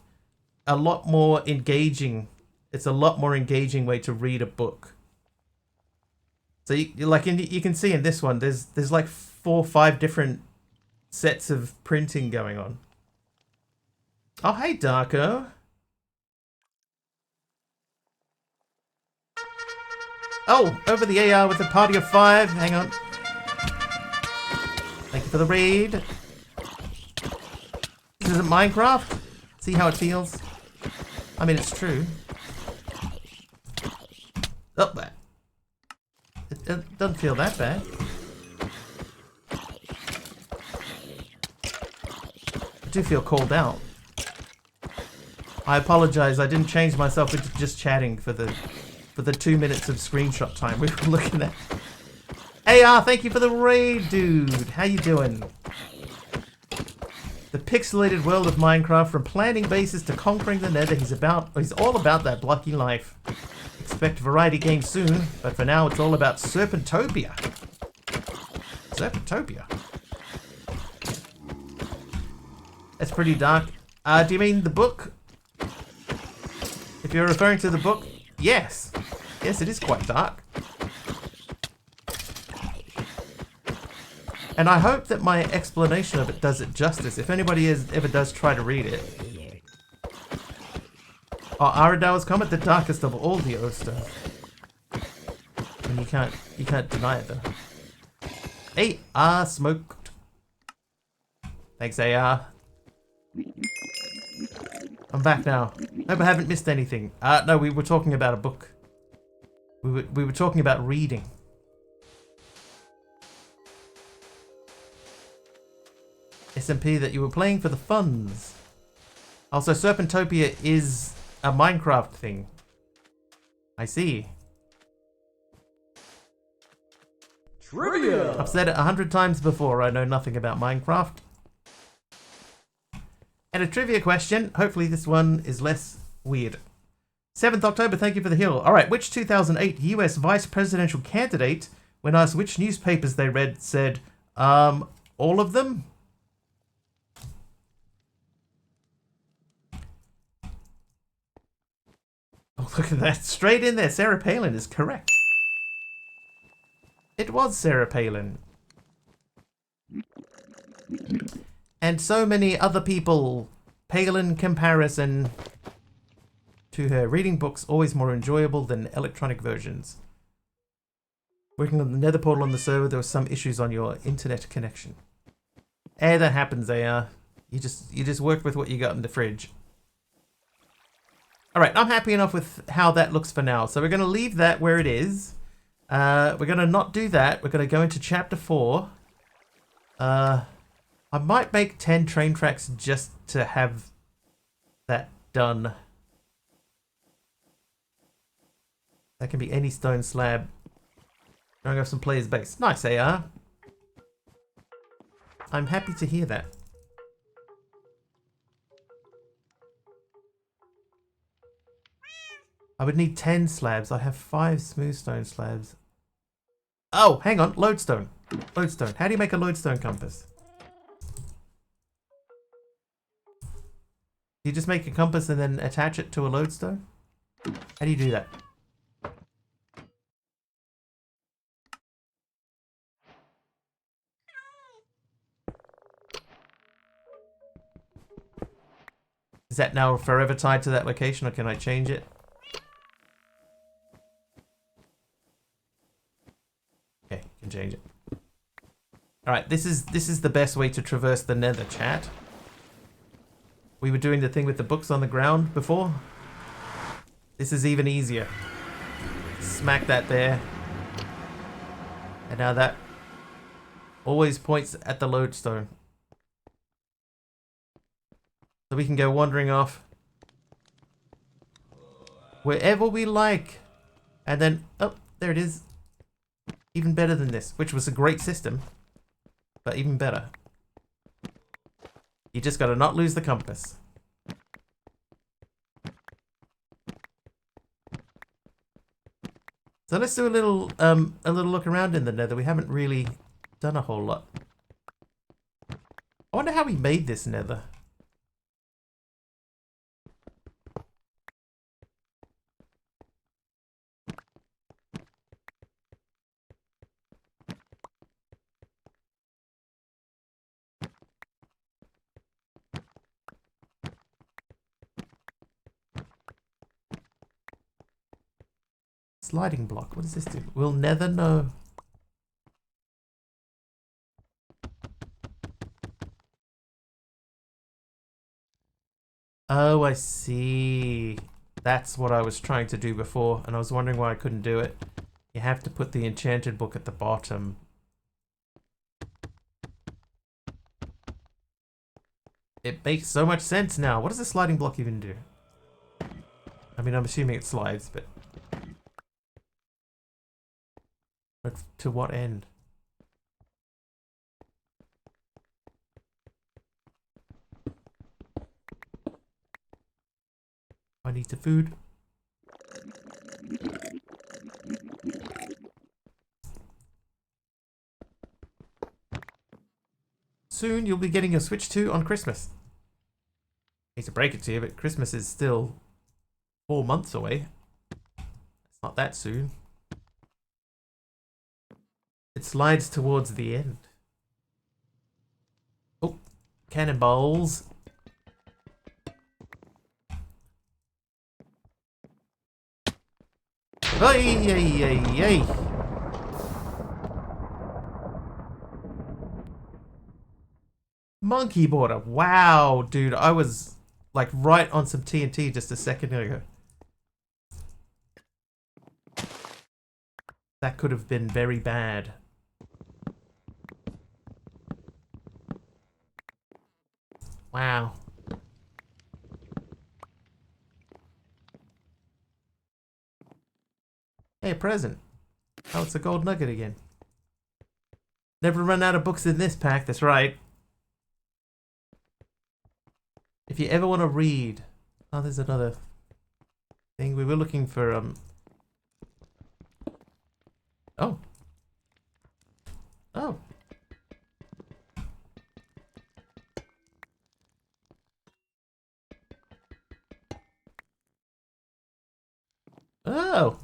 a lot more engaging. It's a lot more engaging way to read a book. So you can see in this one, there's like 4 or 5 different sets of printing going on. Oh, hey, Darko. Oh, over the AR with a party of 5. Hang on. Thank you for the raid. This isn't Minecraft. See how it feels? I mean, it's true. Oh, it doesn't feel that bad. I do feel called out. I apologize. I didn't change myself into just chatting for the 2 minutes of screenshot time we were looking at. AR, thank you for the raid, dude. How you doing? The pixelated world of Minecraft, from planting bases to conquering the nether, he's all about that blocky life. Expect variety games soon, but for now it's all about Serpentopia. Serpentopia? That's pretty dark. Do you mean the book? If you're referring to the book, yes. Yes, it is quite dark. And I hope that my explanation of it does it justice. If anybody ever does try to read it. Oh, Aradow's comment, the darkest of all the Oster. And you can't deny it though. AR smoked. Thanks, AR. I'm back now. Hope I haven't missed anything. No, we were talking about a book. We were talking about reading. SMP that you were playing for the funds. Also, Serpentopia is a Minecraft thing. I see. Trivia! I've said it 100 times before, I know nothing about Minecraft. And a trivia question. Hopefully this one is less weird. 7th October, thank you for the hill. Alright, which 2008 US vice presidential candidate, when asked which newspapers they read, said, all of them? Oh, look at that. Straight in there. Sarah Palin is correct. It was Sarah Palin. And so many other people pale in comparison to her. Reading books always more enjoyable than electronic versions. Working on the nether portal on the server, there were some issues on your internet connection. That happens, AR. You just work with what you got in the fridge. Alright, I'm happy enough with how that looks for now. So we're going to leave that where it is. We're going to not do that. We're going to go into chapter 4. I might make 10 train tracks just to have that done. That can be any stone slab. Going off some players' base. Nice, AR. I'm happy to hear that. I would need 10 slabs. I have 5 smooth stone slabs. Oh, hang on. Lodestone. Lodestone. How do you make a lodestone compass? You just make a compass and then attach it to a lodestone? How do you do that? Is that now forever tied to that location, or can I change it? Okay, you can change it. Alright, this is the best way to traverse the nether, chat. We were doing the thing with the books on the ground before. This is even easier. Smack that there. And now that always points at the lodestone. So we can go wandering off wherever we like. And then, oh, there it is. Even better than this, which was a great system. But even better. You just gotta not lose the compass. So let's do a little look around in the Nether. We haven't really done a whole lot. I wonder how we made this Nether. Sliding block. What does this do? We'll never know. Oh, I see. That's what I was trying to do before, and I was wondering why I couldn't do it. You have to put the enchanted book at the bottom. It makes so much sense now. What does the sliding block even do? I mean, I'm assuming it slides, but to what end? I need the food. Soon you'll be getting your Switch 2 on Christmas. I hate to break it to you, but Christmas is still 4 months away. It's not that soon. It slides towards the end. Oh, cannonballs. Hey, hey, hey, hey. Monkey border. Wow, dude. I was like right on some TNT just a second ago. That could have been very bad. Wow. Hey, present. Oh, it's a gold nugget again. Never run out of books in this pack, that's right. If you ever want to read... Oh, there's another thing. We were looking for, Oh. Oh. Oh.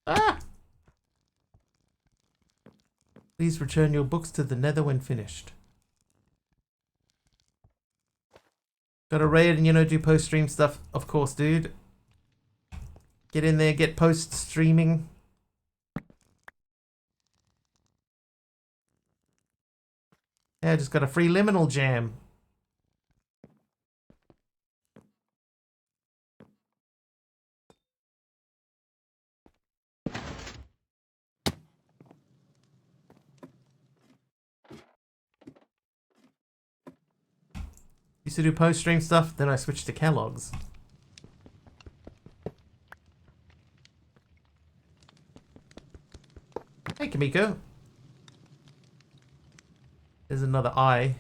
Ah! Please return your books to the Nether when finished. Gotta raid and, you know, do post-stream stuff. Of course, dude. Get in there, get post-streaming. Yeah, I just got a free Liminal jam. Used to do post-stream stuff, then I switched to Kellogg's. Hey, Kamiko. There's another eye.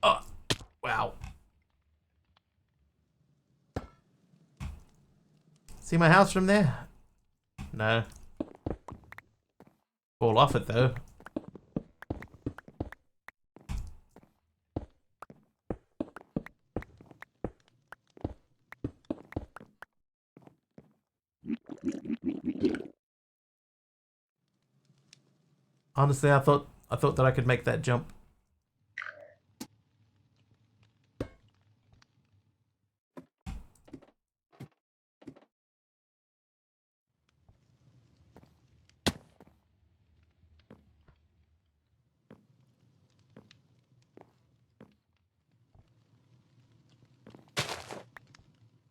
Oh, wow. See my house from there? No. Fall off it, though. Honestly, I thought that I could make that jump.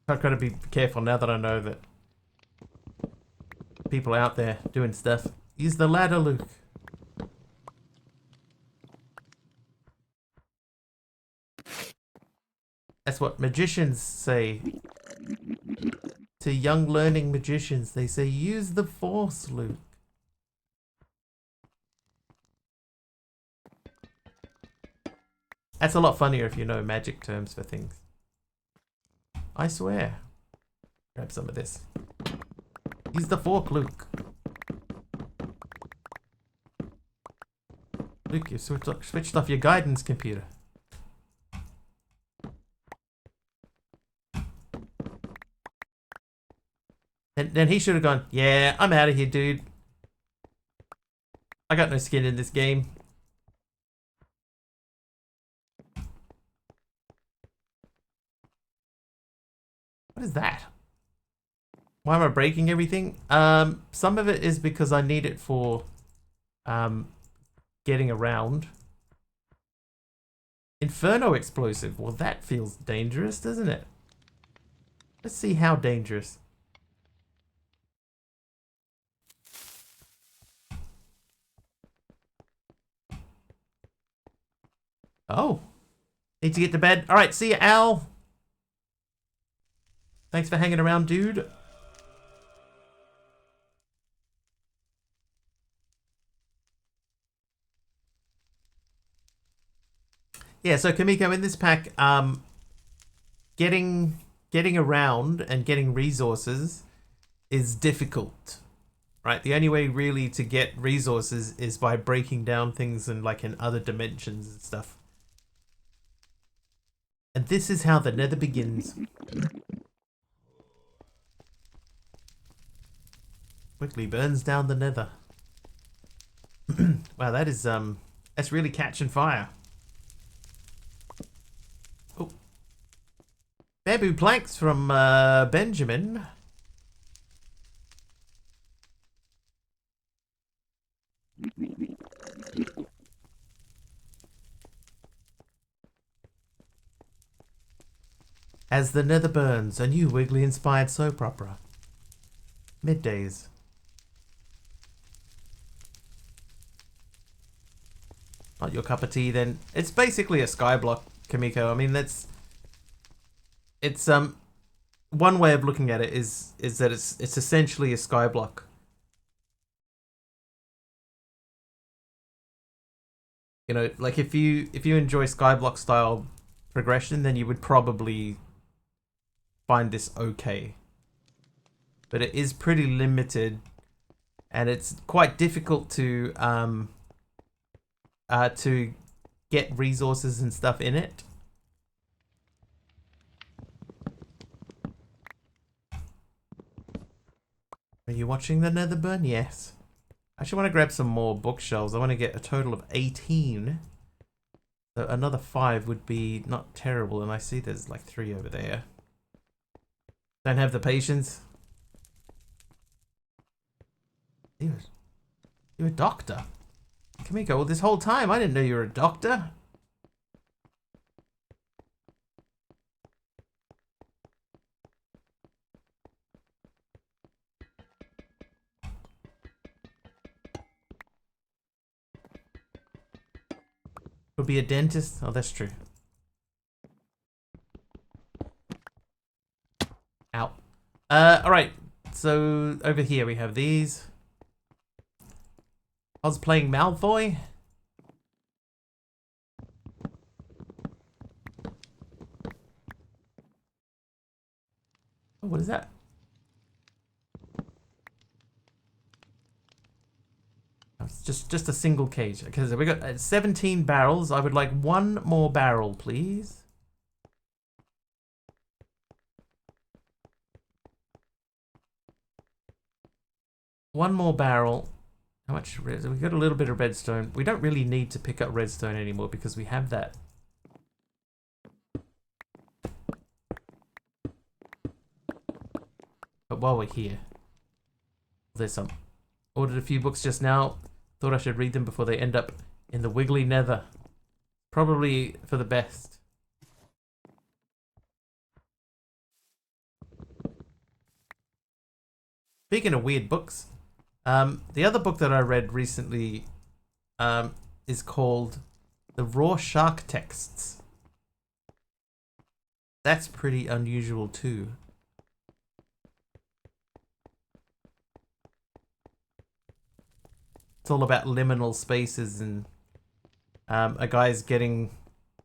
I've got to be careful now that I know that people out there doing stuff. Use the ladder, Luke. That's what magicians say. To young learning magicians, they say, use the force, Luke. That's a lot funnier if you know magic terms for things. I swear. Grab some of this. Use the fork, Luke. Luke, you switched off your guidance computer. And then he should have gone, yeah, I'm out of here, dude. I got no skin in this game. What is that? Why am I breaking everything? Some of it is because I need it for getting around. Inferno explosive. Well, that feels dangerous, doesn't it? Let's see how dangerous. Oh. Need to get to bed. All right, see you, Al. Thanks for hanging around, dude. Yeah, so Kamiko, in this pack, getting around and getting resources is difficult, right? The only way really to get resources is by breaking down things in other dimensions and stuff. And this is how the Nether begins. Quickly burns down the Nether. Wow, that is that's really catching fire. Oh, bamboo planks from Benjamin. As the Nether burns, a new Wiggly-inspired soap opera. Middays. Not your cup of tea, then. It's basically a skyblock, Kamiko. I mean, it's one way of looking at it is that it's essentially a skyblock. You know, like if you enjoy skyblock style progression, then you would probably find this okay. But it is pretty limited, and it's quite difficult to get resources and stuff in it. Are you watching the Nether burn? Yes. I actually want to grab some more bookshelves. I want to get a total of 18. So another 5 would be not terrible, and I see there's like 3 over there. Don't have the patience. You're a doctor. Kamiko, well, this whole time I didn't know you were a doctor. Could be a dentist. Oh, that's true. Ow. Alright. So, over here we have these. I was playing Malfoy. Oh, what is that? It's just a single cage. Okay, so we got 17 barrels. I would like 1 more barrel, please. One more barrel. How much redstone? We got a little bit of redstone. We don't really need to pick up redstone anymore because we have that. But while we're here, there's some. Ordered a few books just now. Thought I should read them before they end up in the wiggly nether. Probably for the best. Speaking of weird books, the other book that I read recently is called The Raw Shark Texts. That's pretty unusual too. It's all about liminal spaces and a guy's getting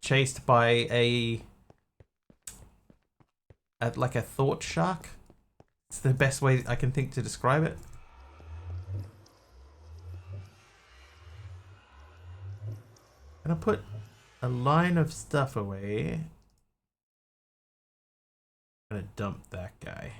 chased by like a thought shark. It's the best way I can think to describe it. And I put a line of stuff away. I'm gonna dump that guy.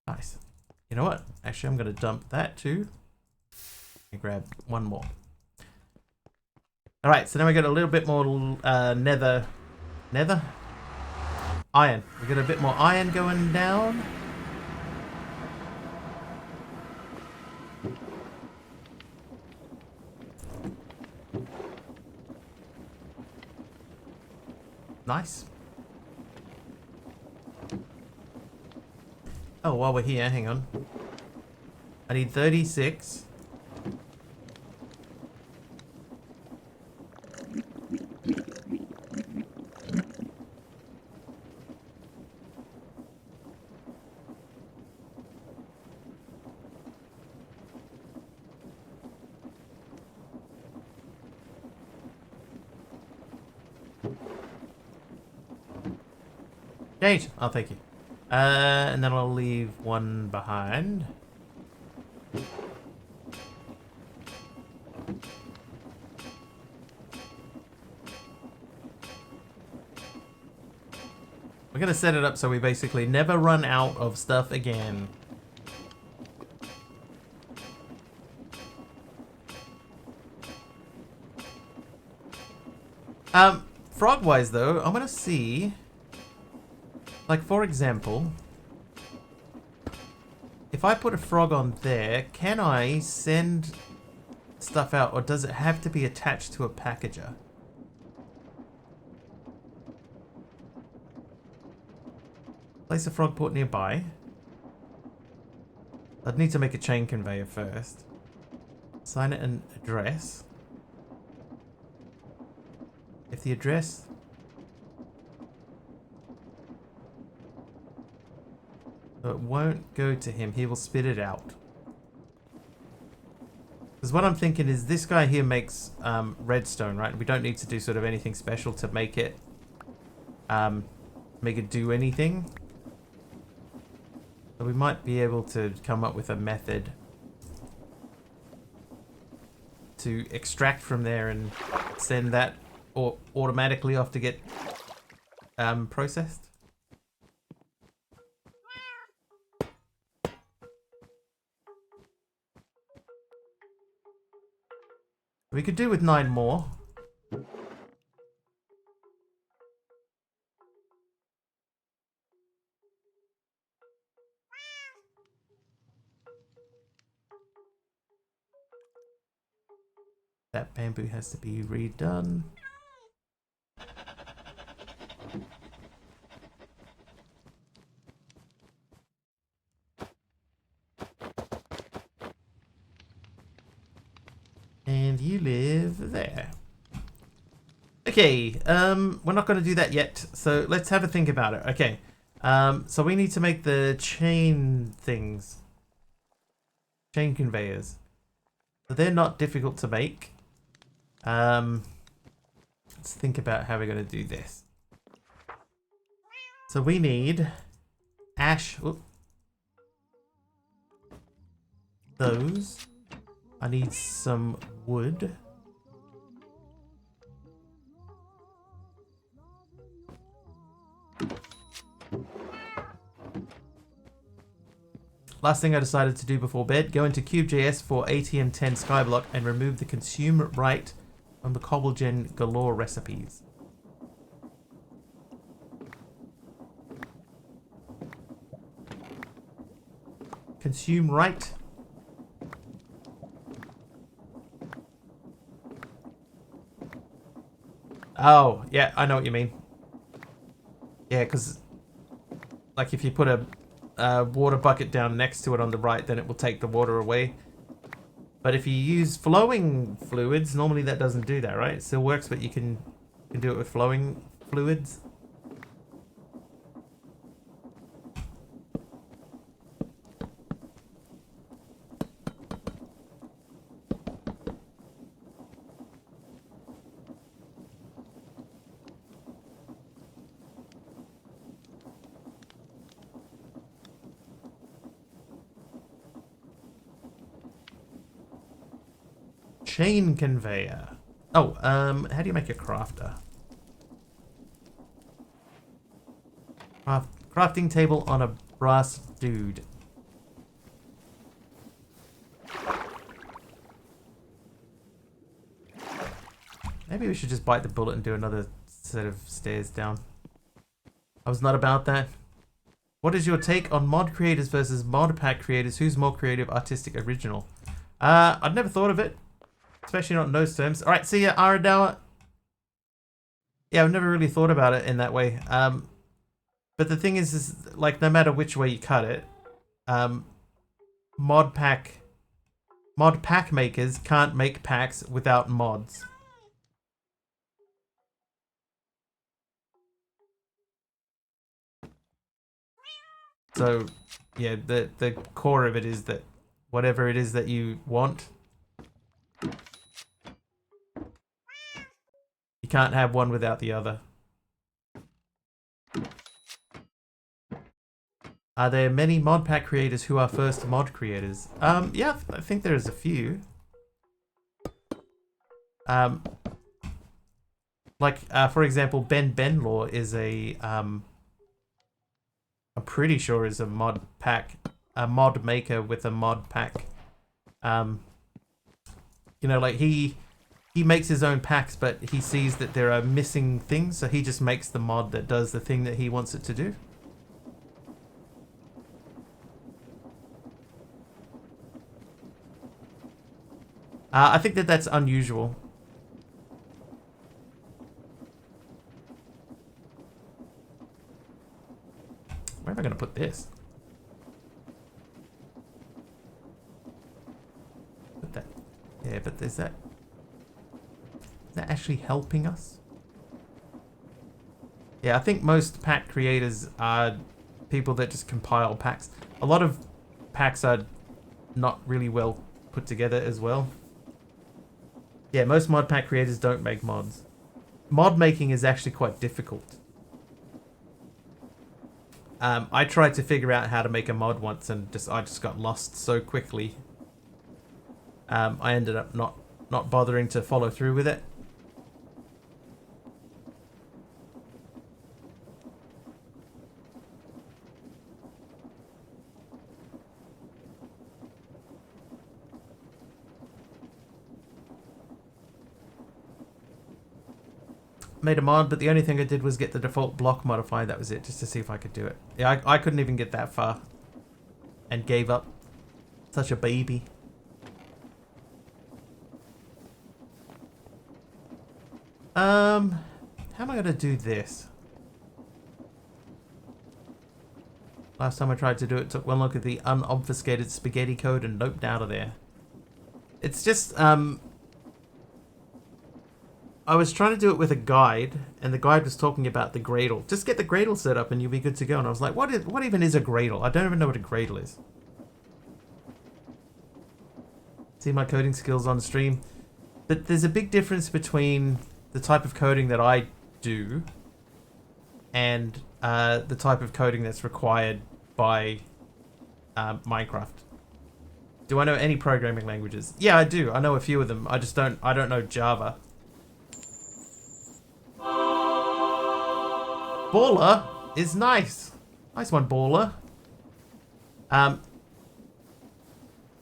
Nice. You know what? Actually, I'm gonna dump that too. And grab one more. All right, so now we got a little bit more nether, iron. We got a bit more iron going down. Nice. Oh, while we're here, hang on. I need 36. Eight. Oh, thank you. And then I'll leave one behind. We're gonna set it up so we basically never run out of stuff again. Frog-wise though, I want to see, like for example, if I put a frog on there, can I send stuff out, or does it have to be attached to a packager? Place a frog port nearby. I'd need to make a chain conveyor first. Assign it an address. If the address... So it won't go to him, he will spit it out. Because what I'm thinking is this guy here makes redstone, right? We don't need to do sort of anything special to make it do anything. So we might be able to come up with a method to extract from there and send that or automatically off to get processed. We could do with 9 more. That bamboo has to be redone. And you live there. Okay, we're not going to do that yet, so let's have a think about it. Okay, so we need to make the chain things. Chain conveyors. So they're not difficult to make. Let's think about how we're going to do this. So we need ash. Oops. Those. I need some wood. Last thing I decided to do before bed, go into CubeJS for ATM10 Skyblock and remove the consume right from the CobbleGen galore recipes. Consume right. Oh, yeah, I know what you mean. Yeah, because like if you put a water bucket down next to it on the right, then it will take the water away. But if you use flowing fluids, normally that doesn't do that, right? It still works, but you can do it with flowing fluids. Chain conveyor. Oh, how do you make a crafter? Crafting table on a brass dude. Maybe we should just bite the bullet and do another set of stairs down. I was not about that. What is your take on mod creators versus mod pack creators? Who's more creative, artistic, original? I'd never thought of it. Especially not in those terms. Alright, see ya, Aradower. Yeah, I've never really thought about it in that way. But the thing is like, no matter which way you cut it, mod pack makers can't make packs without mods. So, yeah, the core of it is that whatever it is that you want, you can't have one without the other. Are there many mod pack creators who are first mod creators? Yeah, I think there's a few. Like, for example, Ben Benlaw is I'm pretty sure is a mod maker with a mod pack. You know, like he makes his own packs, but he sees that there are missing things, so he just makes the mod that does the thing that he wants it to do. I think that that's unusual. Where am I going to put this? Put that. Yeah, but is that actually helping us? Yeah, I think most pack creators are people that just compile packs. A lot of packs are not really well put together as well. Yeah, most mod pack creators don't make mods. Mod making is actually quite difficult. I tried to figure out how to make a mod once and I just got lost so quickly. I ended up not bothering to follow through with it. Made a mod, but the only thing I did was get the default block modifier. That was it, just to see if I could do it. Yeah, I couldn't even get that far. And gave up. Such a baby. How am I gonna do this? Last time I tried to do it, took one look at the unobfuscated spaghetti code and noped out of there. It's just, I was trying to do it with a guide, and the guide was talking about the Gradle. Just get the Gradle set up and you'll be good to go. And I was like, what even is a Gradle? I don't even know what a Gradle is. See my coding skills on stream. But there's a big difference between the type of coding that I do and the type of coding that's required by Minecraft. Do I know any programming languages? Yeah, I do. I know a few of them. I don't know Java. Baller is nice. Nice one, Baller.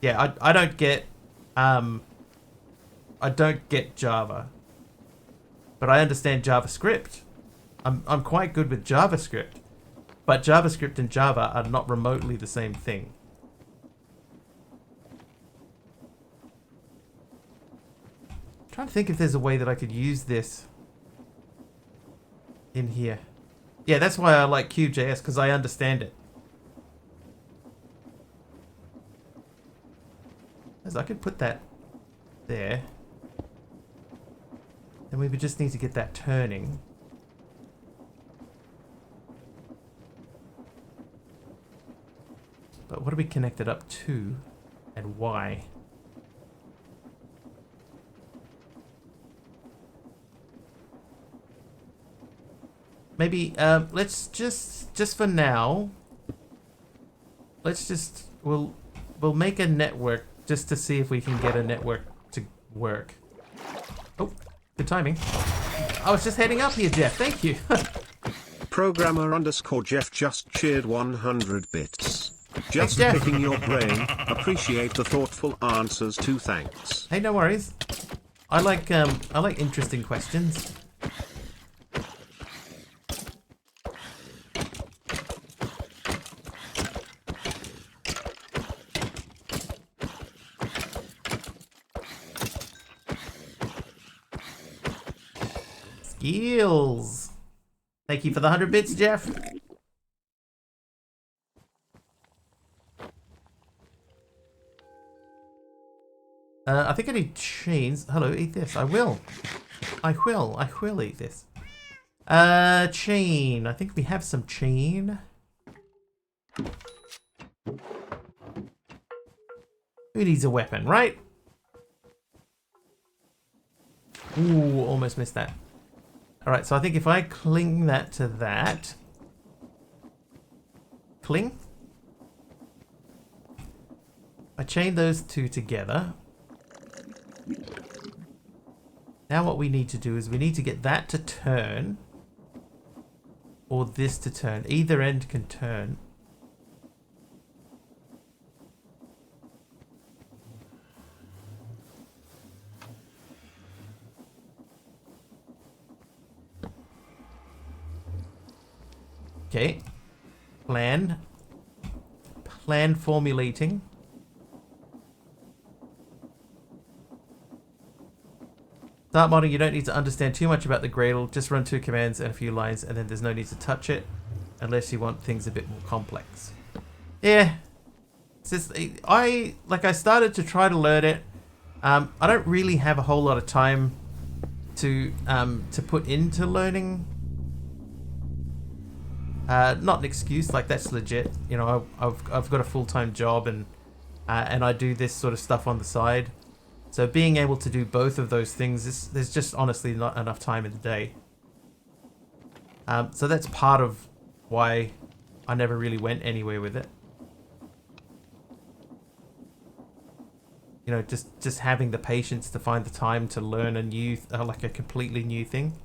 Yeah, I don't get Java. But I understand JavaScript. I'm quite good with JavaScript. But JavaScript and Java are not remotely the same thing. I'm trying to think if there's a way that I could use this in here. Yeah, that's why I like QJS, because I understand it. As I could put that there. And we would just need to get that turning. But what are we connected up to? And why? Maybe, let's just for now, let's just, we'll make a network just to see if we can get a network to work. Oh, good timing. I was just heading up here, Jeff. Thank you. Programmer_Jeff just cheered 100 bits. Just Jeff. picking your brain. Appreciate the thoughtful answers too. Thanks. Hey, no worries. I like interesting questions. Skills. Thank you for the 100 bits, Jeff. I think I need chains. Hello, eat this. I will. I will eat this. Chain. I think we have some chain. Who needs a weapon, right? Ooh, almost missed that. Alright, so I think if I cling that to that. Cling? I chain those two together. Now what we need to do is we need to get that to turn. Or this to turn. Either end can turn. Okay. Plan formulating. Start modding, you don't need to understand too much about the Gradle, just run 2 commands and a few lines, and then there's no need to touch it, unless you want things a bit more complex. Yeah. It's just, I started to try to learn it. I don't really have a whole lot of time to put into learning. Not an excuse, like that's legit. You know, I've got a full-time job and I do this sort of stuff on the side. So being able to do both of those things, there's just honestly not enough time in the day. So that's part of why I never really went anywhere with it. You know, just having the patience to find the time to learn a new, like a completely new thing.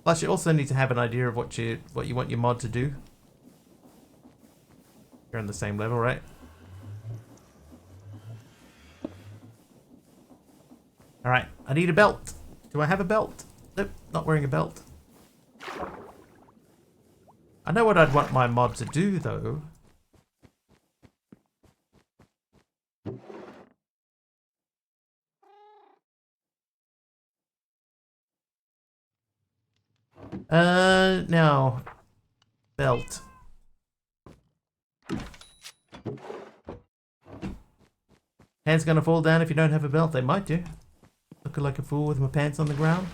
Plus, you also need to have an idea of what you want your mod to do. You're on the same level, right? All right, I need a belt. Do I have a belt? Nope, not wearing a belt. I know what I'd want my mod to do, though. Now, belt. Hands gonna fall down if you don't have a belt. They might do. Looking like a fool with my pants on the ground.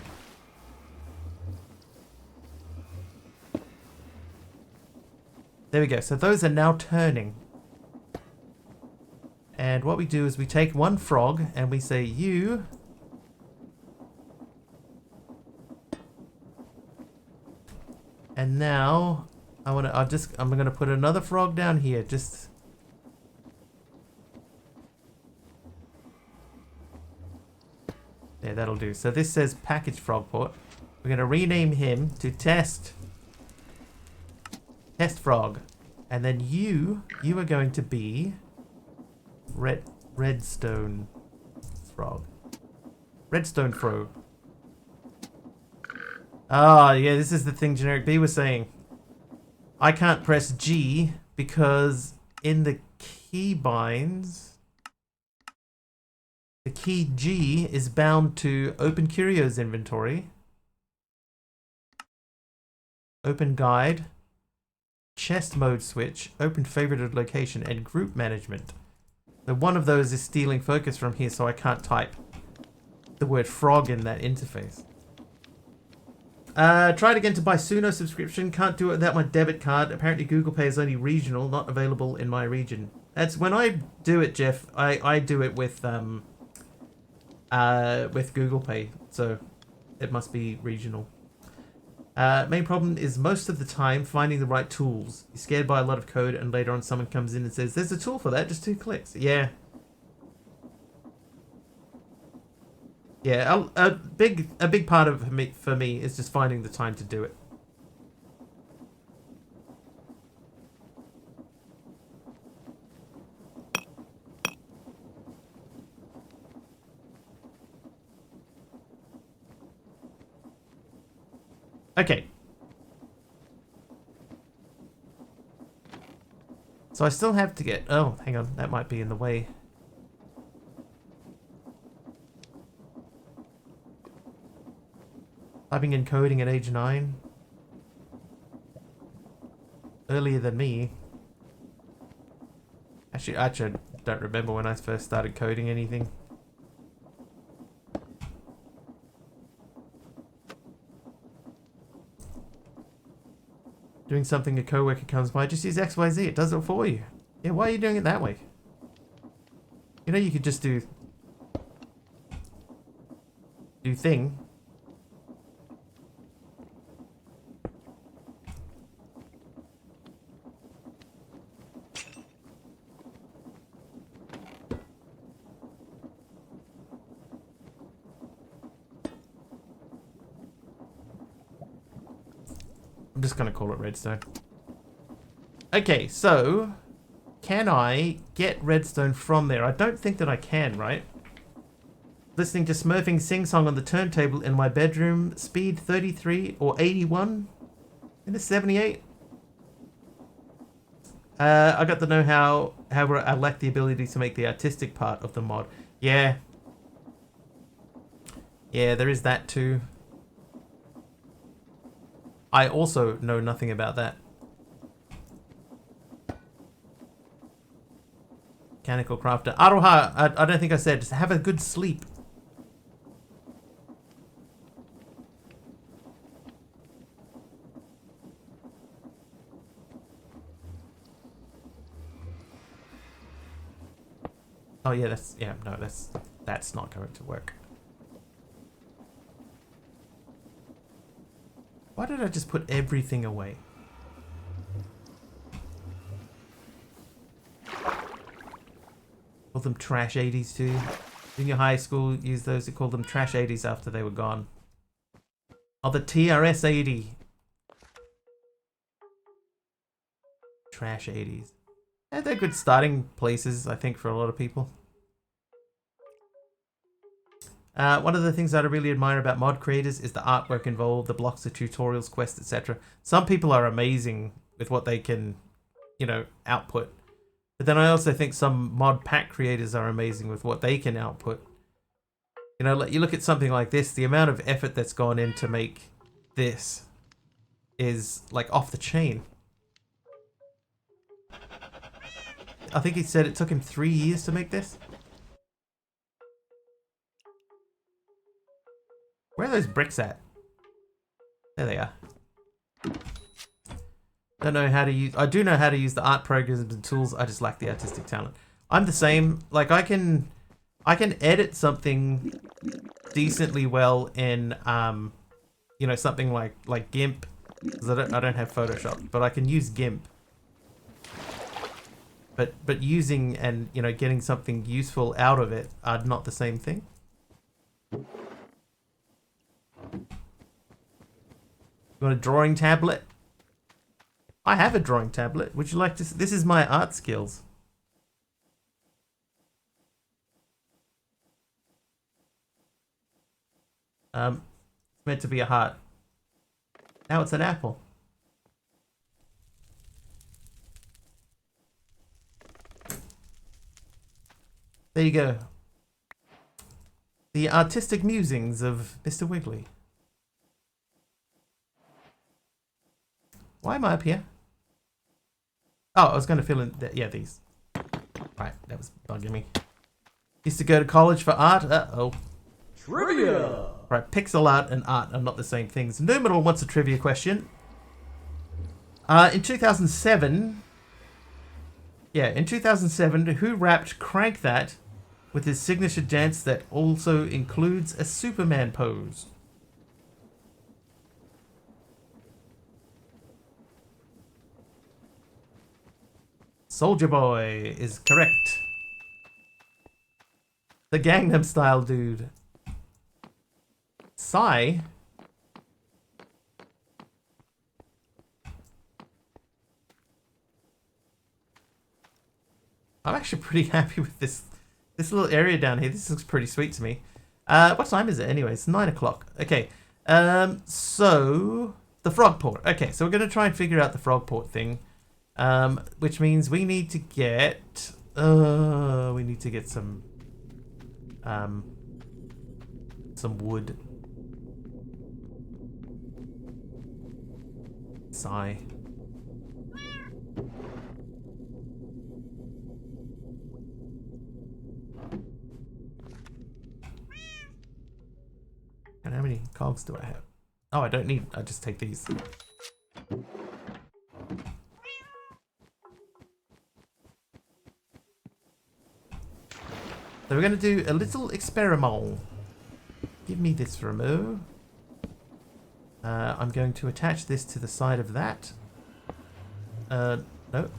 There we go. So those are now turning. And what we do is we take one frog and we say, you... And now I'm gonna put another frog down here. Just there, that'll do. So this says package frog port. We're gonna rename him to test frog, and then you are going to be redstone frog. Redstone frog. Oh, yeah, this is the thing Generic B was saying. I can't press G because in the keybinds, the key G is bound to Open Curios inventory, Open Guide, Chest Mode switch, Open Favorited Location, and Group Management. So one of those is stealing focus from here, so I can't type the word frog in that interface. Tried again to buy Suno subscription. Can't do it without my debit card. Apparently Google Pay is only regional, not available in my region. That's when I do it, Jeff. I do it with Google Pay, so it must be regional. Main problem is most of the time finding the right tools. You're scared by a lot of code, and later on someone comes in and says, "There's a tool for that, just 2 clicks." Yeah. Yeah, a big part of me for me is just finding the time to do it. Okay. So I still have to get... Oh, hang on. That might be in the way. Typing and coding at age 9. Earlier than me. Actually, I don't remember when I first started coding anything. Doing something a coworker comes by, just use XYZ, it does it for you. Yeah, why are you doing it that way? You know, you could just do thing. I'm just gonna call it redstone. Okay, so can I get redstone from there? I don't think that I can, right? Listening to Smurfing sing-song on the turntable in my bedroom. Speed 33 or 81 in a 78. I got to know how I lack the ability to make the artistic part of the mod. Yeah. Yeah, there is that too. I also know nothing about that. Mechanical crafter. Aroha, I don't think I said, just have a good sleep. Oh yeah, that's not going to work. Why did I just put everything away? Call them trash 80s too. Junior high school used those to call them trash 80s after they were gone. Oh, the TRS 80. Trash 80s. Yeah, they're good starting places, I think, for a lot of people. One of the things that I really admire about mod creators is the artwork involved, the blocks, the tutorials, quests, etc. Some people are amazing with what they can, you know, output. But then I also think some mod pack creators are amazing with what they can output. You know, you look at something like this, the amount of effort that's gone in to make this is like off the chain. I think he said it took him 3 years to make this. Where are those bricks at? There they are. Don't know how to use... I do know how to use the art programs and tools. I just lack the artistic talent. I'm the same. Like, I can edit something decently well in, you know, something like GIMP. Because I don't have Photoshop, but I can use GIMP. But using and, you know, getting something useful out of it are not the same thing. You want a drawing tablet? I have a drawing tablet. Would you like to... This is my art skills. It's meant to be a heart. Now it's an apple. There you go. The artistic musings of Mr. Wiggly. Why am I up here? Oh, I was going to fill in... Yeah, these. Right, that was bugging me. Used to go to college for art. Uh-oh. Trivia! Right, pixel art and art are not the same things. Liminal wants a trivia question. In 2007... Yeah, in 2007, who rapped Crank That with his signature dance that also includes a Superman pose? Soldier Boy is correct. The Gangnam Style dude. Psy. I'm actually pretty happy with this little area down here. This looks pretty sweet to me. What time is it anyway? It's 9 o'clock. Okay. So the frog port. Okay, so we're gonna try and figure out the frog port thing. Which means we need to get some wood. Sigh. And how many cogs do I have? Oh, I don't need. I just take these. So we're going to do a little experiment. Give me this remote. I'm going to attach this to the side of that. No.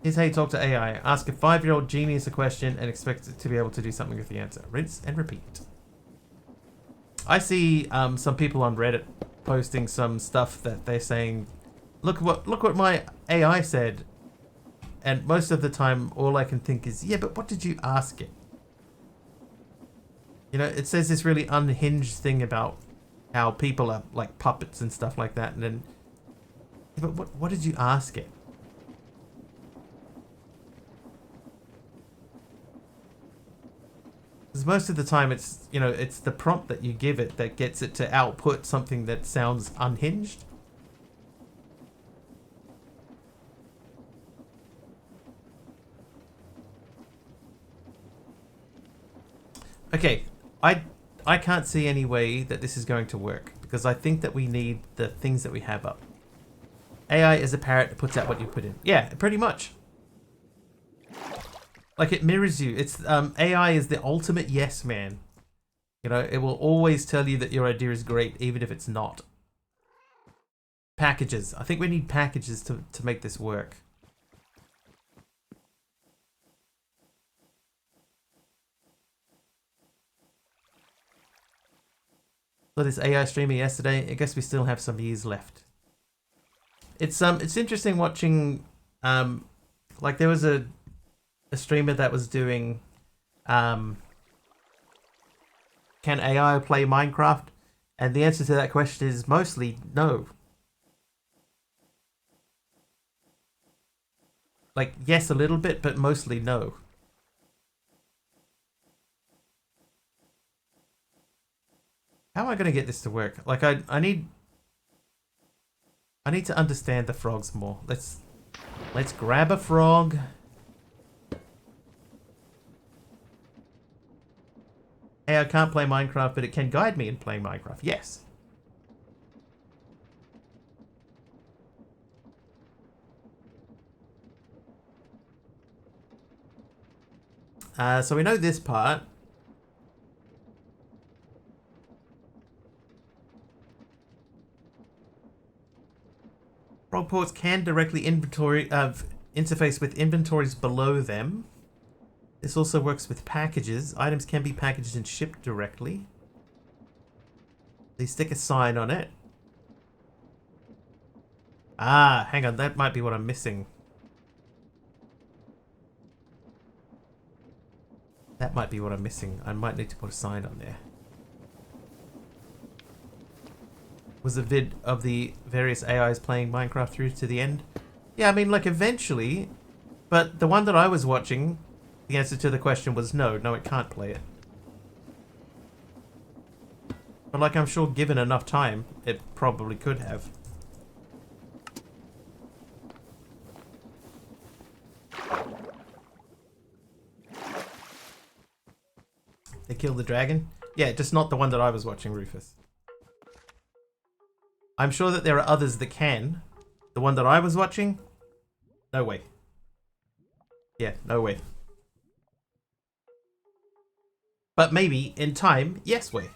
Here's how you talk to AI. Ask a 5-year-old genius a question and expect it to be able to do something with the answer. Rinse and repeat. I see some people on Reddit posting some stuff that they're saying, look what my AI said. And most of the time, all I can think is, yeah, but what did you ask it? You know, it says this really unhinged thing about how people are like puppets and stuff like that. And then, yeah, but what did you ask it? Because most of the time it's, you know, it's the prompt that you give it that gets it to output something that sounds unhinged. Okay, I can't see any way that this is going to work because I think that we need the things that we have up. AI is a parrot that puts out what you put in. Yeah, pretty much. Like it mirrors you. It's AI is the ultimate yes man. You know, it will always tell you that your idea is great, even if it's not. Packages. I think we need packages to make this work. So this AI streamer yesterday. I guess we still have some years left. It's interesting watching. Like there was a streamer that was doing can AI play Minecraft? And the answer to that question is mostly no. Like yes a little bit, but mostly no. How am I going to get this to work? Like I need to understand the frogs more. Let's grab a frog. Hey, I can't play Minecraft, but it can guide me in playing Minecraft. Yes. So we know this part. ports can directly interface with inventories below them. This also works with packages. Items can be packaged and shipped directly. They stick a sign on it. Ah, hang on, that might be what I'm missing. That might be what I'm missing. I might need to put a sign on there. Was a vid of the various AIs playing Minecraft through to the end? Yeah, I mean, like, eventually. But the one that I was watching, the answer to the question was no. No, it can't play it. But, like, I'm sure given enough time, it probably could have. They killed the dragon? Yeah, just not the one that I was watching, Rufus. I'm sure that there are others that can. The one that I was watching? No way. Yeah, no way. But maybe, in time, yes way.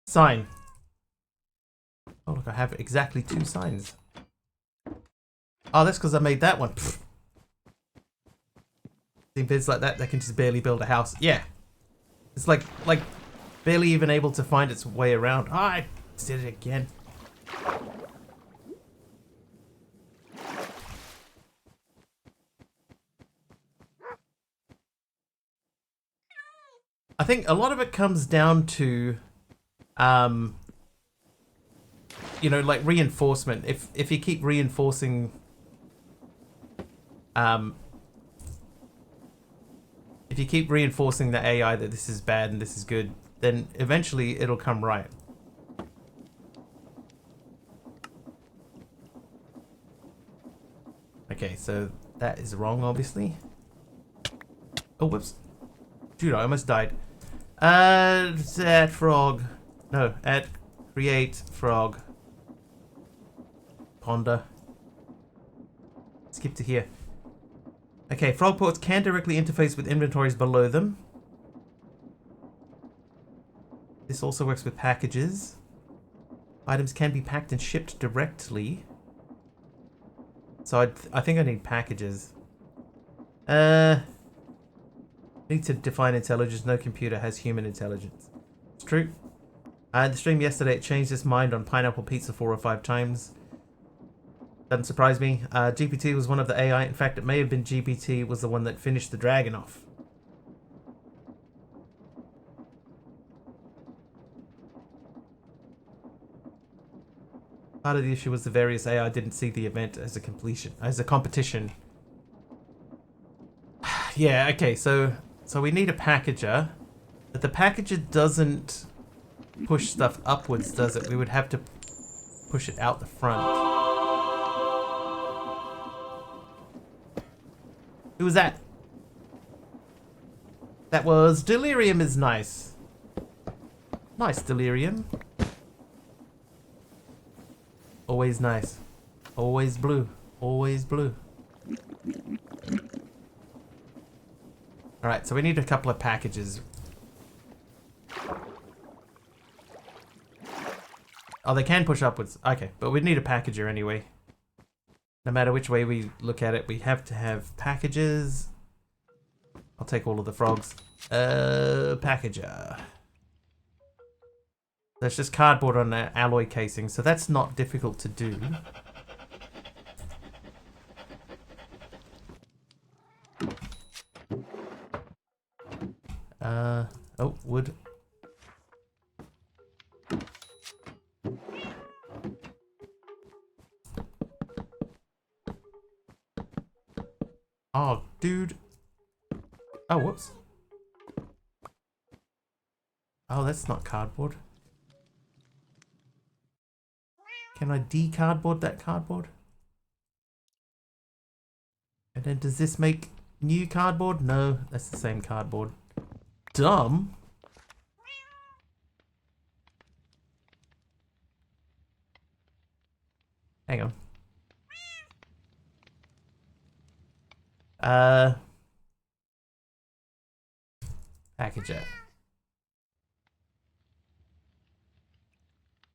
Sign. Oh look, I have exactly 2 signs. Oh, that's because I made that one. Pfft. See vids like that can just barely build a house. Yeah. It's like barely even able to find its way around. Oh, I did it again. I think a lot of it comes down to, you know, like reinforcement. If you keep reinforcing, if you keep reinforcing the AI that this is bad and this is good, then eventually it'll come right. Okay, so that is wrong, obviously. Oh, whoops. Dude, I almost died. Add frog. No, add create frog. Ponder. Skip to here. Okay, frog ports can directly interface with inventories below them. This also works with packages. Items can be packed and shipped directly. So I think I need packages. Need to define intelligence. No computer has human intelligence. It's true. The stream yesterday, it changed its mind on pineapple pizza 4 or 5 times. Doesn't surprise me. GPT was one of the AI. In fact, it may have been GPT was the one that finished the dragon off. Part of the issue was the various AI didn't see the event as a competition. Yeah, okay, so we need a packager. But the packager doesn't push stuff upwards, does it? We would have to push it out the front. Who was that? That was Delirium is nice. Nice, Delirium. Always nice. Always blue. Always blue. Alright, so we need a couple of packages. Oh, they can push upwards. Okay, but we need a packager anyway. No matter which way we look at it, we have to have packages. I'll take all of the frogs. Packager. That's just cardboard on an alloy casing, so that's not difficult to do. Oh, wood. Oh, dude. Oh, whoops. Oh, that's not cardboard. Can I de-cardboard that cardboard? And then does this make new cardboard? No, that's the same cardboard. Dumb. Hang on. Packager.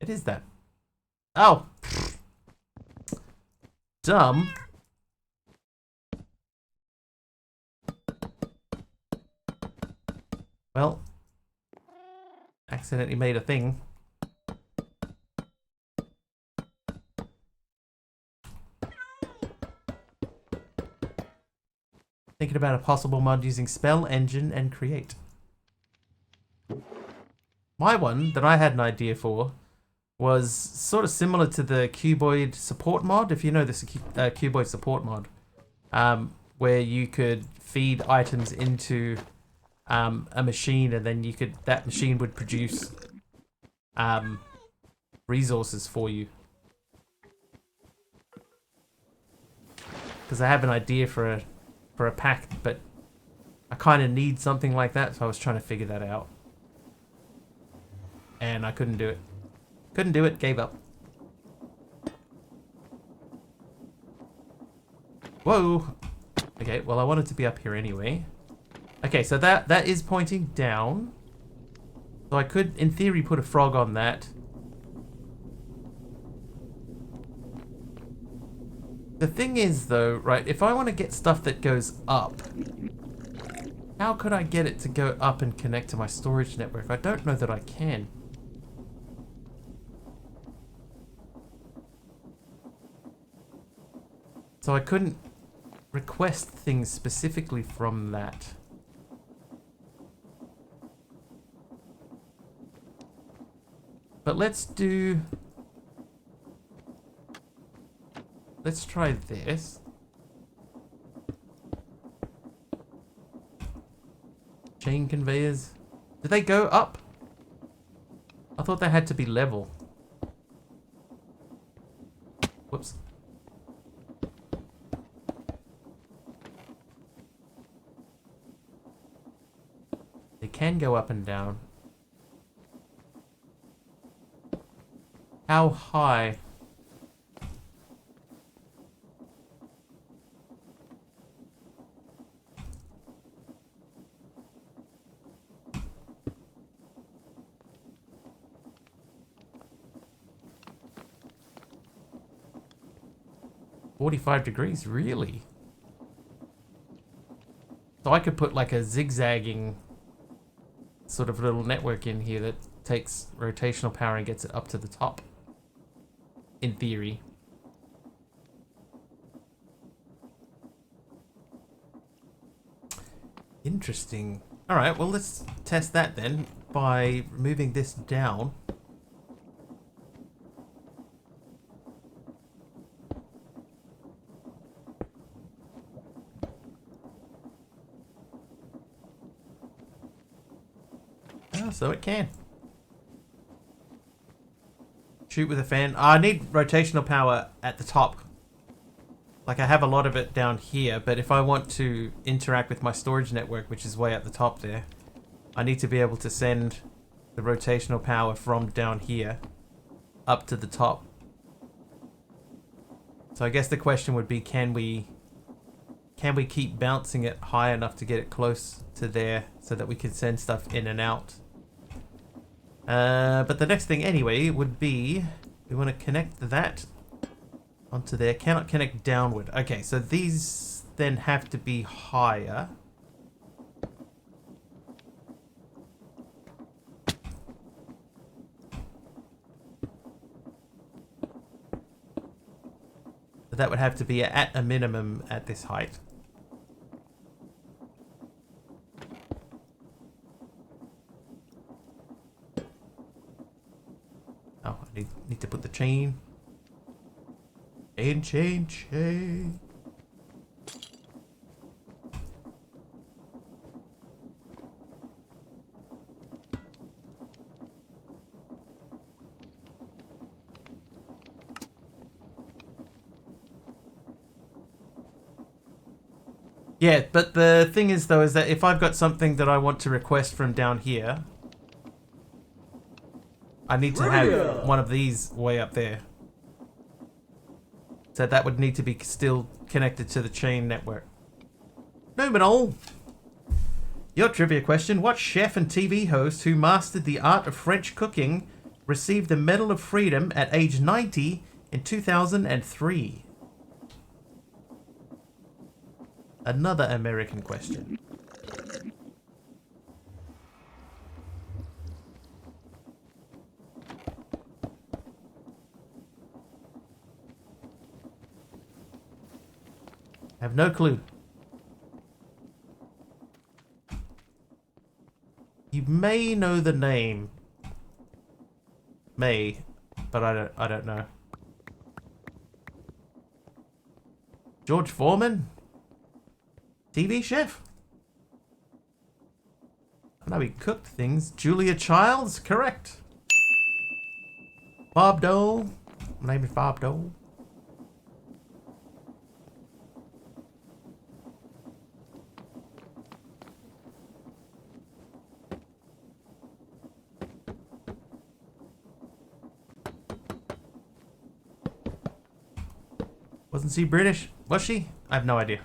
What is that? Oh! Dumb. Well, accidentally made a thing. Thinking about a possible mod using spell, engine, and create. My one that I had an idea for was sort of similar to the cuboid support mod, if you know this cuboid support mod, where you could feed items into a machine, and then that machine would produce resources for you. Because I have an idea for a pack, but I kind of need something like that, so I was trying to figure that out. And I couldn't do it. Couldn't do it, gave up. Whoa! Okay, well I wanted to be up here anyway. Okay, so that is pointing down. So I could, in theory, put a frog on that. The thing is, though, right, if I want to get stuff that goes up, how could I get it to go up and connect to my storage network? I don't know that I can. So I couldn't request things specifically from that. But let's try this. Chain conveyors. Do they go up? I thought they had to be level. Whoops. They can go up and down. How high? $45, really? So I could put like a zigzagging sort of little network in here that takes rotational power and gets it up to the top. In theory. Interesting. Alright, well let's test that then by moving this down. Oh, so it can. Shoot with a fan. Oh, I need rotational power at the top. Like I have a lot of it down here, but if I want to interact with my storage network, which is way at the top there, I need to be able to send the rotational power from down here up to the top. So I guess the question would be, can we keep bouncing it high enough to get it close to there so that we can send stuff in and out? But the next thing anyway would be, we want to connect that onto there. Cannot connect downward. Okay, so these then have to be higher. So that would have to be at a minimum at this height. Oh, I need to put the chain. Chain. Yeah, but the thing is though, is that if I've got something that I want to request from down here, I need to have one of these way up there. So that would need to be still connected to the chain network. Liminal! Your trivia question: what chef and TV host who mastered the art of French cooking received the Medal of Freedom at age 90 in 2003? Another American question. I have no clue. You may know the name. May, but I don't know. George Foreman? TV chef? I know he cooked things. Julia Childs? Correct. Bob Dole? My name is Bob Dole. Wasn't she British? Was she? I have no idea.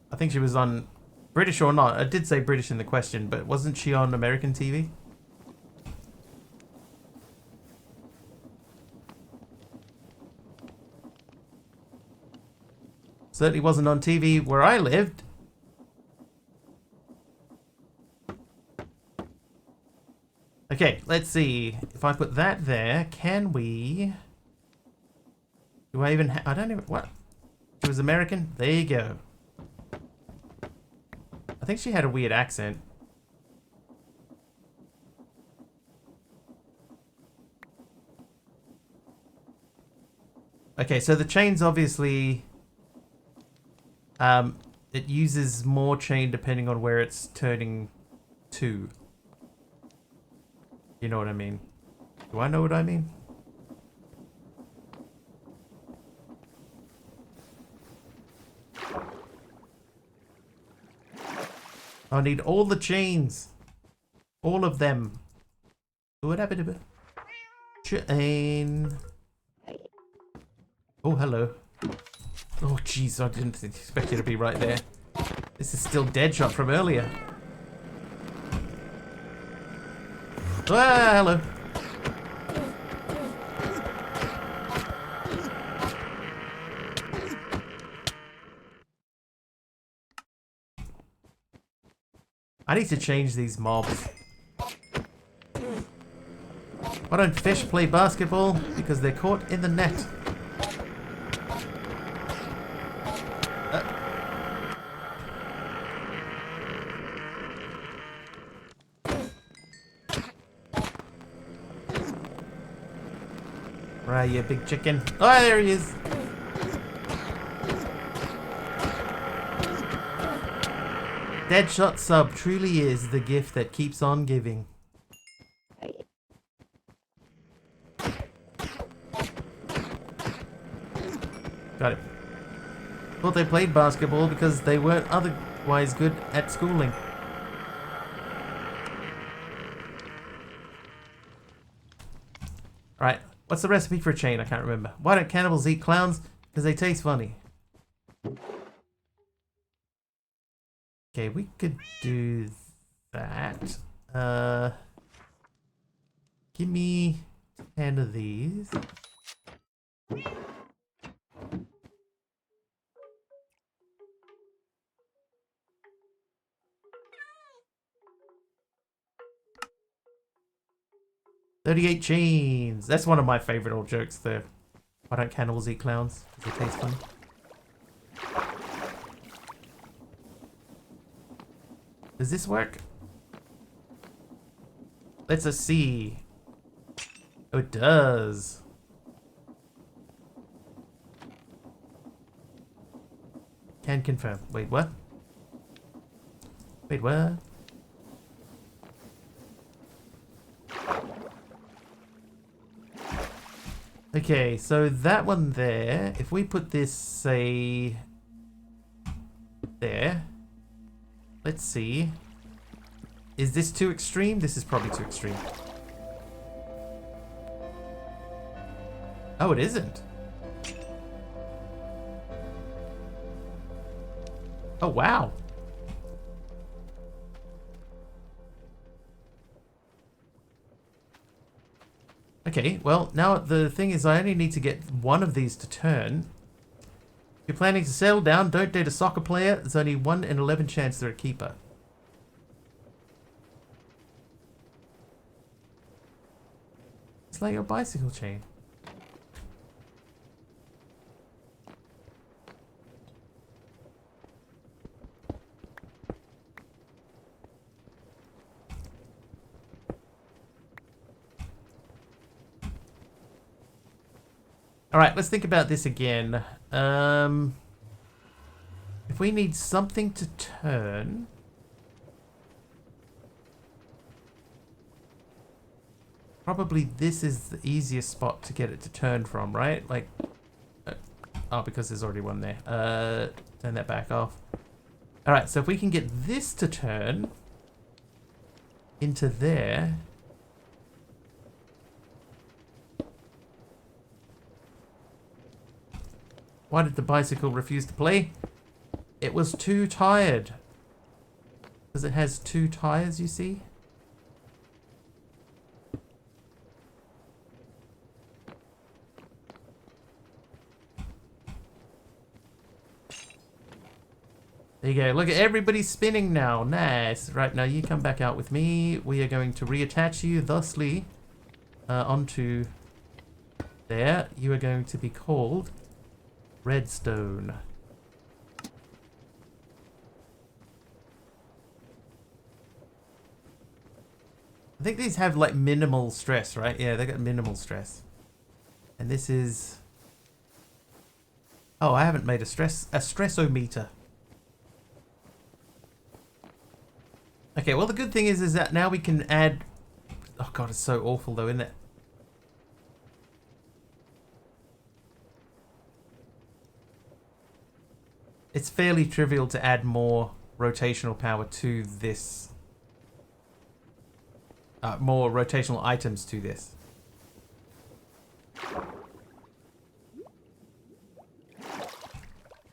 I think she was on... British or not, I did say British in the question, but wasn't she on American TV? Certainly wasn't on TV where I lived. Okay, let's see. If I put that there, can we... Do I even I don't even... What? She was American? There you go. I think she had a weird accent. Okay, so the chain's obviously... it uses more chain depending on where it's turning to. You know what I mean? Do I know what I mean? I need all the chains. All of them. What happened to chain? Oh, hello. Oh, jeez, I didn't expect you to be right there. This is still Deadshot from earlier. Ah, hello. I need to change these mobs. Why don't fish play basketball? Because they're caught in the net. Right, you big chicken. Oh, there he is. Deadshot sub truly is the gift that keeps on giving. Got it. Thought they played basketball because they weren't otherwise good at schooling. Alright, what's the recipe for a chain? I can't remember. Why don't cannibals eat clowns? Because they taste funny. Okay, we could do that. Give me 10 of these. $38 chains. That's one of my favorite old jokes there. Why don't cannibals eat clowns? Because they taste funny. Does this work? Let's see. Oh, it does. Can confirm. Wait, what? Wait, what? Okay, so that one there, if we put this, say, there. Let's see. Is this too extreme? This is probably too extreme. Oh, it isn't. Oh, wow. Okay, well, now the thing is I only need to get one of these to turn. If you're planning to settle down, don't date a soccer player. There's only 1 in 11 chance they're a keeper. It's like your bicycle chain. Alright, let's think about this again. If we need something to turn... Probably this is the easiest spot to get it to turn from, right? Like... oh, because there's already one there. Turn that back off. Alright, so if we can get this to turn... into there... Why did the bicycle refuse to play? It was too tired. Because it has 2 tires, you see? There you go. Look at everybody spinning now. Nice. Right, now you come back out with me. We are going to reattach you thusly onto there. You are going to be called Redstone. I think these have like minimal stress, right? Yeah, they got minimal stress. And this is... oh, I haven't made a stressometer. Okay, well the good thing is that now we can add... oh god, it's so awful though, isn't it? It's fairly trivial to add more rotational power to this. More rotational items to this.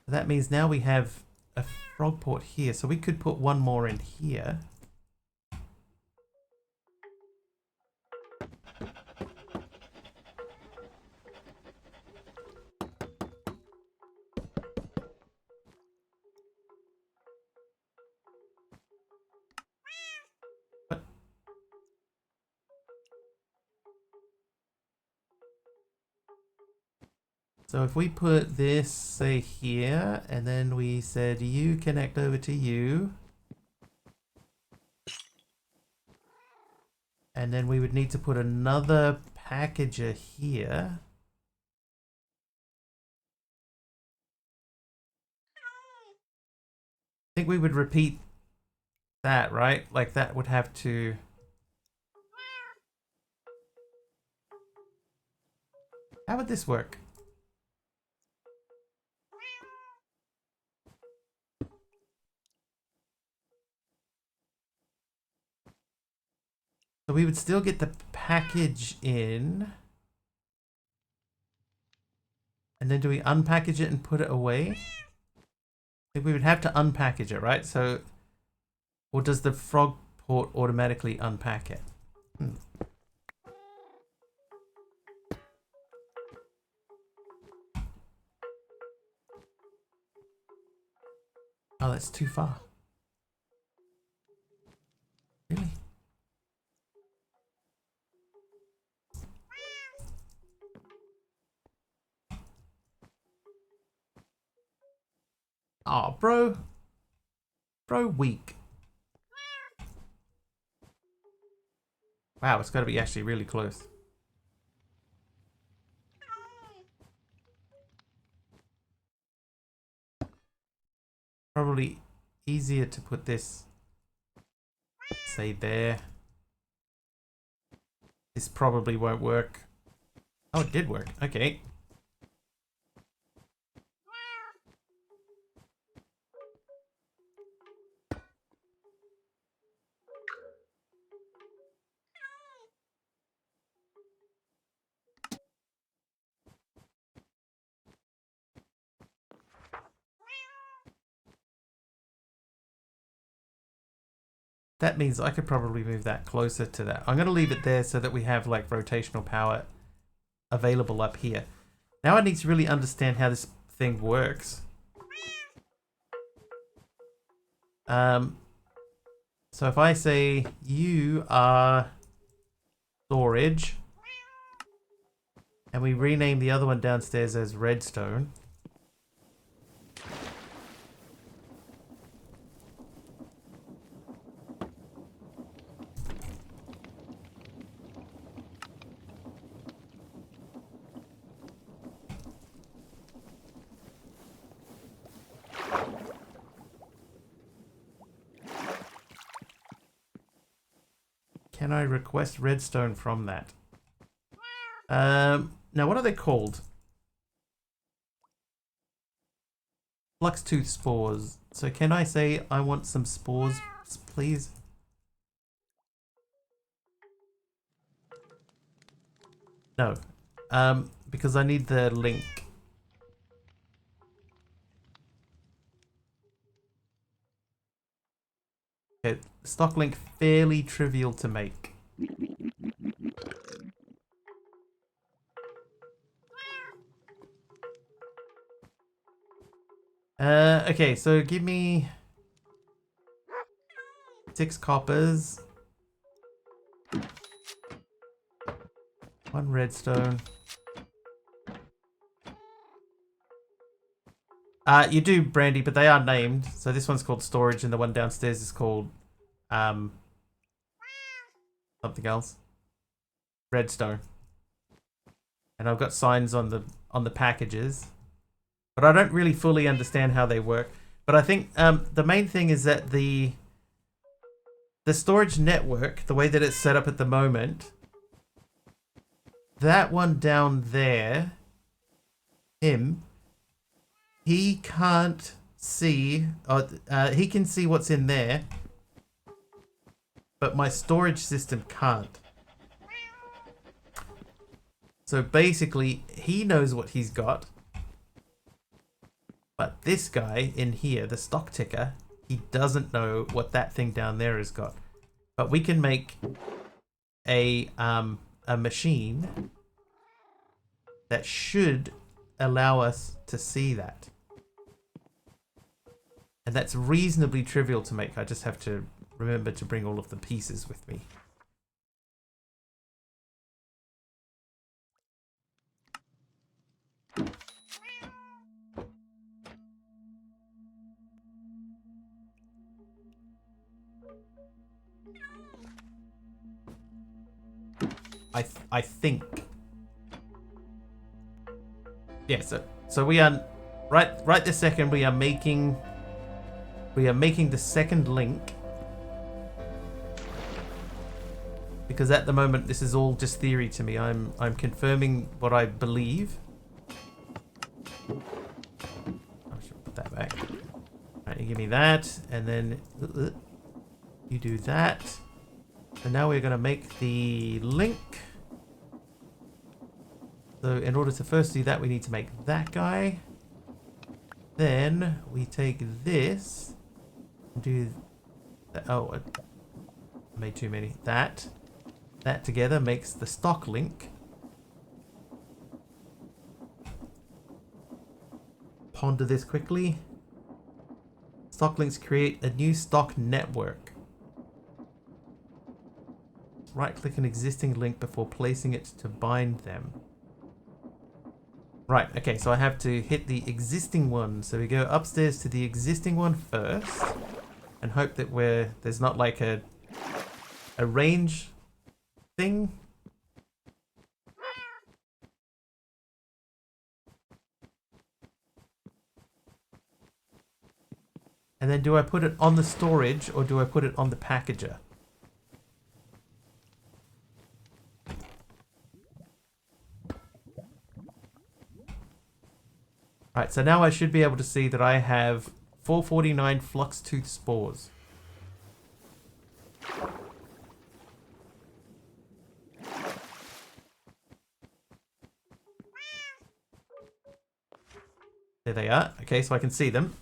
That means now we have a frog port here, so we could put one more in here. So if we put this, say, here, and then we said you connect over to you. And then we would need to put another packager here. I think we would repeat that, right? Like that would have to... how would this work? So we would still get the package in. And then do we unpackage it and put it away? I think we would have to unpackage it, right? So, or does the frog port automatically unpack it? Oh, that's too far. Really? Oh, bro. Bro, weak. Wow, it's got to be actually really close. Probably easier to put this, say, there. This probably won't work. Oh, it did work. Okay. that means I could probably move that closer to that. I'm going to leave it there so that we have like rotational power available up here. Now I need to really understand how this thing works. So if I say you are storage, and we rename the other one downstairs as redstone. Can I request redstone from that? Now what are they called? Flux tooth spores. So can I say I want some spores, please? No. Because I need the link. Okay, stock link fairly trivial to make. Okay, so give me 6 coppers, 1 redstone. You do brandy, but they are named. So this one's called storage, and the one downstairs is called something else. Redstone. And I've got signs on the packages, but I don't really fully understand how they work. But I think the main thing is that the storage network, the way that it's set up at the moment, that one down there, he can't see, he can see what's in there, but my storage system can't. So basically, he knows what he's got, but this guy in here, the stock ticker, he doesn't know what that thing down there has got. But we can make a machine that should allow us to see that. And that's reasonably trivial to make. I just have to remember to bring all of the pieces with me. I think. Yeah, so we are right this second we are making the second link, because at the moment this is all just theory to me. I'm confirming what I believe. I should put that back. Alright, you give me that, and then you do that. So now we're going to make the link. So in order to first do that, we need to make that guy. Then we take this and do that. Oh, I made too many. That together makes the stock link. Ponder this quickly. Stock links create a new stock network. Right-click an existing link before placing it to bind them. Right, okay, so I have to hit the existing one. So we go upstairs to the existing one first and hope that there's not like a range thing. And then do I put it on the storage or do I put it on the packager? Right, so now I should be able to see that I have 449 flux tooth spores. There they are. Okay, so I can see them.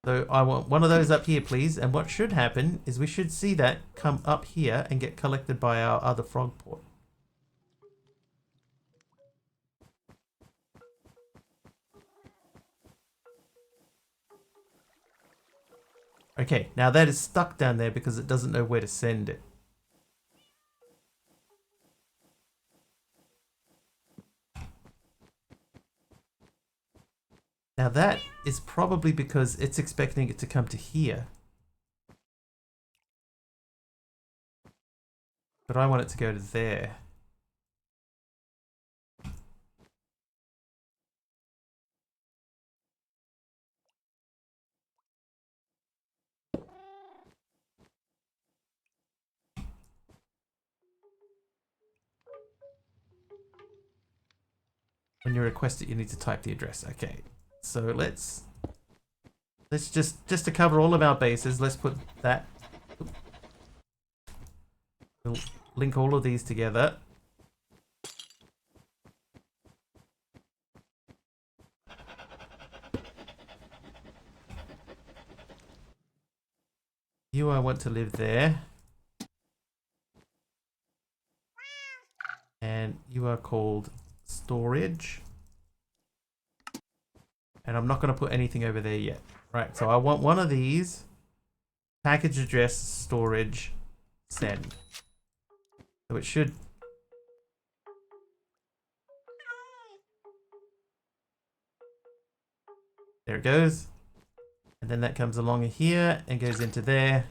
So I want one of those up here, please. And what should happen is we should see that come up here and get collected by our other frog port. Okay, now that is stuck down there because it doesn't know where to send it. Now that is probably because it's expecting it to come to here. But I want it to go to there. When you request it, you need to type the address. Okay, so let's just to cover all of our bases, let's put that. We'll link all of these together. You, I want to live there. And you are called storage. And I'm not going to put anything over there yet. Right, so I want one of these. Package address, storage, send. So it should... There it goes. And then that comes along here and goes into there.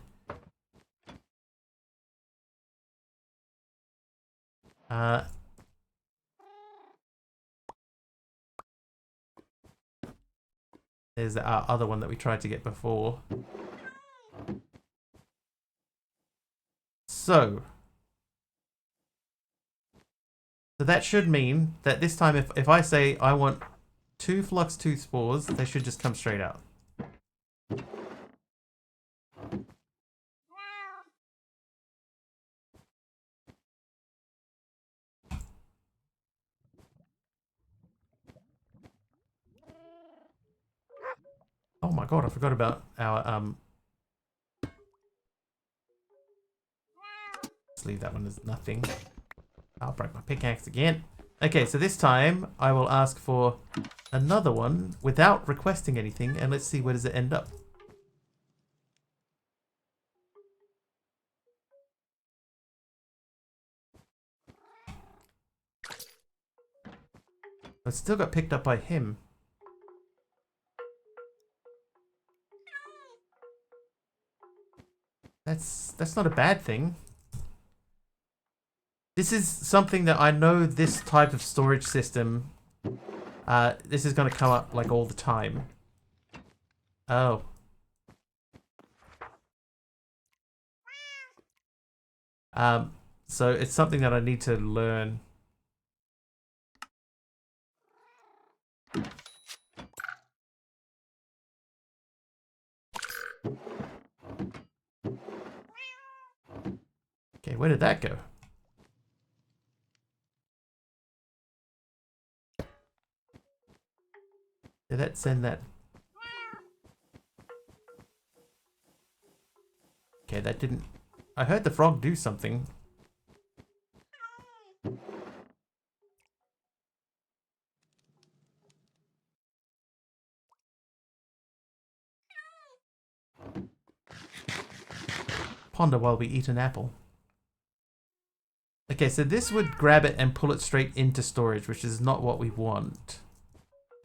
There's our other one that we tried to get before. So that should mean that this time if I say I want 2 flux tooth spores, they should just come straight out. Oh my god, I forgot about our let's leave that one as nothing. I'll break my pickaxe again. Okay, so this time I will ask for another one without requesting anything, and let's see where does it end up. It still got picked up by him. That's not a bad thing. This is something that I know this type of storage system, this is going to come up like all the time. Oh. So it's something that I need to learn. Okay, where did that go? Did that send that? Okay, that didn't... I heard the frog do something. Ponder while we eat an apple. Okay, so this would grab it and pull it straight into storage, which is not what we want.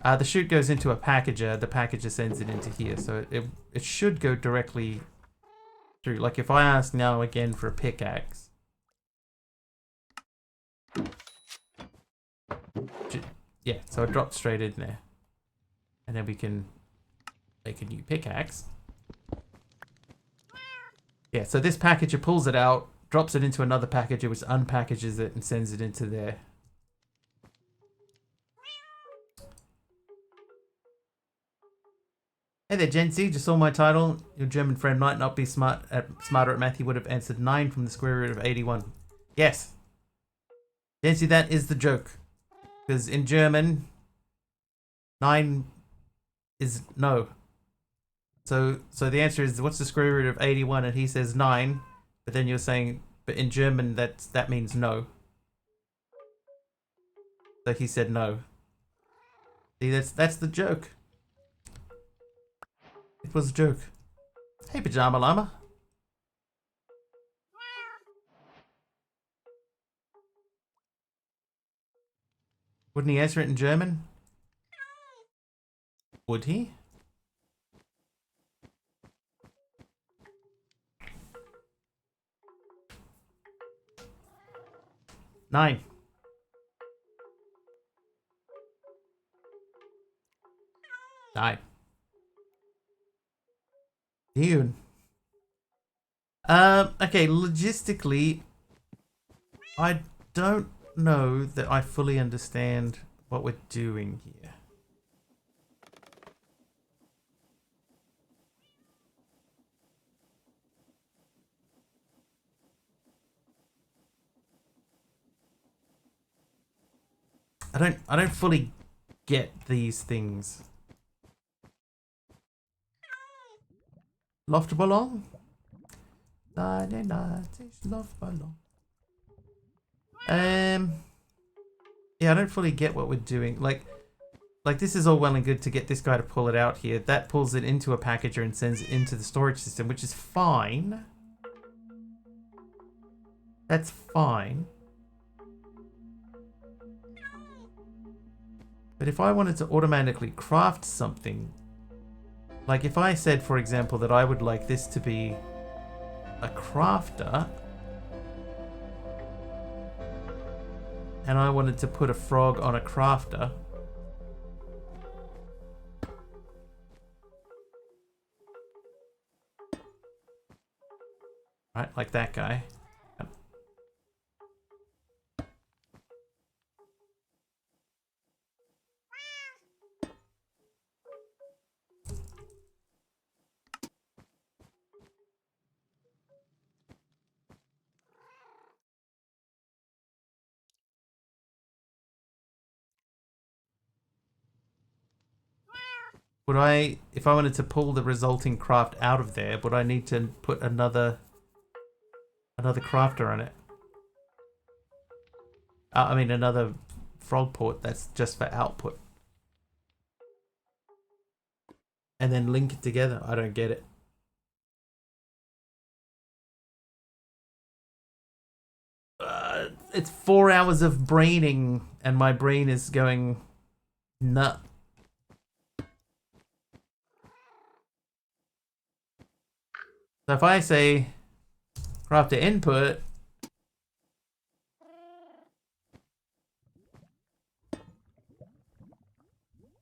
The chute goes into a packager. The packager sends it into here, so it should go directly through. Like if I ask now again for a pickaxe, yeah, so it dropped straight in there, and then we can make a new pickaxe. Yeah, so this packager pulls it out, drops it into another packager, which unpackages it and sends it into there. Hey there, Jency. Just saw my title. Your German friend might not be smarter at math. He would have answered 9 from the square root of 81. Yes. Jency, that is the joke. Because in German, 9 is no. So the answer is, what's the square root of 81? And he says 9. But then you're saying, but in German that means no. So he said no. See, that's the joke. It was a joke. Hey, Pajama Llama. Wouldn't he answer it in German? Would he? Nine. Nine. Dude. Okay, logistically, I don't know that I fully understand what we're doing here. I don't fully get these things. Luftballon? Luftballon. Yeah, I don't fully get what we're doing. Like this is all well and good to get this guy to pull it out here. That pulls it into a packager and sends it into the storage system, which is fine. That's fine. But if I wanted to automatically craft something, like if I said, for example, that I would like this to be a crafter, and I wanted to put a frog on a crafter, right, like that guy. Would I, if I wanted to pull the resulting craft out of there, would I need to put another crafter on it? I mean, another frog port that's just for output. And then link it together. I don't get it. It's 4 hours of braining, and my brain is going nut. So if I say crafter input,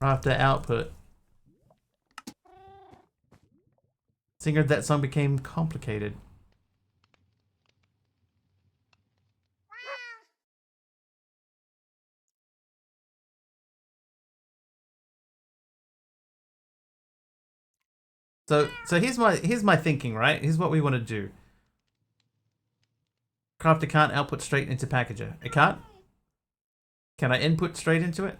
crafter output, singer, that song became complicated. So here's my thinking, right? Here's what we want to do. Crafter can't output straight into packager. It can't? Can I input straight into it?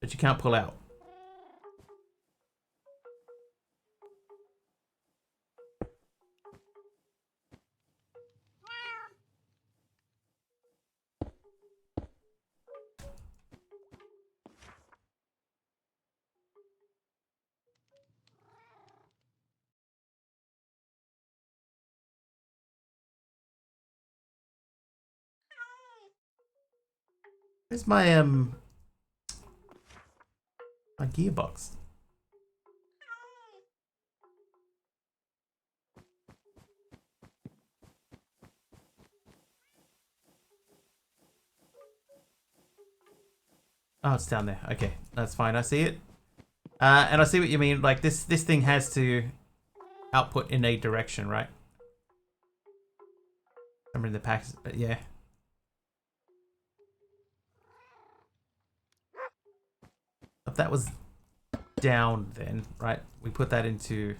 But you can't pull out. Where's my my gearbox? Oh, it's down there. Okay, that's fine. I see it. And I see what you mean. Like this thing has to output in a direction, right? I'm in the packs, but yeah. If that was down, then right, we put that into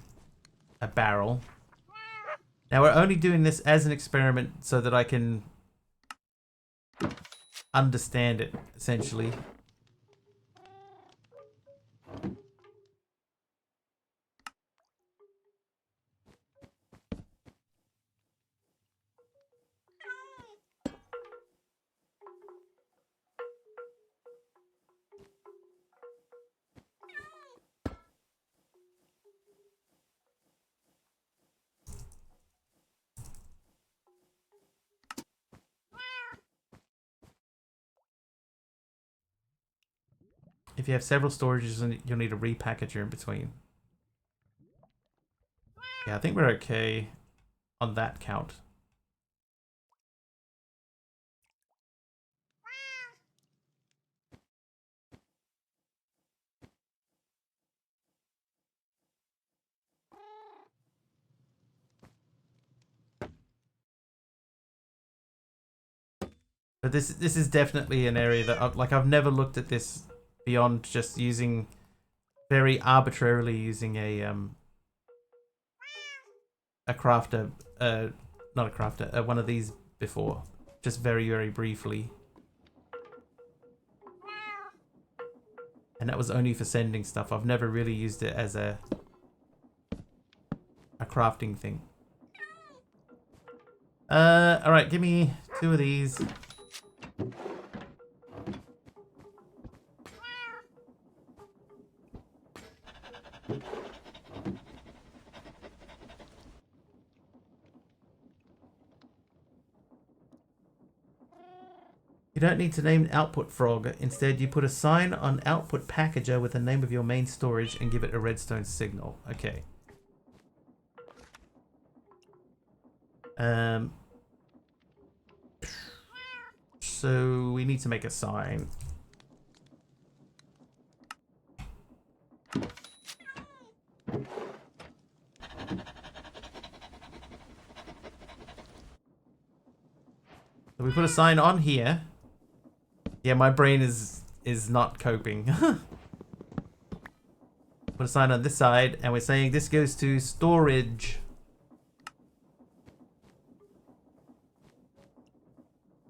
a barrel. Now we're only doing this as an experiment so that I can understand it, essentially. If you have several storages, you'll need a repackager in between. Yeah, I think we're okay on that count. But this is definitely an area that I've never looked at this beyond just using very arbitrarily using a crafter, not a crafter, one of these before, just very briefly, and that was only for sending stuff. I've never really used it as a crafting thing. All right, give me 2 of these. You don't need to name output frog. Instead, you put a sign on output packager with the name of your main storage and give it a redstone signal. Okay. So we need to make a sign. So we put a sign on here. Yeah, my brain is not coping. Put a sign on this side, and we're saying this goes to storage.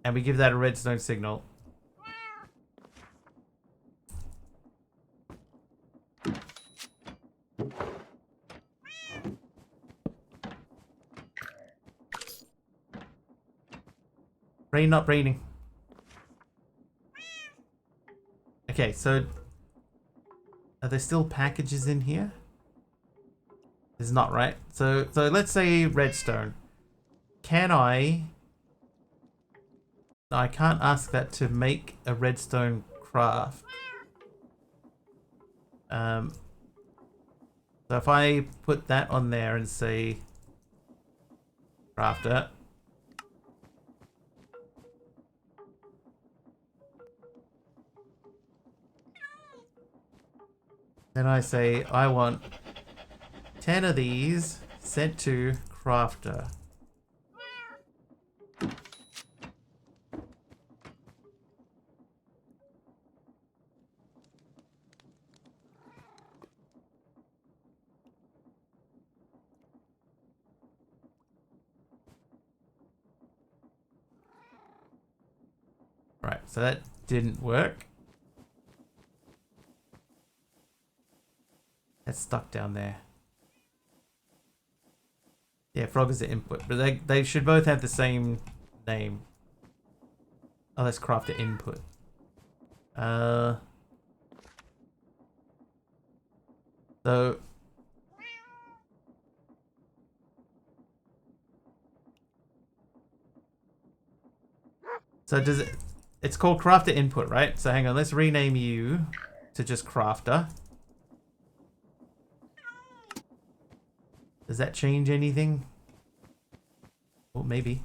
And we give that a redstone signal. Rain, not raining. Okay, so are there still packages in here? It's not, right? So let's say redstone. Can I can't ask that to make a redstone craft. So if I put that on there and say craft it. Then I say I want 10 of these sent to crafter. Right, so that didn't work. That's stuck down there. Yeah, frog is the input, but they should both have the same name. Oh, let's craft the input. So does it? It's called crafter input, right? So hang on, let's rename you to just crafter. Does that change anything? Well, maybe.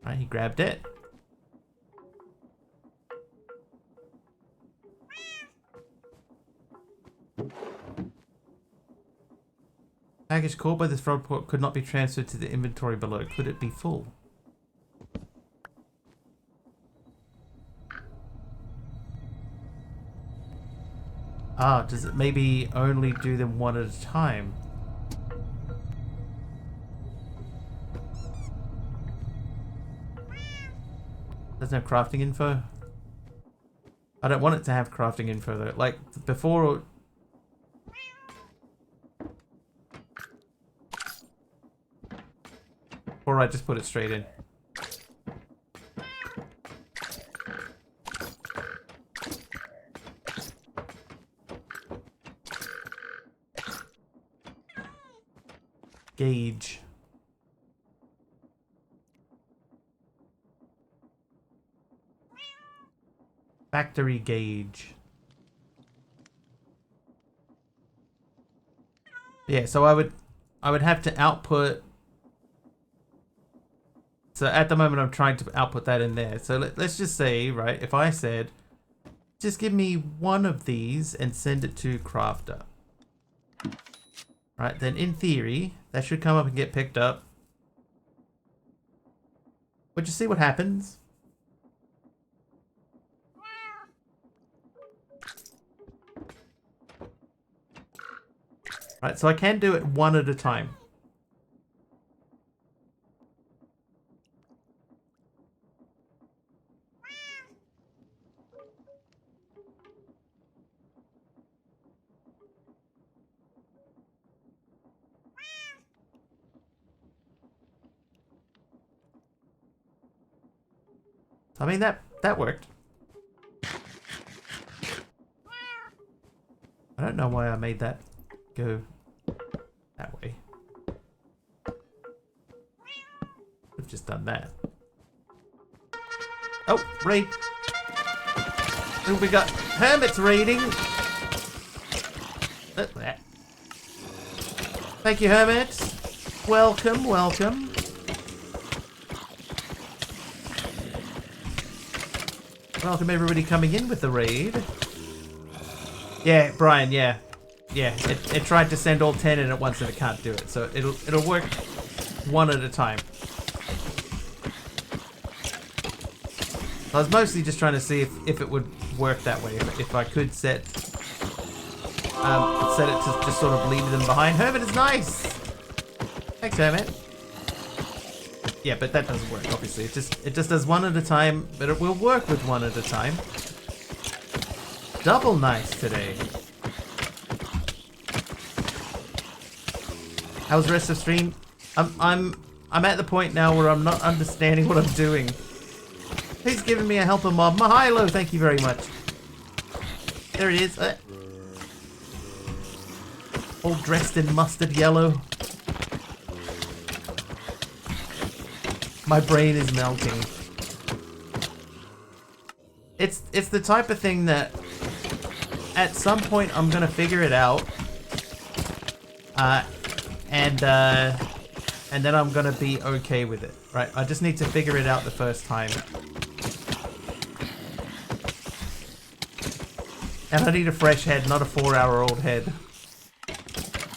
Alright, he grabbed it. Package called by this frog port could not be transferred to the inventory below. Could it be full? Ah, does it maybe only do them one at a time? There's no crafting info? I don't want it to have crafting info though. Like, before... Or I just put it straight in. Gauge. Factory gauge. Yeah, so I would have to output. So at the moment I'm trying to output that in there. So let's just say, right, if I said just give me one of these and send it to crafter. Right, then in theory, that should come up and get picked up. But just see what happens. Right, so I can do it one at a time. I mean, that worked. I don't know why I made that go that way. I've just done that. Oh, raid. Who we got? Hermit's raiding. That. Thank you, Hermit. Welcome, welcome. Welcome everybody coming in with the raid. Yeah, Brian, yeah. Yeah, it tried to send all 10 in at once and it can't do it. So it'll work one at a time. I was mostly just trying to see if it would work that way. If I could set it to just sort of leave them behind. Hermit is nice! Thanks, Hermit. Yeah, but that doesn't work, obviously. It just does one at a time, but it will work with one at a time. Double nice today. How's the rest of stream? I'm at the point now where I'm not understanding what I'm doing. Who's giving me a helper mob? Mahilo, thank you very much. There he is. All dressed in mustard yellow. My brain is melting. It's the type of thing that at some point I'm gonna figure it out. And then I'm gonna be okay with it, right? I just need to figure it out the first time. And I need a fresh head, not a 4-hour-old head.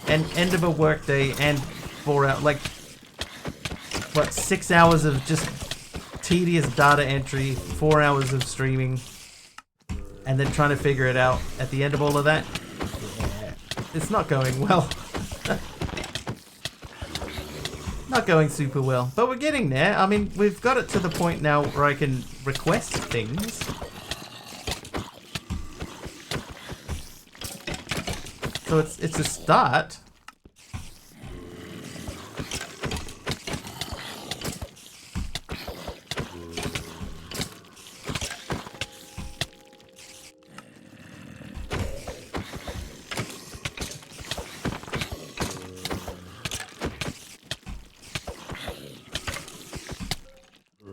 And end of a workday and 4 hours, like, what, 6 hours of just tedious data entry, 4 hours of streaming, and then trying to figure it out at the end of all of that. Yeah, it's not going well. Not going super well, but we're getting there. I mean, we've got it to the point now where I can request things. So it's a start.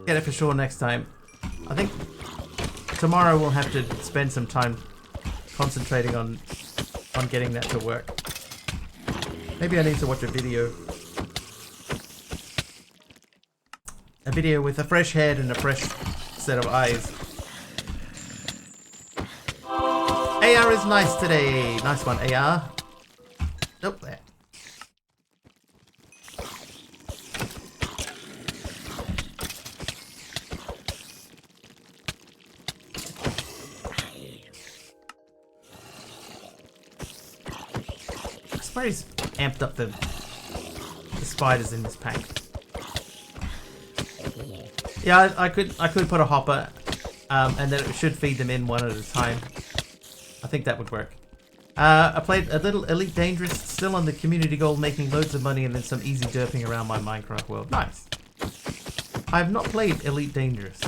Get it for sure next time. I think tomorrow we'll have to spend some time concentrating on getting that to work. Maybe I need to watch a video. A video with a fresh head and a fresh set of eyes. AR is nice today. Nice one, AR. Nope, there. swear he's amped up the spiders in this pack. Yeah, I could put a hopper, and then it should feed them in one at a time. I think that would work. I played a little Elite Dangerous, still on the community goal, making loads of money, and then some easy derping around my Minecraft world. Nice. I have not played Elite Dangerous.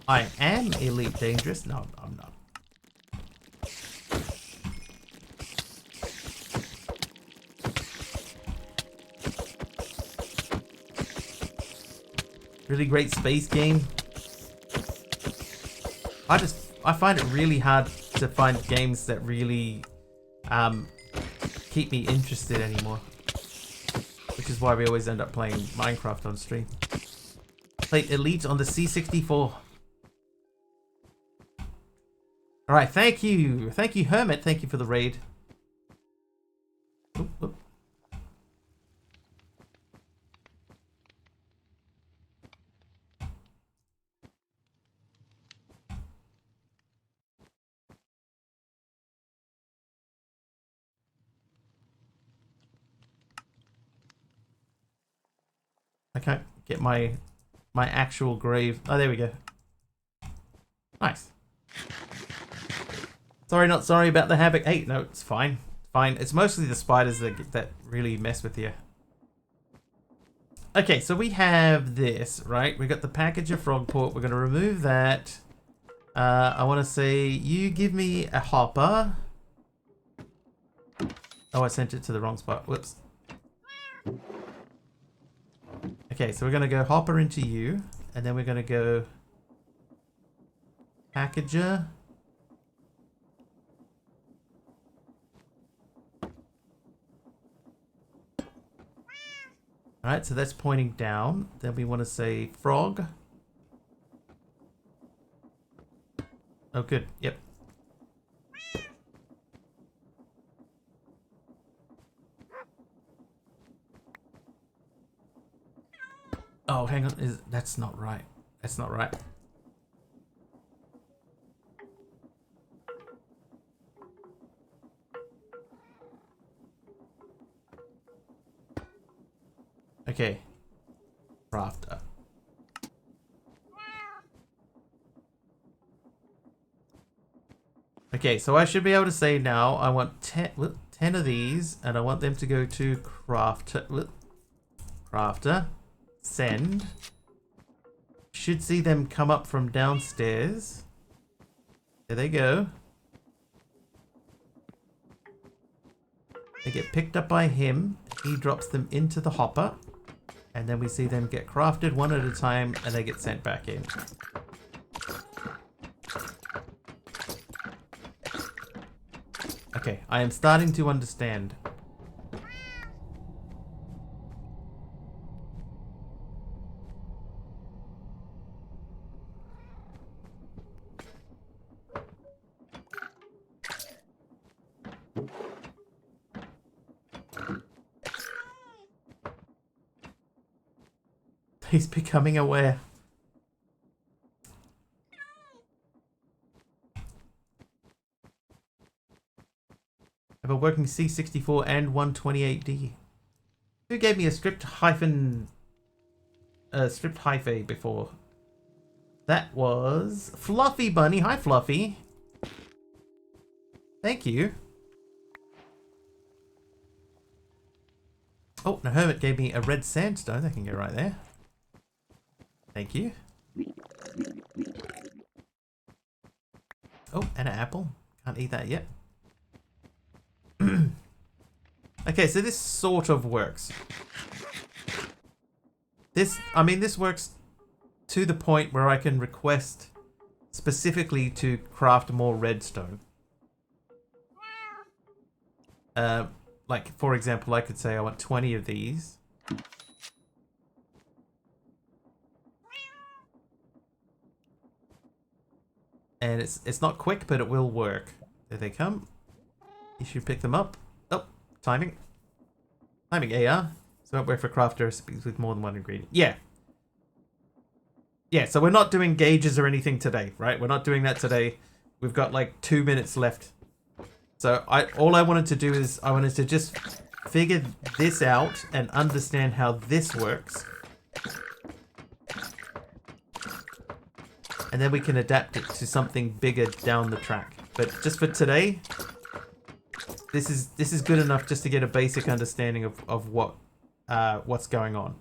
I am Elite Dangerous. No, I'm not. Really great space game. I find it really hard to find games that really keep me interested anymore. Which is why we always end up playing Minecraft on stream. Played Elite on the C64. Alright, thank you. Thank you, Hermit. Thank you for the raid. Oop, oop. I can't get my actual grave. Oh, there we go. Nice. Sorry, not sorry about the havoc. Hey, no, it's fine. Fine. It's mostly the spiders that really mess with you. Okay, so we have this, right? We got the package of frog port. We're going to remove that. I want to say, you give me a hopper. Oh, I sent it to the wrong spot. Whoops. Okay, so we're going to go hopper into you, and then we're going to go packager. Alright, so that's pointing down. Then we want to say frog. Oh, good. Yep. Oh, hang on. That's not right. That's not right. Okay. Crafter. Okay, so I should be able to say now I want 10 of these, and I want them to go to crafter. Send. Should see them come up from downstairs. There they go. They get picked up by him. He drops them into the hopper. And then we see them get crafted one at a time, and they get sent back in. Okay, I am starting to understand. He's becoming aware. I have a working C64 and 128D. Who gave me a script hyphen before? That was Fluffy Bunny. Hi, Fluffy. Thank you. Oh, the Hermit gave me a red sandstone. That can go right there. Thank you. Oh, and an apple. Can't eat that yet. Okay, so this sort of works. This works to the point where I can request specifically to craft more redstone. Like, for example, I could say I want 20 of these. And it's not quick, but it will work. There they come. You should pick them up. Oh, timing. Timing AR. So don't work for craft recipes with more than one ingredient. Yeah. Yeah, so we're not doing gauges or anything today, right? We're not doing that today. We've got like 2 minutes left So all I wanted to do is I wanted to just figure this out and understand how this works. And then we can adapt it to something bigger down the track. But just for today, this is good enough just to get a basic understanding of what's going on.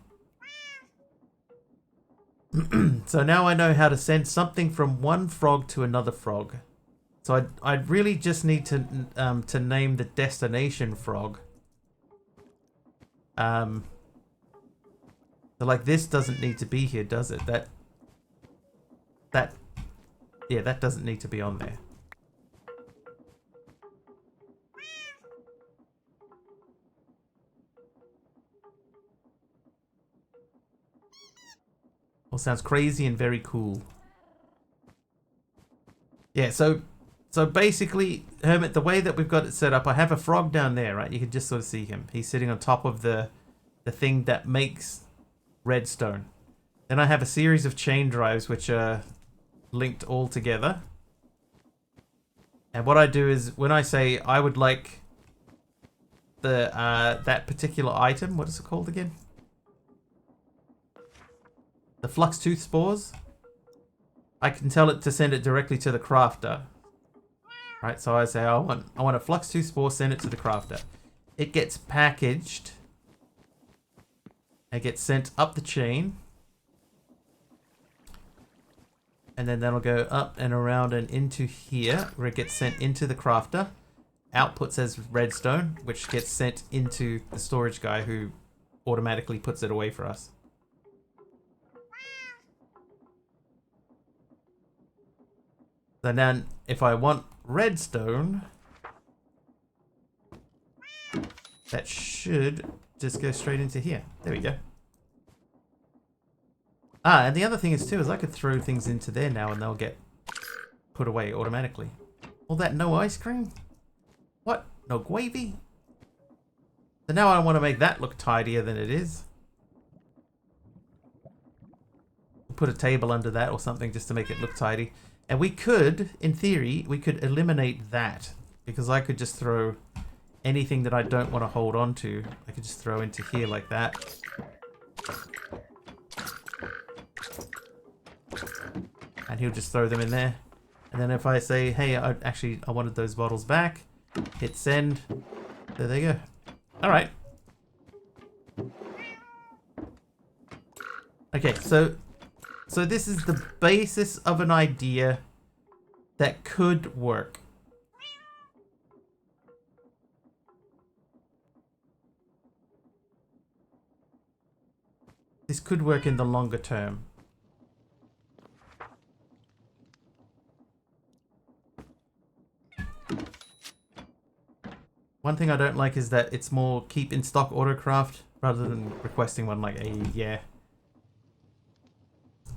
So now I know how to send something from one frog to another frog. So I'd really just need to name the destination frog. So like this doesn't need to be here, does it? Yeah, that doesn't need to be on there. All sounds crazy and very cool. Yeah, so basically, Hermit, the way that we've got it set up, I have a frog down there, right? You can just sort of see him. He's sitting on top of the thing that makes redstone. Then I have a series of chain drives which are linked all together. And what I do is when I say I would like the that particular item, what is it called again? The flux tooth spores. I can tell it to send it directly to the crafter. Right, so I say I want a flux tooth spore, send it to the crafter. It gets packaged. It gets sent up the chain. And then that'll go up and around and into here, where it gets sent into the crafter. Outputs as redstone, which gets sent into the storage guy who automatically puts it away for us. So then, if I want redstone, that should just go straight into here. There we go. Ah, and the other thing is too, is I could throw things into there now and they'll get put away automatically. All that no ice cream? What? No gravy? So now I want to make that look tidier than it is. Put a table under that or something just to make it look tidy. And we could, in theory, we could eliminate that. Because I could just throw anything that I don't want to hold on to. I could just throw into here like that. And he'll just throw them in there. And then if I say, hey, I wanted those bottles back. Hit send. There they go. Alright. Okay, so this is the basis of an idea that could work. This could work in the longer term. One thing I don't like is that it's more keep in stock autocraft rather than requesting one like yeah.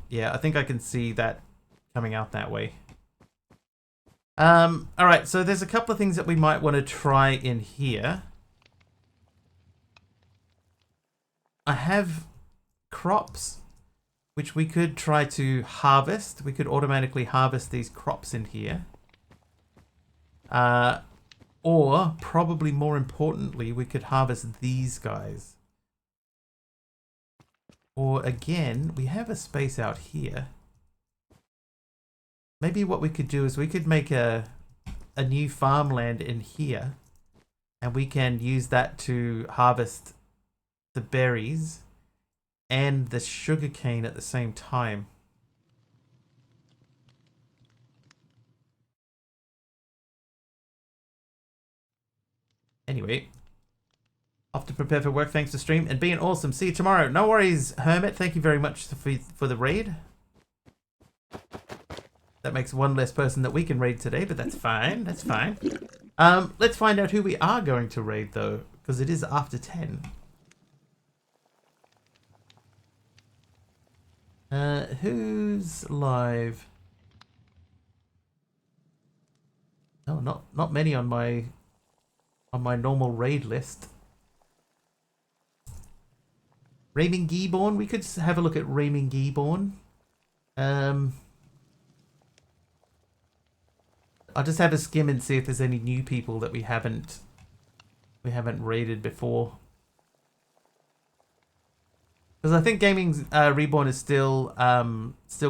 Yeah, I think I can see that coming out that way. Alright, so there's a couple of things that we might want to try in here. I have crops which we could try to harvest. We could automatically harvest these crops in here. Or, probably more importantly, we could harvest these guys. Or again, we have a space out here. Maybe what we could do is we could make a new farmland in here. And we can use that to harvest the berries and the sugarcane at the same time. Anyway, off to prepare for work. Thanks to stream and being awesome. See you tomorrow. No worries, Hermit. Thank you very much for the raid. That makes one less person that we can raid today, but that's fine. That's fine. Let's find out who we are going to raid though, because it is after 10. Who's live? Oh, not many on my normal raid list. Raymond Geeborn. We could have a look at Raymond Geeborn. I'll just have a skim and see if there's any new people that we haven't raided before. Because I think Gaming Reborn is still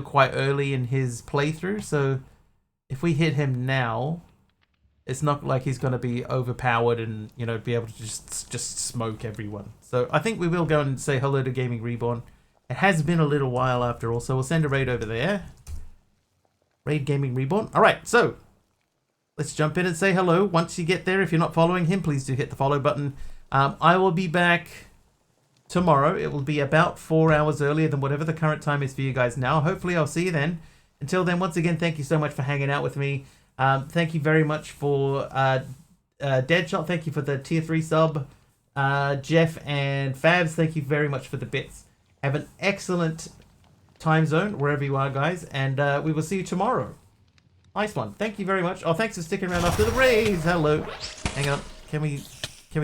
quite early in his playthrough, so if we hit him now, it's not like he's going to be overpowered and, you know, be able to just smoke everyone. So I think we will go and say hello to Gaming Reborn. It has been a little while after all, so we'll send a raid over there. Raid Gaming Reborn. All right, so let's jump in and say hello. Once you get there, if you're not following him, please do hit the follow button. I will be back tomorrow. It will be about 4 hours earlier than whatever the current time is for you guys now. Hopefully I'll see you then. Until then, once again, thank you so much for hanging out with me. Thank you very much for Deadshot. Thank you for the tier 3 sub. Jeff and Fabs, thank you very much for the bits. Have an excellent time zone wherever you are, guys, and we will see you tomorrow. Nice one. Thank you very much. Oh, thanks for sticking around after the raids. Hello. Hang on. Can we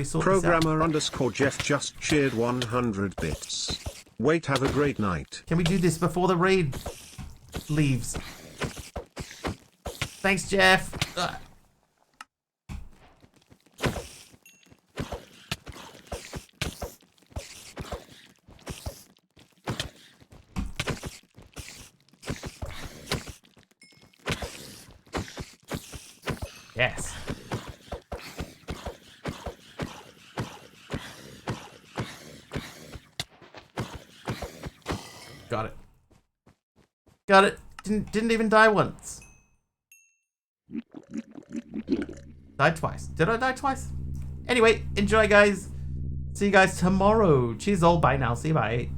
sort Programmer this out? _ Jeff just cheered 100 bits. Wait, have a great night. Can we do this before the raid leaves? Thanks, Jeff. Ugh. Yes. Got it. Got it. Didn't even die once. Died twice. Did I die twice? Anyway, enjoy, guys. See you guys tomorrow. Cheers all. Bye now. See you. Bye.